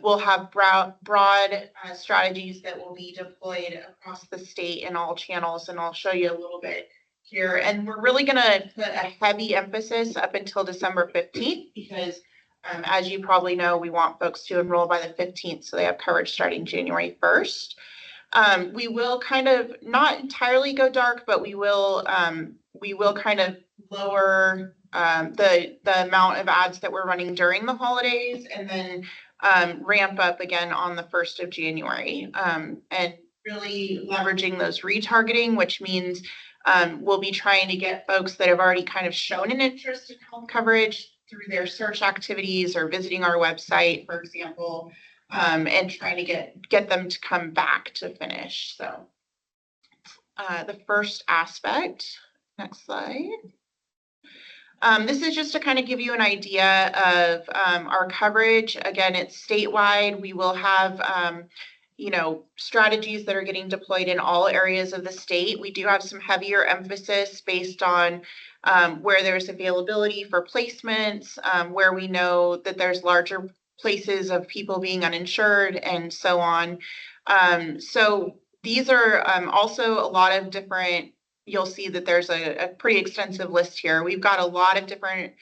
We'll have broad strategies that will be deployed across the state in all channels, and I'll show you a little bit here. And we're really going to put a heavy emphasis up until December 15th because as you probably know, we want folks to enroll by the 15th so they have coverage starting January 1st. We will kind of not entirely go dark, but we will kind of lower the amount of ads that we're running during the holidays, and then ramp up again on the 1st of January, and really leveraging those retargeting, which means we'll be trying to get folks that have already kind of shown an interest in health coverage through their search activities or visiting our website, for example, and trying to get them to come back to finish. So the first aspect, next slide. This is just to kind of give you an idea of our coverage. Again, it's statewide. We will have strategies that are getting deployed in all areas of the state. We do have some heavier emphasis based on where there's availability for placements, where we know that there's larger places of people being uninsured and so on. So these are also a lot of different, you'll see that there's a pretty extensive list here. We've got a lot of different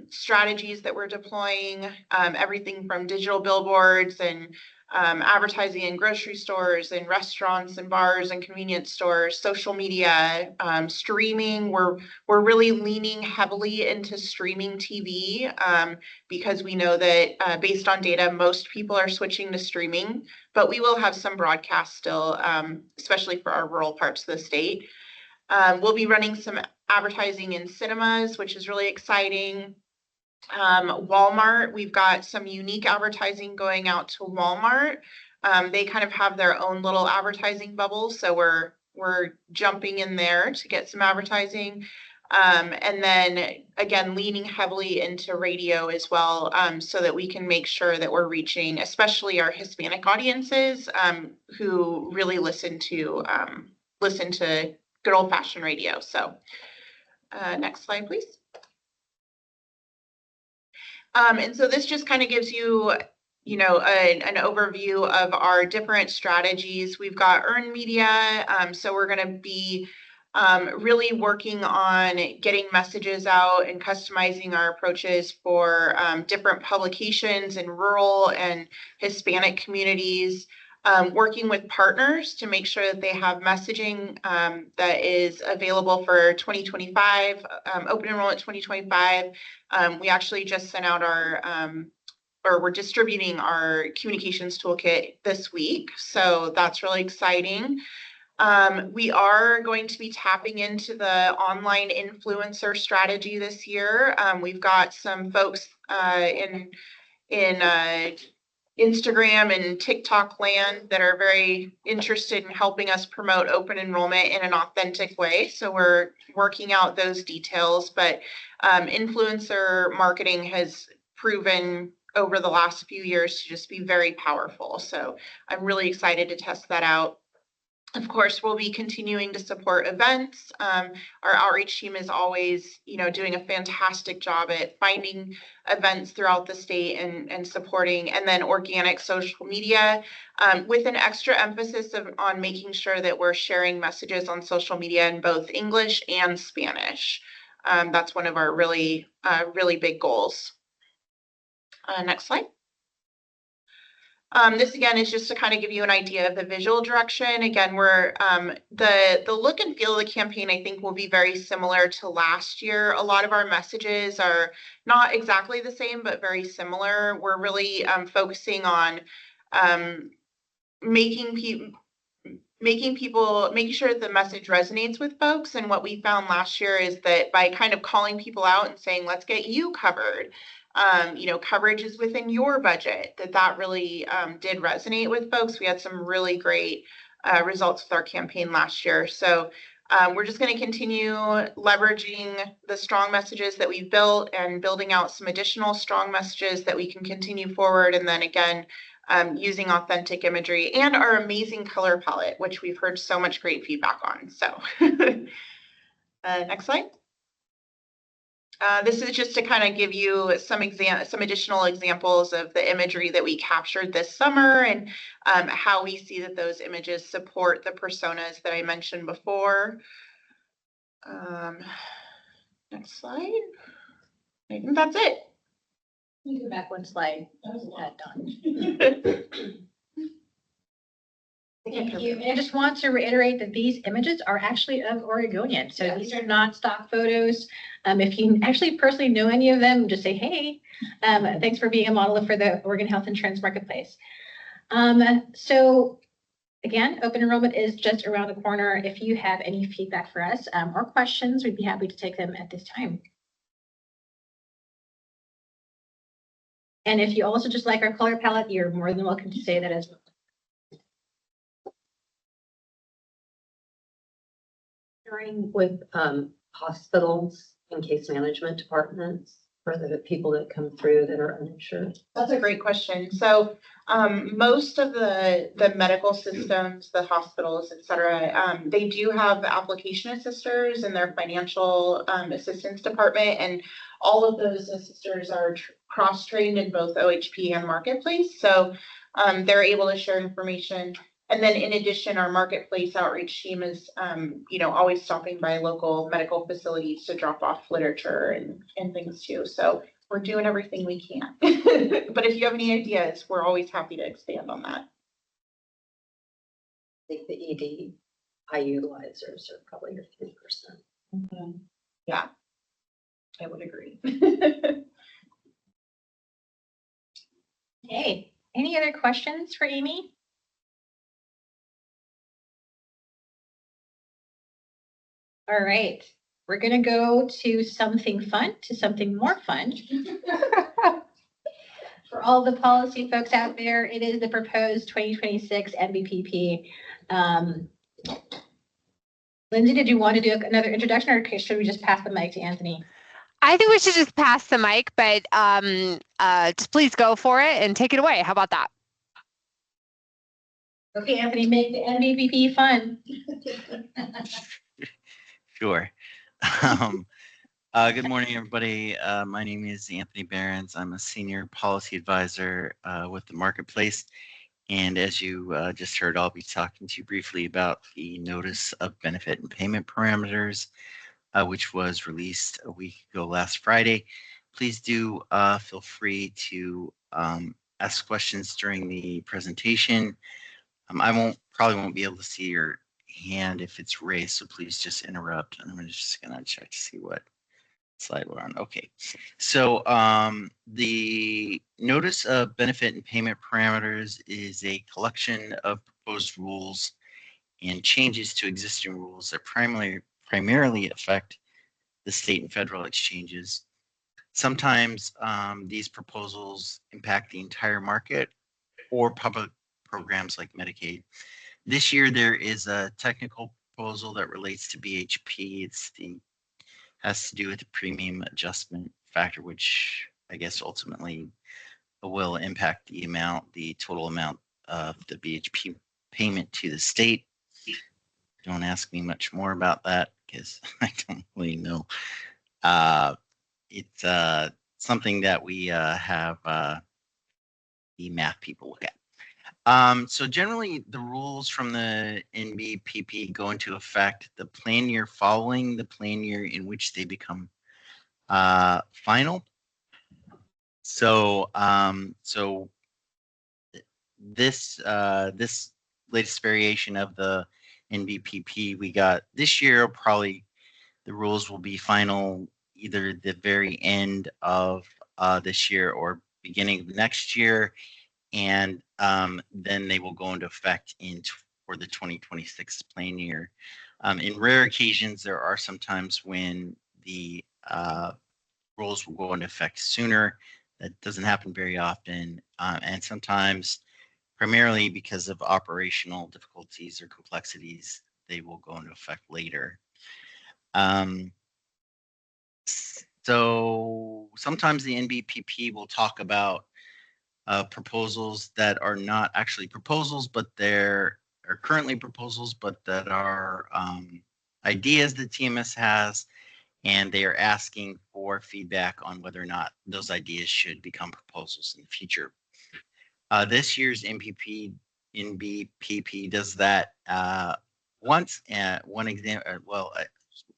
strategies that we're deploying, everything from digital billboards and advertising in grocery stores and restaurants and bars and convenience stores, social media, streaming. We're really leaning heavily into streaming TV because we know that based on data, most people are switching to streaming, but we will have some broadcast still, especially for our rural parts of the state. We'll be running some advertising in cinemas, which is really exciting. Walmart, we've got some unique advertising going out to Walmart. They kind of have their own little advertising bubble, so we're jumping in there to get some advertising. And then again, leaning heavily into radio as well, so that we can make sure that we're reaching especially our Hispanic audiences who really listen to good old-fashioned radio. So next slide, please. And so this just kind of gives you, an overview of our different strategies. We've got earned media. So we're going to be really working on getting messages out and customizing our approaches for different publications in rural and Hispanic communities. Working with partners to make sure that they have messaging that is available for 2025, open enrollment 2025. We actually just sent out we're distributing our communications toolkit this week. So that's really exciting. We are going to be tapping into the online influencer strategy this year. We've got some folks in Instagram and TikTok land that are very interested in helping us promote open enrollment in an authentic way. So we're working out those details, but influencer marketing has proven over the last few years to just be very powerful. So I'm really excited to test that out. Of course, we'll be continuing to support events. Our outreach team is always, doing a fantastic job at finding events throughout the state and supporting, and then organic social media, with an extra emphasis on making sure that we're sharing messages on social media in both English and Spanish. That's one of our really, really big goals. Next slide. This again is just to kind of give you an idea of the visual direction. Again, we're the look and feel of the campaign, I think, will be very similar to last year. A lot of our messages are not exactly the same, but very similar. We're really focusing on making sure the message resonates with folks. And what we found last year is that by kind of calling people out and saying, let's get you covered, coverage is within your budget, that really did resonate with folks. We had some really great results with our campaign last year. So we're just going to continue leveraging the strong messages that we've built and building out some additional strong messages that we can continue forward. And then again, using authentic imagery and our amazing color palette, which we've heard so much great feedback on. So next slide. This is just to kind of give you some additional examples of the imagery that we captured this summer and how we see that those images support the personas that I mentioned before. Next slide. I think that's it. You go back one slide. That was done. Thank you. And I just want to reiterate that these images are actually of Oregonians. So these are not stock photos. If you actually personally know any of them, just say, hey, thanks for being a model for the Oregon Health Insurance Marketplace. So again, open enrollment is just around the corner. If you have any feedback for us or questions, we'd be happy to take them at this time. And if you also just like our color palette, you're more than welcome to say that as well. With hospitals and case management departments for the people that come through that are uninsured? That's a great question. So most of the medical systems, the hospitals, et cetera, they do have application assisters in their financial assistance department. And all of those assisters are cross-trained in both OHP and Marketplace. So they're able to share information. And then in addition, our Marketplace outreach team is, always stopping by local medical facilities to drop off literature and things too. So we're doing everything we can. But if you have any ideas, we're always happy to expand on that. I think the ED high utilizers are probably your 3%. Mm-hmm. Yeah, I would agree. Okay, any other questions for Amy? All right, we're going to go to something fun, to something more fun. For all the policy folks out there, it is the proposed 2026 MBPP. Lindsay, did you want to do another introduction, or should we just pass the mic to Anthony? I think we should just pass the mic, but just please go for it and take it away. How about that? Okay, Anthony, make the MBPP fun. Sure. Good morning, everybody. My name is Anthony Behrens. I'm a senior policy advisor with the Marketplace. And as you just heard, I'll be talking to you briefly about the Notice of Benefit and Payment Parameters, which was released a week ago last Friday. Please do feel free to ask questions during the presentation. I probably won't be able to see your hand if it's raised, so please just interrupt. And I'm just gonna check to see what slide we're on. Okay, so the Notice of Benefit and Payment Parameters is a collection of proposed rules and changes to existing rules that primarily affect the state and federal exchanges. Sometimes these proposals impact the entire market or public programs like Medicaid. This year, there is a technical proposal that relates to BHP. Has to do with the premium adjustment factor, which I guess ultimately will impact the total amount of the BHP payment to the state. don't ask me much more about that because I don't really know. It's something that we have the math people look at. So generally, the rules from the NBPP go into effect the plan year following the plan year in which they become final. So this latest variation of the NBPP we got this year, probably the rules will be final either the very end of this year or beginning of next year, and then they will go into effect for the 2026 plan year. In rare occasions, there are some times when the rules will go into effect sooner. That doesn't happen very often, and sometimes, primarily because of operational difficulties or complexities, they will go into effect later. So sometimes the NBPP will talk about proposals that are not actually proposals, but they're currently proposals, but that are ideas that TMS has, and they are asking for feedback on whether or not those ideas should become proposals in the future. This year's NBPP does that once. One example,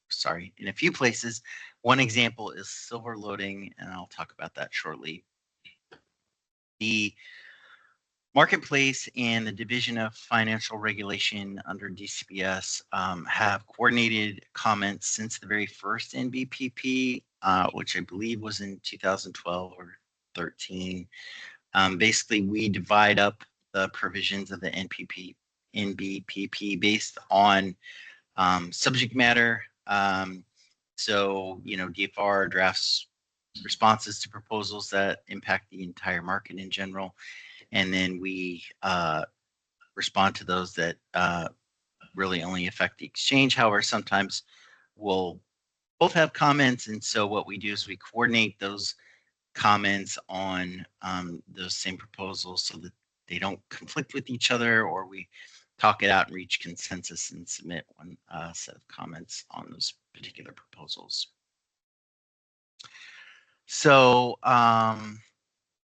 sorry, in a few places. One example is silver loading, and I'll talk about that shortly. The Marketplace and the Division of Financial Regulation under DCBS have coordinated comments since the very first NBPP, which I believe was in 2012 or 13. Basically, we divide up the provisions of the NBPP based on subject matter. So, DFR drafts responses to proposals that impact the entire market in general. And then we respond to those that really only affect the exchange. However, sometimes we'll both have comments. And so what we do is we coordinate those comments on those same proposals so that they don't conflict with each other, or we talk it out and reach consensus and submit one set of comments on those particular proposals. So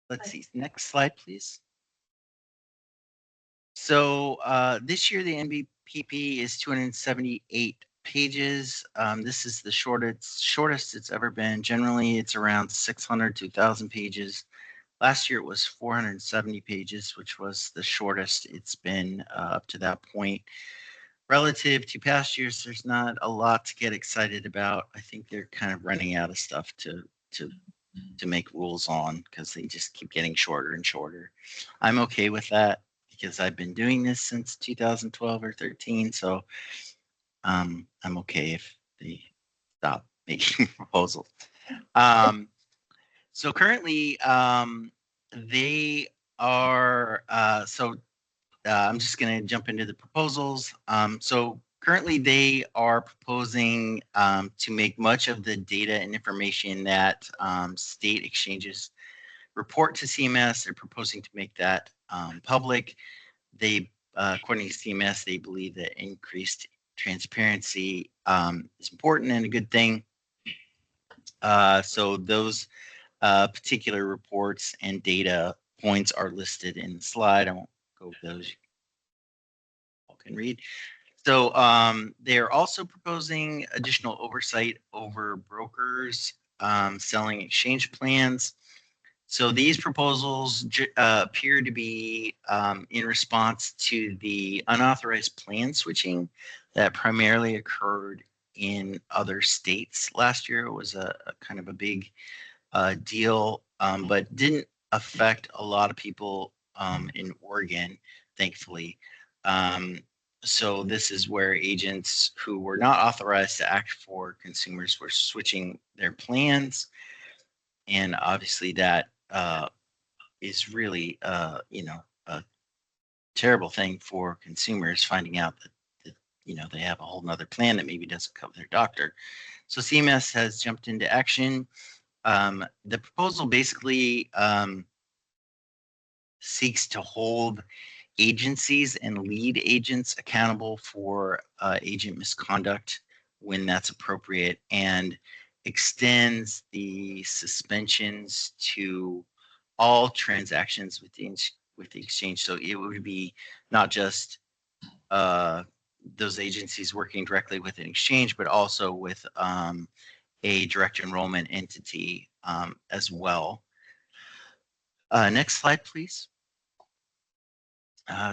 let's see, next slide, please. So this year, the NBPP is 278 pages. This is the shortest it's ever been. Generally, it's around 600 to 1,000 pages. Last year, it was 470 pages, which was the shortest it's been up to that point. Relative to past years, there's not a lot to get excited about. I think they're kind of running out of stuff to make rules on because they just keep getting shorter and shorter. I'm okay with that because I've been doing this since 2012 or 13, so I'm okay if they stop making proposals. So currently, they are, I'm just going to jump into the proposals. So currently, they are proposing to make much of the data and information that state exchanges report to CMS. They're proposing to make that public. They, according to CMS, they believe that increased transparency is important and a good thing. So those particular reports and data points are listed in the slide. I won't go over those. You all can read. So they're also proposing additional oversight over brokers selling exchange plans. So these proposals appear to be in response to the unauthorized plan switching that primarily occurred in other states last year. It was a kind of a big deal, but didn't affect a lot of people in Oregon, thankfully. So this is where agents who were not authorized to act for consumers were switching their plans. And obviously that is really, a terrible thing for consumers finding out that they have a whole nother plan that maybe doesn't cover their doctor. So CMS has jumped into action. The proposal basically seeks to hold agencies and lead agents accountable for agent misconduct when that's appropriate, and extends the suspensions to all transactions with the exchange. So it would be not just those agencies working directly with an exchange, but also with a direct enrollment entity as well. Next slide, please.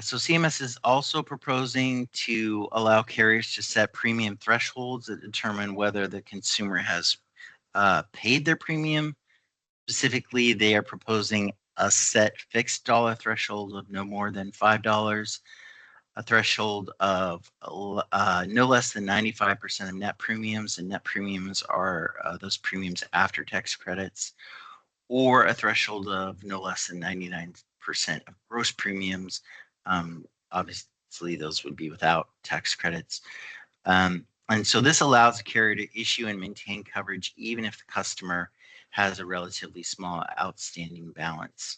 So CMS is also proposing to allow carriers to set premium thresholds that determine whether the consumer has paid their premium. Specifically, they are proposing a set fixed dollar threshold of no more than $5, a threshold of no less than 95% of net premiums, and net premiums are those premiums after tax credits, or a threshold of no less than 99% of gross premiums. Obviously, those would be without tax credits. And so this allows a carrier to issue and maintain coverage even if the customer has a relatively small outstanding balance.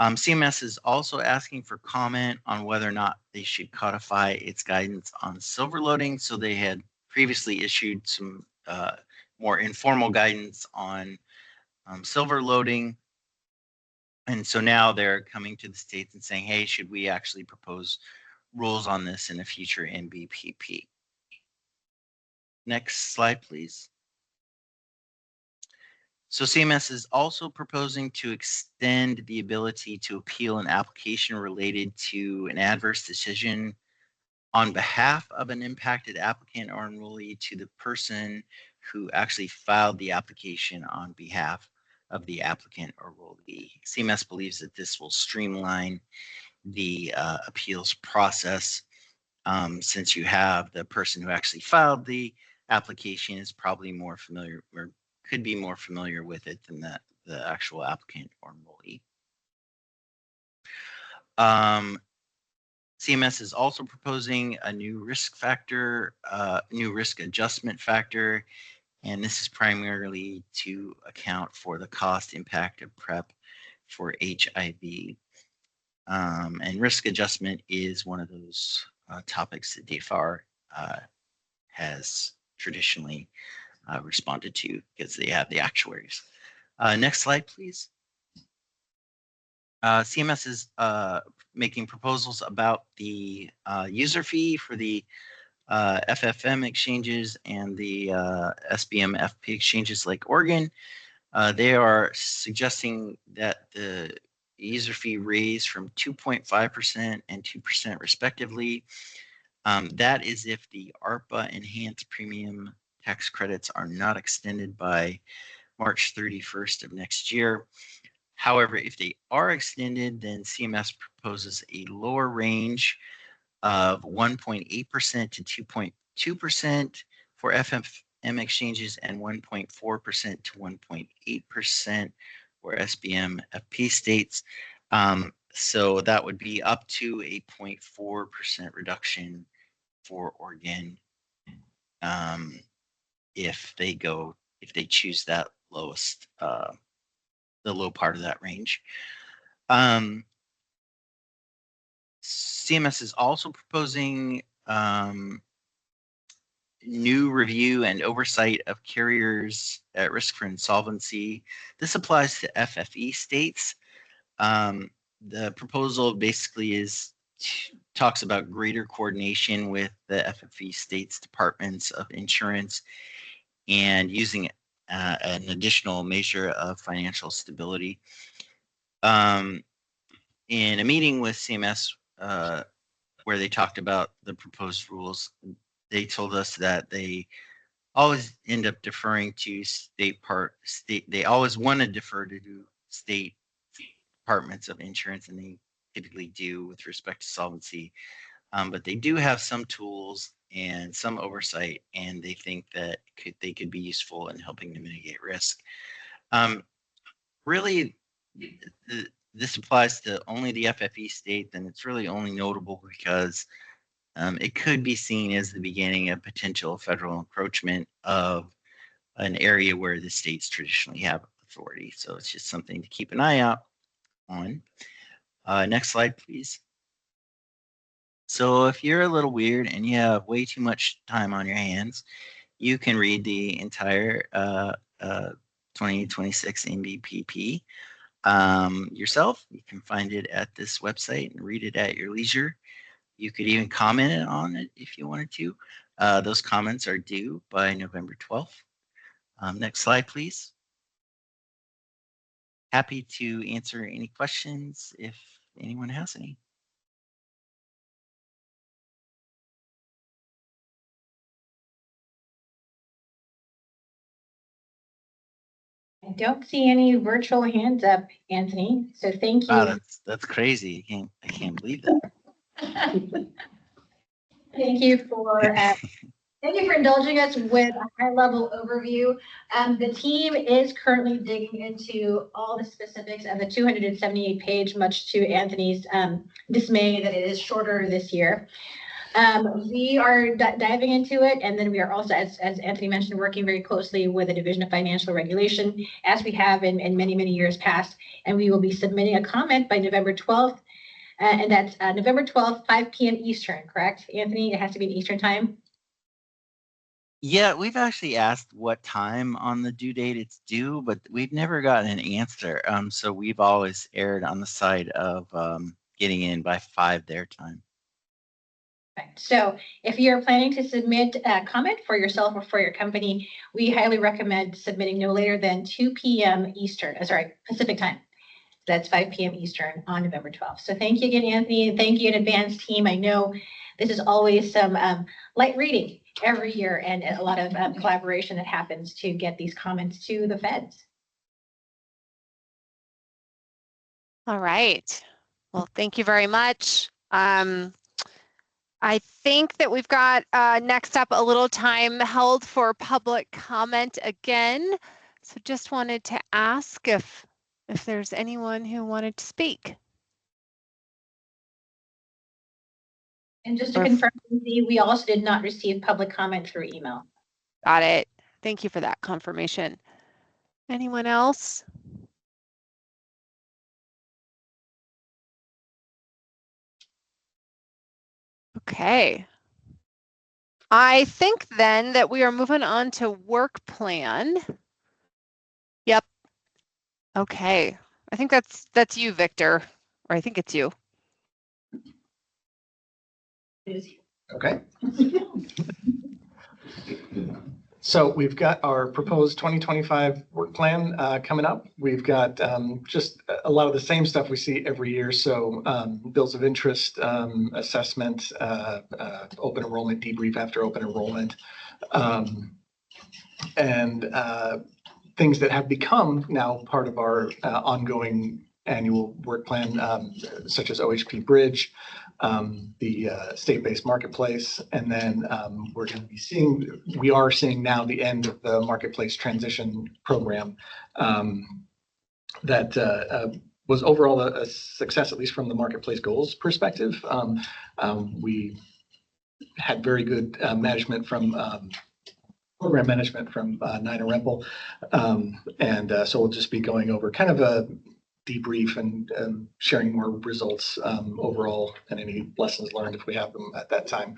CMS is also asking for comment on whether or not they should codify its guidance on silver loading. So they had previously issued some more informal guidance on silver loading. And so now they're coming to the states and saying, hey, should we actually propose rules on this in a future NBPP? Next slide, please. So CMS is also proposing to extend the ability to appeal an application related to an adverse decision on behalf of an impacted applicant or enrollee to the person who actually filed the application on behalf of the applicant or enrollee. CMS believes that this will streamline the appeals process, since you have the person who actually filed the application is probably more familiar, or could be more familiar with it than the actual applicant or enrollee. CMS is also proposing a new risk factor, new risk adjustment factor, and this is primarily to account for the cost impact of PrEP for HIV. And risk adjustment is one of those topics that DFAR has traditionally responded to because they have the actuaries. Next slide, please. CMS is making proposals about the user fee for the FFM exchanges and the SBM FP exchanges like Oregon. They are suggesting that the user fee raise from 2.5% and 2% respectively. That is if the ARPA enhanced premium tax credits are not extended by March 31st of next year. However, if they are extended, then CMS proposes a lower range of 1.8% to 2.2% for FFM exchanges and 1.4% to 1.8% for SBM FP states. So that would be up to a 0.4% reduction for Oregon if they choose that lowest, the low part of that range. CMS is also proposing new review and oversight of carriers at risk for insolvency. This applies to FFE states. The proposal basically talks about greater coordination with the FFE states' departments of insurance and using an additional measure of financial stability. In a meeting with CMS where they talked about the proposed rules, they told us that they always end up deferring to they always want to defer to state departments of insurance, and they typically do with respect to solvency. But they do have some tools and some oversight, and they think that they could be useful in helping to mitigate risk. Really, this applies to only the FFE state, then it's really only notable because it could be seen as the beginning of potential federal encroachment of an area where the states traditionally have authority. So it's just something to keep an eye out on. Next slide, please. So if you're a little weird and you have way too much time on your hands, you can read the entire 2026 MBPP yourself. You can find it at this website and read it at your leisure. You could even comment on it if you wanted to. Those comments are due by November 12th. Next slide, please. Happy to answer any questions if anyone has any. I don't see any virtual hands up, Anthony. So thank you. Wow, that's crazy. I can't believe that. Thank you for indulging us with a high-level overview. The team is currently digging into all the specifics of the 278-page, much to Anthony's dismay that it is shorter this year. We are diving into it, and then we are also, as Anthony mentioned, working very closely with the Division of Financial Regulation, as we have in many, many years past, and we will be submitting a comment by November 12th, and that's November 12th, 5 p.m. Eastern, correct, Anthony? It has to be in Eastern time? Yeah, we've actually asked what time on the due date it's due, but we've never gotten an answer. So we've always erred on the side of getting in by 5 their time. So if you're planning to submit a comment for yourself or for your company, we highly recommend submitting no later than 2 p.m. Eastern, Pacific time. That's 5 p.m. Eastern on November 12th. So thank you again, Anthony, and thank you in advance, team. I know this is always some light reading every year and a lot of collaboration that happens to get these comments to the feds. All right. Well, thank you very much. I think that we've got next up a little time held for public comment again. So just wanted to ask if there's anyone who wanted to speak. And just to confirm, we also did not receive public comment through email. Got it. Thank you for that confirmation. Anyone else? Okay. I think then that we are moving on to work plan. Yep. Okay. I think that's you, Victor, or I think it's you. Okay. So we've got our proposed 2025 work plan coming up. We've got just a lot of the same stuff we see every year. So bills of interest, assessment, open enrollment, debrief after open enrollment, and things that have become now part of our ongoing annual work plan, such as OHP Bridge, the state-based marketplace, and then we are seeing now the end of the marketplace transition program that was overall a success, at least from the marketplace goals perspective. We had very good management from program management from Nina Rempel, and so we'll just be going over kind of a debrief and sharing more results overall and any lessons learned if we have them at that time.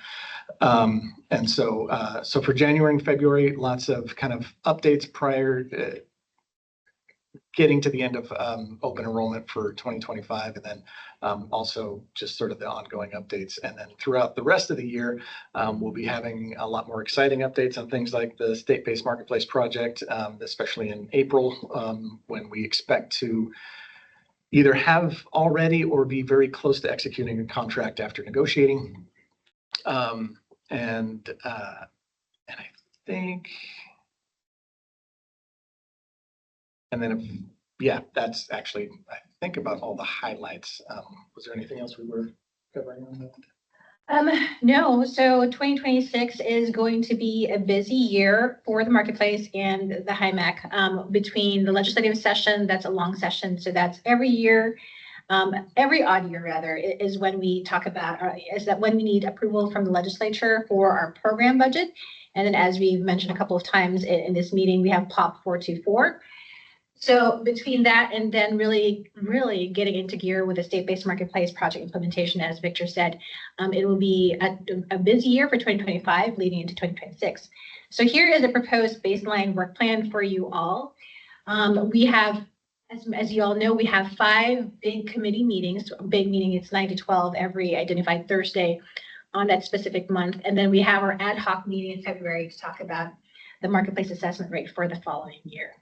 And so for January and February, lots of kind of updates prior getting to the end of open enrollment for 2025, and then also just sort of the ongoing updates. And then throughout the rest of the year, we'll be having a lot more exciting updates on things like the state-based marketplace project, especially in April, when we expect to either have already or be very close to executing a contract after negotiating. And I think, and then, yeah, that's actually, I think, about all the highlights. Was there anything else we were covering on that? No, so 2026 is going to be a busy year for the marketplace and the HIMAC. Between the legislative session, that's a long session, so that's every year, every odd year rather, is when we talk about, is that when we need approval from the legislature for our program budget. And then as we've mentioned a couple of times in this meeting, we have POP 424. So between that and then really getting into gear with the state-based marketplace project implementation, as Victor said, it will be a busy year for 2025 leading into 2026. So here is a proposed baseline work plan for you all. We have, as you all know, we have 5 big committee meetings. Big meeting, it's 9 to 12 every identified Thursday on that specific month. And then we have our ad hoc meeting in February to talk about the marketplace assessment rate for the following year.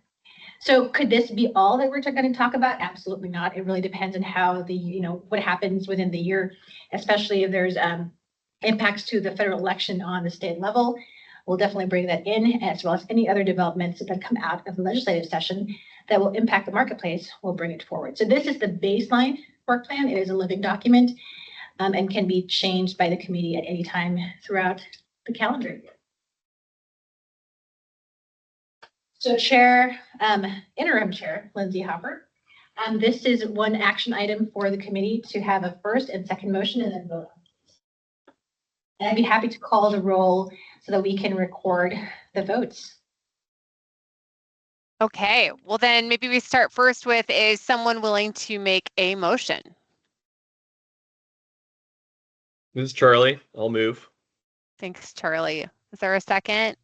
So could this be all that we're going to talk about? Absolutely not. It really depends on how what happens within the year, especially if there's impacts to the federal election on the state level. We'll definitely bring that in, as well as any other developments that come out of the legislative session that will impact the marketplace. We'll bring it forward. So this is the baseline work plan. It is a living document and can be changed by the committee at any time throughout the calendar year. So interim chair, Lindsay Hopper. This is one action item for the committee to have a first and second motion and then vote on. And I'd be happy to call the roll so that we can record the votes. Okay, well then maybe we start first with, is someone willing to make a motion? This is Charlie. I'll move. Thanks, Charlie. Is there a second?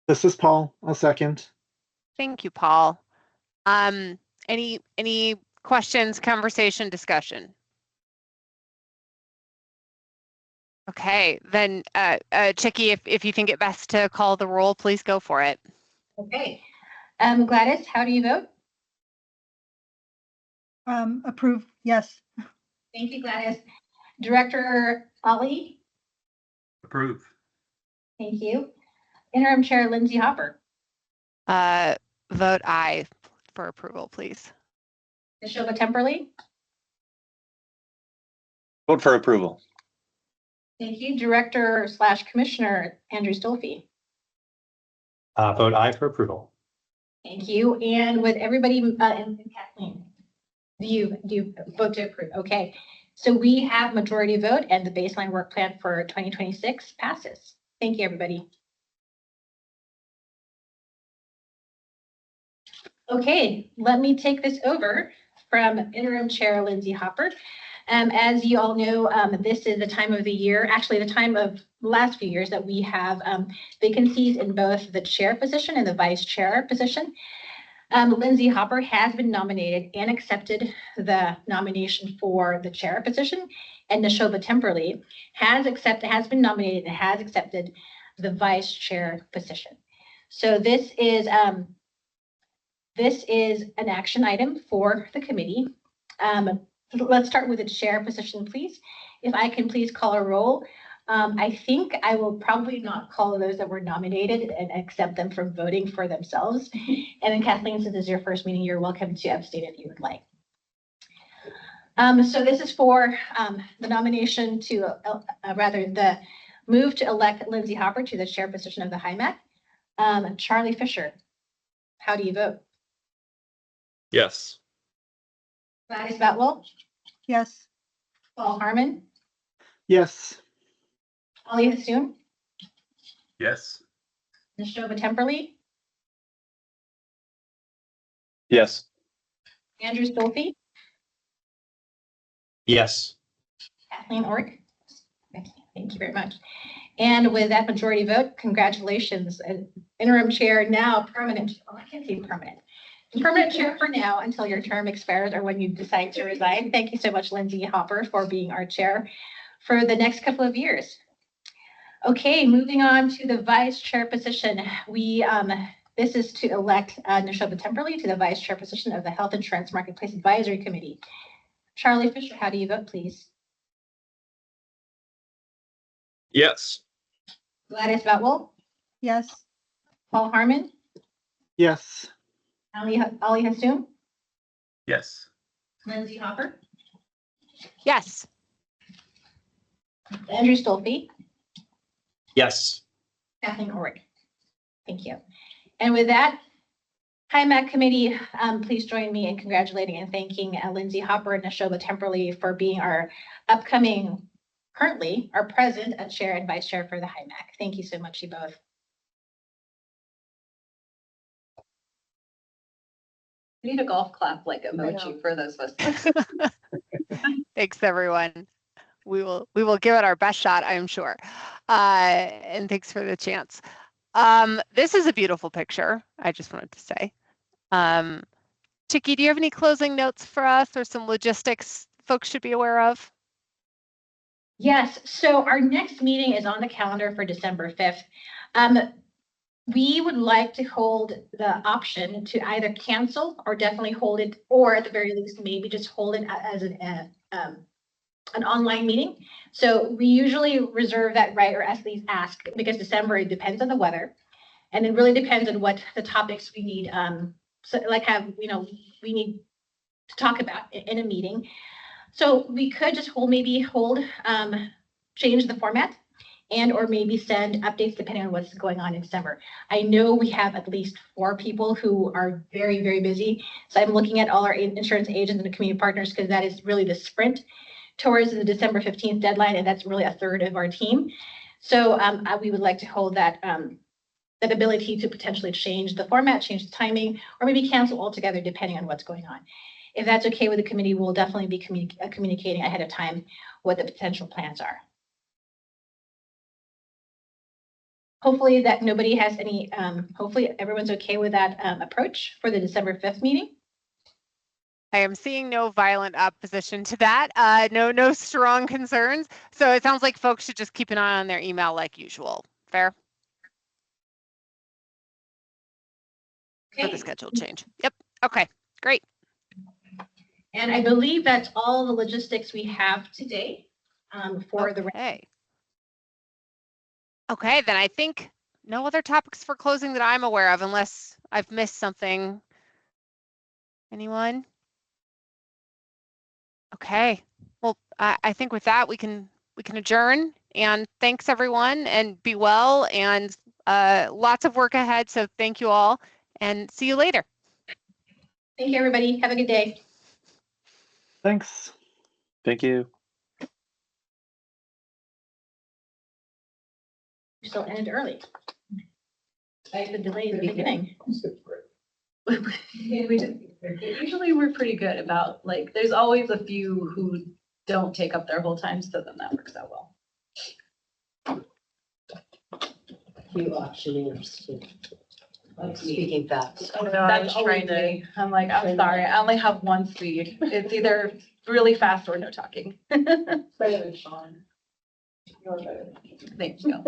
This is Paul. I'll second. Thank you, Paul. Any questions, conversation, discussion? Okay, then Chicky, if you think it best to call the roll, please go for it. Okay. Gladys, how do you vote? Approve, yes. Thank you, Gladys. Director Ali? Approve. Thank you. Interim Chair Lindsay Hopper? Vote aye for approval, please. Neshoba Temperley? Vote for approval. Thank you. Director/Commissioner Andrew Stolfi? Vote aye for approval. Thank you. And with everybody, and Kathleen, do you vote to approve? Okay. So we have majority vote and the baseline work plan for 2026 passes. Thank you, everybody. Okay, let me take this over from Interim Chair Lindsay Hopper. As you all know, this is the time of the year, actually the time of the last few years, that we have vacancies in both the chair position and the vice chair position. Lindsay Hopper has been nominated and accepted the nomination for the chair position, and Neshoba Temperley has been nominated and has accepted the vice chair position. So this is an action item for the committee. Let's start with the chair position, please. If I can please call a roll. I think I will probably not call those that were nominated and accept them from voting for themselves. And then Kathleen, since this is your first meeting, you're welcome to abstain if you would like. So this is for the nomination to, the move to elect Lindsay Hopper to the chair position of the HIMAC. Charlie Fisher, how do you vote? Yes. Gladys Batwell? Yes. Paul Harmon? Yes. Ali Hassoun? Yes. Neshoba Temperley? Yes. Andrew Stolfi? Yes. Kathleen Ork? Thank you very much. And with that majority vote, congratulations, interim chair, now permanent. Oh, I can't say permanent. Permanent chair for now until your term expires or when you decide to resign. Thank you so much, Lindsay Hopper, for being our chair for the next couple of years. Okay, moving on to the vice chair position. This is to elect Neshoba Temperley to the vice chair position of the Health Insurance Marketplace Advisory Committee. Charlie Fisher, how do you vote, please? Yes. Gladys Batwell? Yes. Paul Harmon? Yes. Ali Hassoun? Yes. Lindsay Hopper? Yes. Andrew Stolfi? Yes. Kathleen Ork? Thank you. And with that, HIMAC committee, please join me in congratulating and thanking Lindsay Hopper and Neshoba Temperley for being our currently our present chair and vice chair for the HIMAC. Thank you so much, you both. We need a golf clap like emoji for those of us. Thanks, everyone. We will give it our best shot, I am sure. And thanks for the chance. This is a beautiful picture, I just wanted to say. Chicky, do you have any closing notes for us or some logistics folks should be aware of? Yes, so our next meeting is on the calendar for December 5th. We would like to hold the option to either cancel or definitely hold it, or at the very least, maybe just hold it as an online meeting. So we usually reserve that right, or at least ask, because December, it depends on the weather. And it really depends on what the topics we need, so like we need to talk about in a meeting. So we could just change the format and or maybe send updates depending on what's going on in December. I know we have at least 4 people who are very, very busy. So I'm looking at all our insurance agents and the community partners, because that is really the sprint towards the December 15th deadline, and that's really a third of our team. So we would like to hold that that ability to potentially change the format, change the timing, or maybe cancel altogether depending on what's going on. If that's okay with the committee, we'll definitely be communicating ahead of time what the potential plans are. Hopefully that nobody has any, hopefully everyone's okay with that approach for the December 5th meeting. I am seeing no violent opposition to that. No strong concerns. So it sounds like folks should just keep an eye on their email like usual. Fair? Okay. For the schedule change. Yep. Okay, great. And I believe that's all the logistics we have today for the. Okay, then I think no other topics for closing that I'm aware of, unless I've missed something. Anyone? Okay. Well, I think with that we can adjourn. And thanks everyone, and be well. And lots of work ahead. So thank you all, and see you later. Thank you, everybody. Have a good day. Thanks. Thank you. We still ended early. The delay in the beginning. Usually we're pretty good about, like, there's always a few who don't take up their whole time, so then that works out well. Few auctioneers speaking fast. Oh, no, I was trying to, I'm like, I'm sorry, I only have one speed. It's either really fast or no talking. Better than Sean. You're better. Thank you.